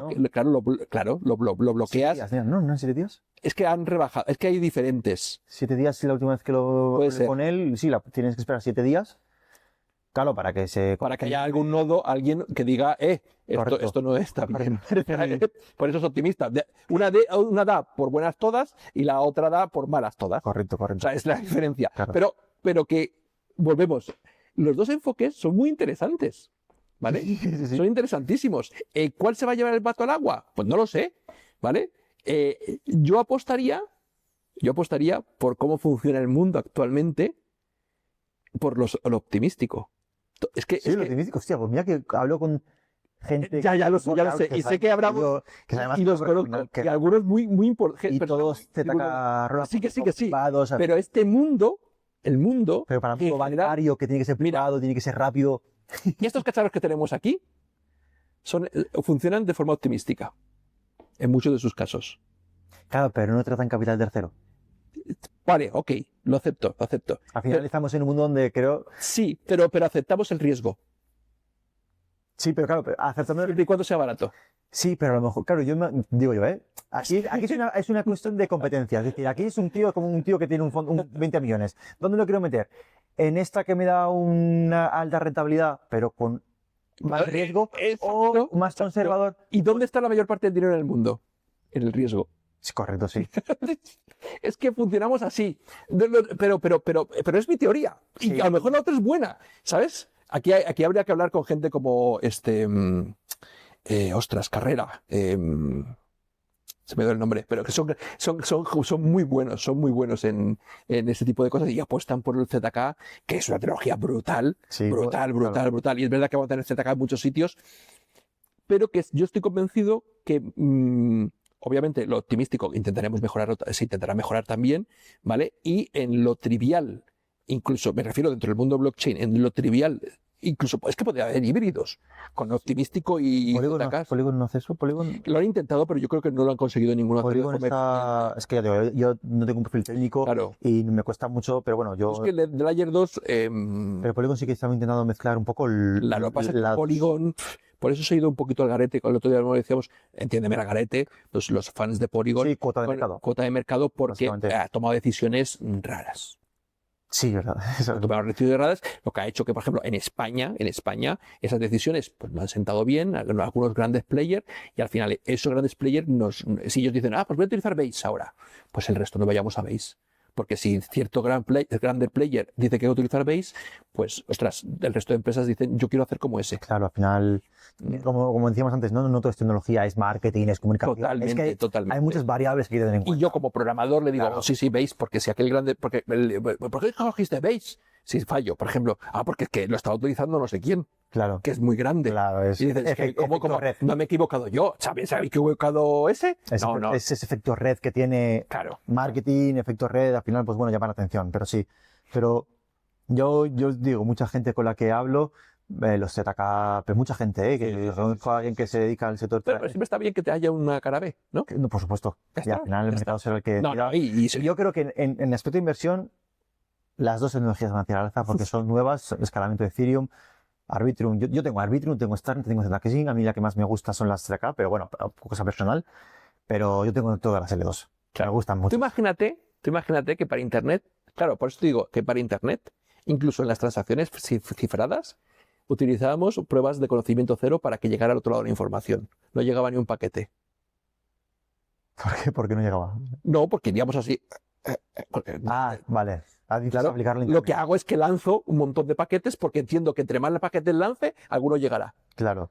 lo bloqueas. 7 días, ¿no? ¿No en 7 días? Es que han rebajado, es que hay diferentes. 7 días, sí, la última vez que lo Puede hablé ser. con él, sí, tienes que esperar 7 días. Claro, para que Haya algún nodo, alguien que diga, Correcto. esto no está bien. Por eso es optimista. Una da por buenas todas y la otra da por malas todas. Correcto, O correcto. sea, es la diferencia. Claro. Pero que, volvemos, los dos enfoques son muy interesantes. ¿Vale? Sí. Son interesantísimos. ¿Cuál se va a llevar el pato al agua? Pues no lo sé. ¿Vale? Yo apostaría por cómo funciona el mundo actualmente por lo optimístico. Es que, Sí, es lo que- optimístico, hostia, pues mira que hablo con gente. Ya lo sé. Y sé que habrá que además y los al final conozco. Y algunos muy importantes. y todos ZK Sí que sí. privados, Pero este mundo, el mundo, pero para en todo general, bancario que tiene que ser privado, tiene que ser rápido. y estos cacharros que tenemos aquí funcionan de forma optimística. En muchos de sus casos. Claro, pero no tratan capital tercero. Vale, ok, lo acepto. Al final estamos en un mundo donde creo. Sí, pero aceptamos el riesgo. Sí, pero claro, aceptando. Siempre y cuando sea barato. Sí, pero a lo mejor, claro, digo yo, Aquí es una cuestión de competencia. Es decir, aquí es un tío como un tío que tiene un fondo, 20 millones. ¿Dónde lo quiero meter? En esta que me da una alta rentabilidad, pero con más riesgo, Exacto, o más exacto. conservador. ¿Y dónde está la mayor parte del dinero en el mundo? En el riesgo. Sí, correcto, sí. Es que funcionamos así. Pero es mi teoría. Y Sí. a lo mejor la otra es buena, ¿sabes? Aquí habría que hablar con gente como Carrera. Se me da el nombre, pero que son muy buenos en ese tipo de cosas y apuestan por el ZK, que es una tecnología brutal, Sí, brutal. claro. Y es verdad que vamos a tener ZK en muchos sitios, pero que yo estoy convencido que, obviamente, lo optimístico se intentará mejorar también, ¿vale? Y en lo trivial, incluso, me refiero dentro del mundo blockchain, en lo trivial, incluso, es que podría haber híbridos con optimístico y ZKs. Polygon no hace eso, Polygon. Lo han intentado, pero yo creo que no lo han conseguido ninguno. Polygon está. Es que ya digo, yo no tengo un perfil técnico Claro. y me cuesta mucho, pero bueno, yo. Es que el de Layer 2, Pero Polygon sí que estaba intentando mezclar un poco lo que pasa es que Polygon, por eso se ha ido un poquito al garete. El otro día lo decíamos, entiéndeme al garete, los fans de Polygon. Sí, cuota de mercado. Cuota de mercado porque Básicamente. ha tomado decisiones raras. Sí, verdad. Ha tomado decisiones raras, lo que ha hecho que, por ejemplo, en España, esas decisiones pues no han sentado bien a algunos grandes players y al final esos grandes players si ellos dicen, pues voy a utilizar Base ahora, pues el resto no vayamos a Base. Porque si cierto grande player dice que va a utilizar Base, pues, ostras, el resto de empresas dicen, yo quiero hacer como ese. Claro, al final, como decíamos antes, no todo es tecnología, es marketing, es comunicación. Totalmente, es que totalmente. hay muchas variables que hay que tener en cuenta. Y yo como programador le digo, Claro. sí, Base, porque si aquel grande, ¿por qué cogiste Base? Si fallo, por ejemplo, porque es que lo estaba utilizando no sé quién, Claro. que es muy grande. Claro, es y dices, ¿cómo? efecto red. No me he equivocado yo, ¿sabes? ¿Se equivocado ese? No. Es ese efecto red que tiene Claro. marketing, efecto red, al final, pues bueno, llama la atención, pero sí. Pero yo digo, mucha gente con la que hablo, los ZK, pero mucha gente, que conozco a alguien que se dedica al sector. Pero siempre está bien que te haya una cara B, ¿no? No, por supuesto. Ya Y está, al final el ya mercado está. será el que. No, Yo creo que en el aspecto de inversión, las dos tecnologías van a tirar al alza porque son nuevas, escalamiento de Ethereum, Arbitrum. Yo tengo Arbitrum, tengo Starnet, tengo Zcash. A mí la que más me gusta son las ZK, pero bueno, cosa personal. Pero yo tengo todas las L2. Claro. Me gustan mucho. Tú imagínate que para Internet, claro, por eso te digo que para Internet, incluso en las transacciones cifradas, utilizábamos pruebas de conocimiento cero para que llegara al otro lado la información. No llegaba ni un paquete. ¿Por qué? ¿Por qué no llegaba? No, porque iríamos así. Vale. Claro, aplicarlo en lo que Internet. hago es que lanzo un montón de paquetes porque entiendo que entre más paquetes lance, alguno llegará. Claro.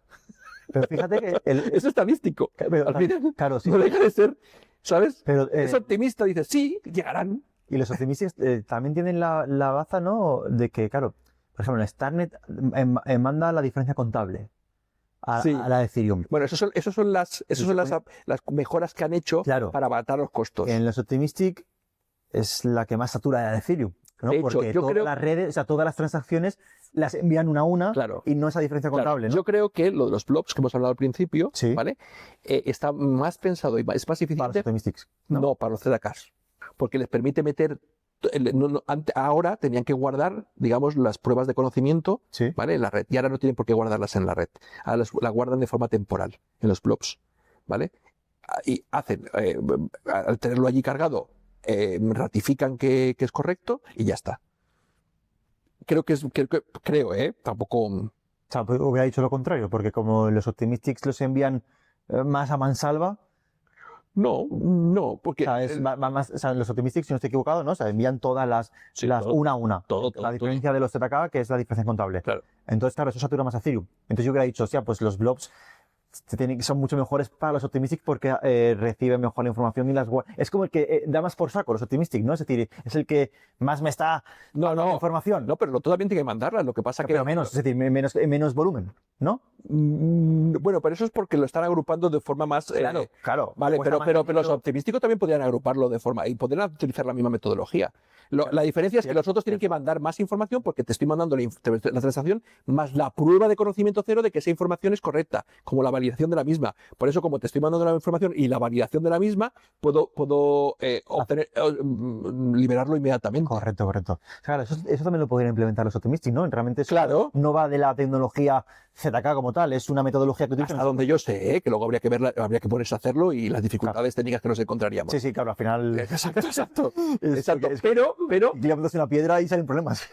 Pero fíjate que Es estadístico. pero, Al final, claro, sí. no deja de ser, ¿sabes? Pero, Es optimista, dice, sí, llegarán. y los optimistas también tienen la baza, ¿no? De que, claro, por ejemplo, Starnet manda la diferencia contable Sí. a la de Ethereum. Bueno, esas son las mejoras que han hecho Claro. para abaratar los costos. En los Optimistic es la que más satura de Ethereum, ¿no? De hecho, Porque yo todas creo- las redes, o sea, todas las transacciones las envían una a una Claro. y no esa diferencia Claro, contable, ¿no? yo creo que lo de los blobs que hemos hablado al principio, Sí. ¿vale? Está más pensado y es más Para los eficiente. Optimistics. No, para los ZKs. Porque les permite meter. Ahora tenían que guardar, digamos, las pruebas de conocimiento, Sí. ¿vale? En la red. Y ahora no tienen por qué guardarlas en la red. Ahora las guardan de forma temporal, en los blobs, ¿vale? Y hacen, al tenerlo allí cargado, ratifican que es correcto y ya está. Creo, tampoco. O sea, pues hubiera dicho lo contrario, porque como los Optimistics los envían más a mansalva, No, porque. o sea, va más, o sea, los Optimistics, si no estoy equivocado, ¿no? O sea, envían todas las Sí, las todo. una a una. Todo, La diferencia de los ZK, que es la diferencia contable. Claro. Entonces, claro, eso satura más a Ethereum. Entonces yo hubiera dicho, hostia, pues los blobs son mucho mejores para los Optimistic porque reciben mejor la información y las es como el que da más por saco los Optimistic, ¿no? Es decir, es el que más me está dando información. No, pero tú también tienes que mandarlas. Lo que pasa que. Pero menos, es decir, menos volumen, ¿no? Bueno, pero eso es porque lo están agrupando de forma más. Claro. Vale, Pues pero los optimísticos también podrían agruparlo de forma. Y podrían utilizar la misma metodología. La diferencia es que los otros tienen que mandar más información porque te estoy mandando la transacción más la prueba de conocimiento cero de que esa información es correcta, como la validación de la misma. Por eso, como te estoy mandando la información y la validación de la misma, puedo liberarlo inmediatamente. Correcto. Claro, eso también lo podrían implementar los Optimistic, ¿no? Realmente eso Claro. no va de la tecnología ZK como tal, es una metodología que utilizan. Hasta donde yo sé, que luego habría que ponerse a hacerlo y las dificultades técnicas que nos encontraríamos. Sí, claro, al final. Exacto. Exacto. Pero Llevamos una piedra y salen problemas.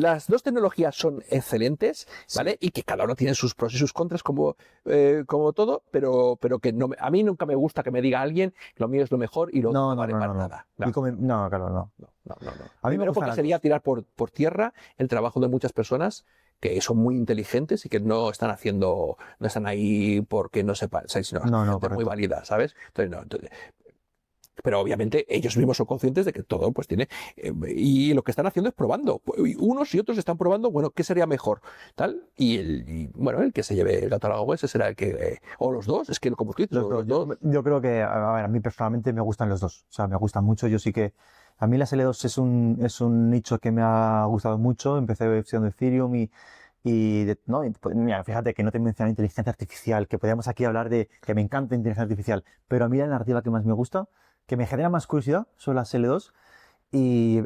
las dos tecnologías son excelentes, ¿vale? Y que cada uno tiene sus pros y sus contras como todo, pero que a mí nunca me gusta que me diga alguien lo mío es lo mejor y lo otro no vale para nada. No, claro, no. A mí me porque sería tirar por tierra el trabajo de muchas personas que son muy inteligentes y que no están ahí porque no sepan, sino muy válida, ¿sabes? Entonces, pero obviamente ellos mismos son conscientes de que todo pues tiene y lo que están haciendo es probando. Unos y otros están probando, bueno, ¿qué sería mejor? Tal, y el que se lleve el gato al agua, ese será el que o los dos, es que como tú dices, los dos. Yo creo que a mí personalmente me gustan los dos, o sea, me gustan mucho. Yo sí que a mí las L2 es un nicho que me ha gustado mucho. Empecé siendo Ethereum mira, fíjate que no te mencioné inteligencia artificial, que podríamos aquí hablar de que me encanta inteligencia artificial, pero a mí la narrativa que más me gusta, que me genera más curiosidad, son las L2. Y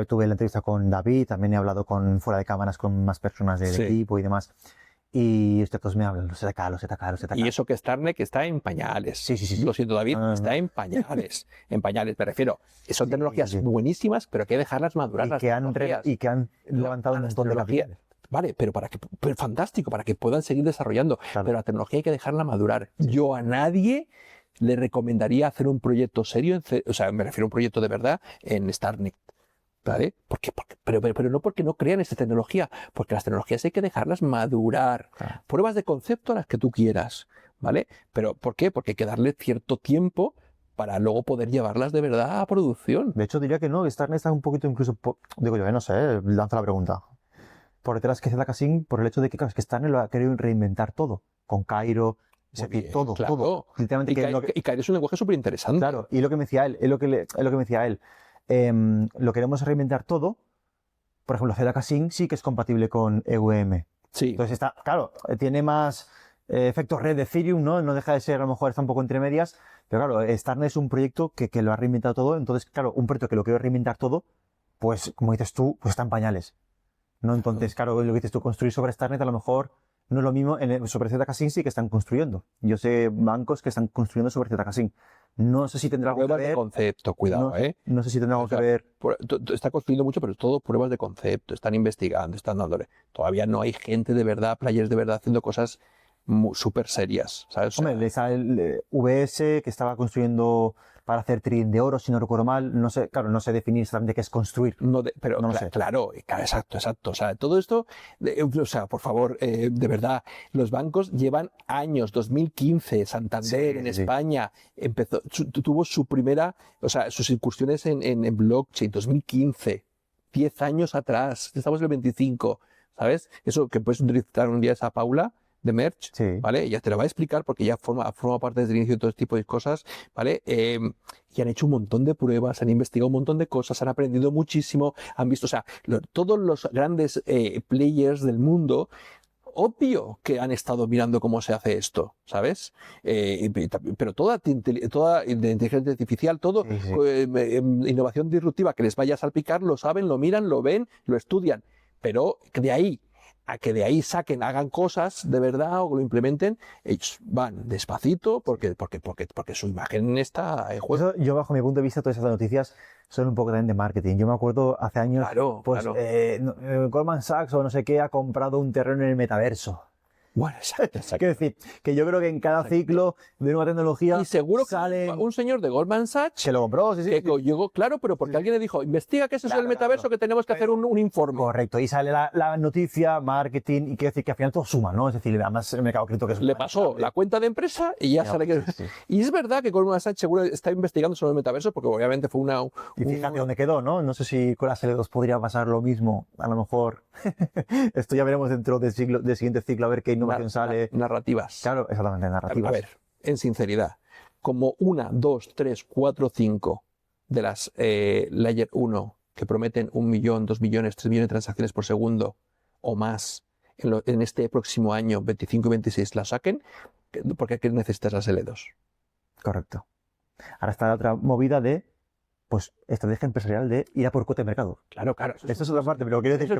tuve la entrevista con David, también he hablado fuera de cámaras con más personas del equipo y demás. Y todos me hablan, los ZK. Y eso que Starnet está en pañales. Sí. Lo siento, David, está en pañales. En pañales, me refiero. Son tecnologías buenísimas, pero hay que dejarlas madurar. Y que han levantado un montón de capital. Vale, pero fantástico, para que puedan seguir desarrollando. Claro. Pero la tecnología hay que dejarla madurar. Yo a nadie le recomendaría hacer un proyecto serio, me refiero a un proyecto de verdad en Starnet. ¿Vale? Pero no porque no crean esa tecnología, porque las tecnologías hay que dejarlas madurar. Claro. Pruebas de concepto las que tú quieras, ¿vale? Pero ¿por qué? Porque hay que darle cierto tiempo para luego poder llevarlas de verdad a producción. De hecho, diría que no, que Starnet está un poquito incluso, digo yo, no sé, lanzo la pregunta. Por detrás que ZK Sync, por el hecho de que, claro, es que Starnet lo ha querido reinventar todo, con Cairo, todo. Literalmente. Y Cairo es un lenguaje súper interesante. Claro, y lo que me decía él, lo queremos reinventar todo. Por ejemplo, ZK Sync sí que es compatible con EVM. Sí. Entonces tiene más efecto red de Ethereum, ¿no? No deja de ser, a lo mejor está un poco entre medias, pero claro, Starnet es un proyecto que lo ha reinventado todo. Entonces, claro, un proyecto que lo quiere reinventar todo, pues, como dices tú, pues está en pañales, ¿no? Entonces, claro, lo que dices tú, construir sobre Starnet a lo mejor no es lo mismo. Sobre ZK Sync sí que están construyendo. Yo sé bancos que están construyendo sobre ZK Sync. No sé si tendrá algo que ver. Pruebas de concepto, cuidado, No sé si tendrá algo que ver. Está construyendo mucho, pero todo pruebas de concepto. Están investigando, están dándole. Todavía no hay gente de verdad, players de verdad haciendo cosas súper serias, ¿sabes? O sea, Hombre, el VS que estaba construyendo para hacer trading de oro, si no recuerdo mal, no sé, claro, no sé definir exactamente qué es construir. pero no lo sé. claro, exacto. O sea, todo esto, o sea, por favor, de verdad, los bancos llevan años, 2015, Santander en España tuvo su primera, o sea, sus incursiones en blockchain, 2015, 10 años atrás, estamos en el 25, ¿sabes? Eso que puedes utilizar un día esa Paula de Merch, Sí. ¿vale? Ella te lo va a explicar porque ya forma parte desde el inicio de todo este tipo de cosas, ¿vale? Y han hecho un montón de pruebas, han investigado un montón de cosas, han aprendido muchísimo, han visto, o sea, todos los grandes players del mundo, obvio que han estado mirando cómo se hace esto, ¿sabes? Pero toda de inteligencia artificial, todo Sí, sí. innovación disruptiva que les vaya a salpicar, lo saben, lo miran, lo ven, lo estudian. Pero de ahí a que de ahí hagan cosas de verdad o lo implementen, ellos van despacito porque su imagen está en juego. Eso, yo bajo mi punto de vista, todas esas noticias son un poco también de marketing. Yo me acuerdo hace años, Claro. Goldman Sachs o no sé qué ha comprado un terreno en el metaverso. Bueno, exacto. Quiero decir, que yo creo que en cada ciclo de nueva tecnología Y seguro sale que un señor de Goldman Sachs que lo compró, sí. que llegó, claro, pero porque alguien le dijo, investiga que ese es el metaverso, que tenemos que hacer un informe. Correcto, y sale la noticia, marketing, y quiere decir que al final todo suma, ¿no? Es decir, además el mercado cripto que es Le pasó la cuenta de empresa y ya sale que... sí. Y es verdad que Goldman Sachs seguro está investigando sobre el metaverso porque obviamente fue Y fíjate dónde quedó, ¿no? No sé si con las L2 podría pasar lo mismo. A lo mejor esto ya veremos dentro del siguiente ciclo a ver qué innovación sale. narrativas. Claro, exactamente, narrativas. A ver, en sinceridad, como 1, 2, 3, 4, 5 de las Layer 1 que prometen 1 millón, 2 millones, 3 millones de transacciones por segundo o más en este próximo año, 25 y 26, la saquen, ¿por qué necesitas las L2? Correcto. Ahora está la otra movida de, pues, estrategia empresarial de ir a por cuota de mercado. Claro. Esto es otra parte, pero quiero decir Eso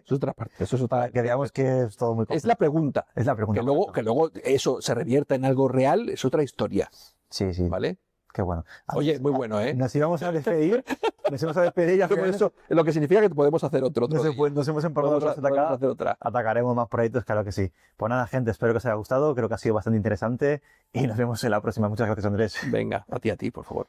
es otra parte. Eso es otra. que digamos que es todo muy complejo. Es la pregunta. Es la pregunta. Que luego eso se revierta en algo real es otra historia. Sí. ¿Vale? Qué bueno. Oye, muy bueno, ¿eh? Nos íbamos a despedir. Y al final Eso es lo que significa que podemos hacer otro día. nos hemos empalmado Podemos hacer otra. Atacaremos más proyectos, claro que sí. Pues nada, gente, espero que os haya gustado. Creo que ha sido bastante interesante y nos vemos en la próxima. Muchas gracias, Andrés. Venga, a ti, por favor.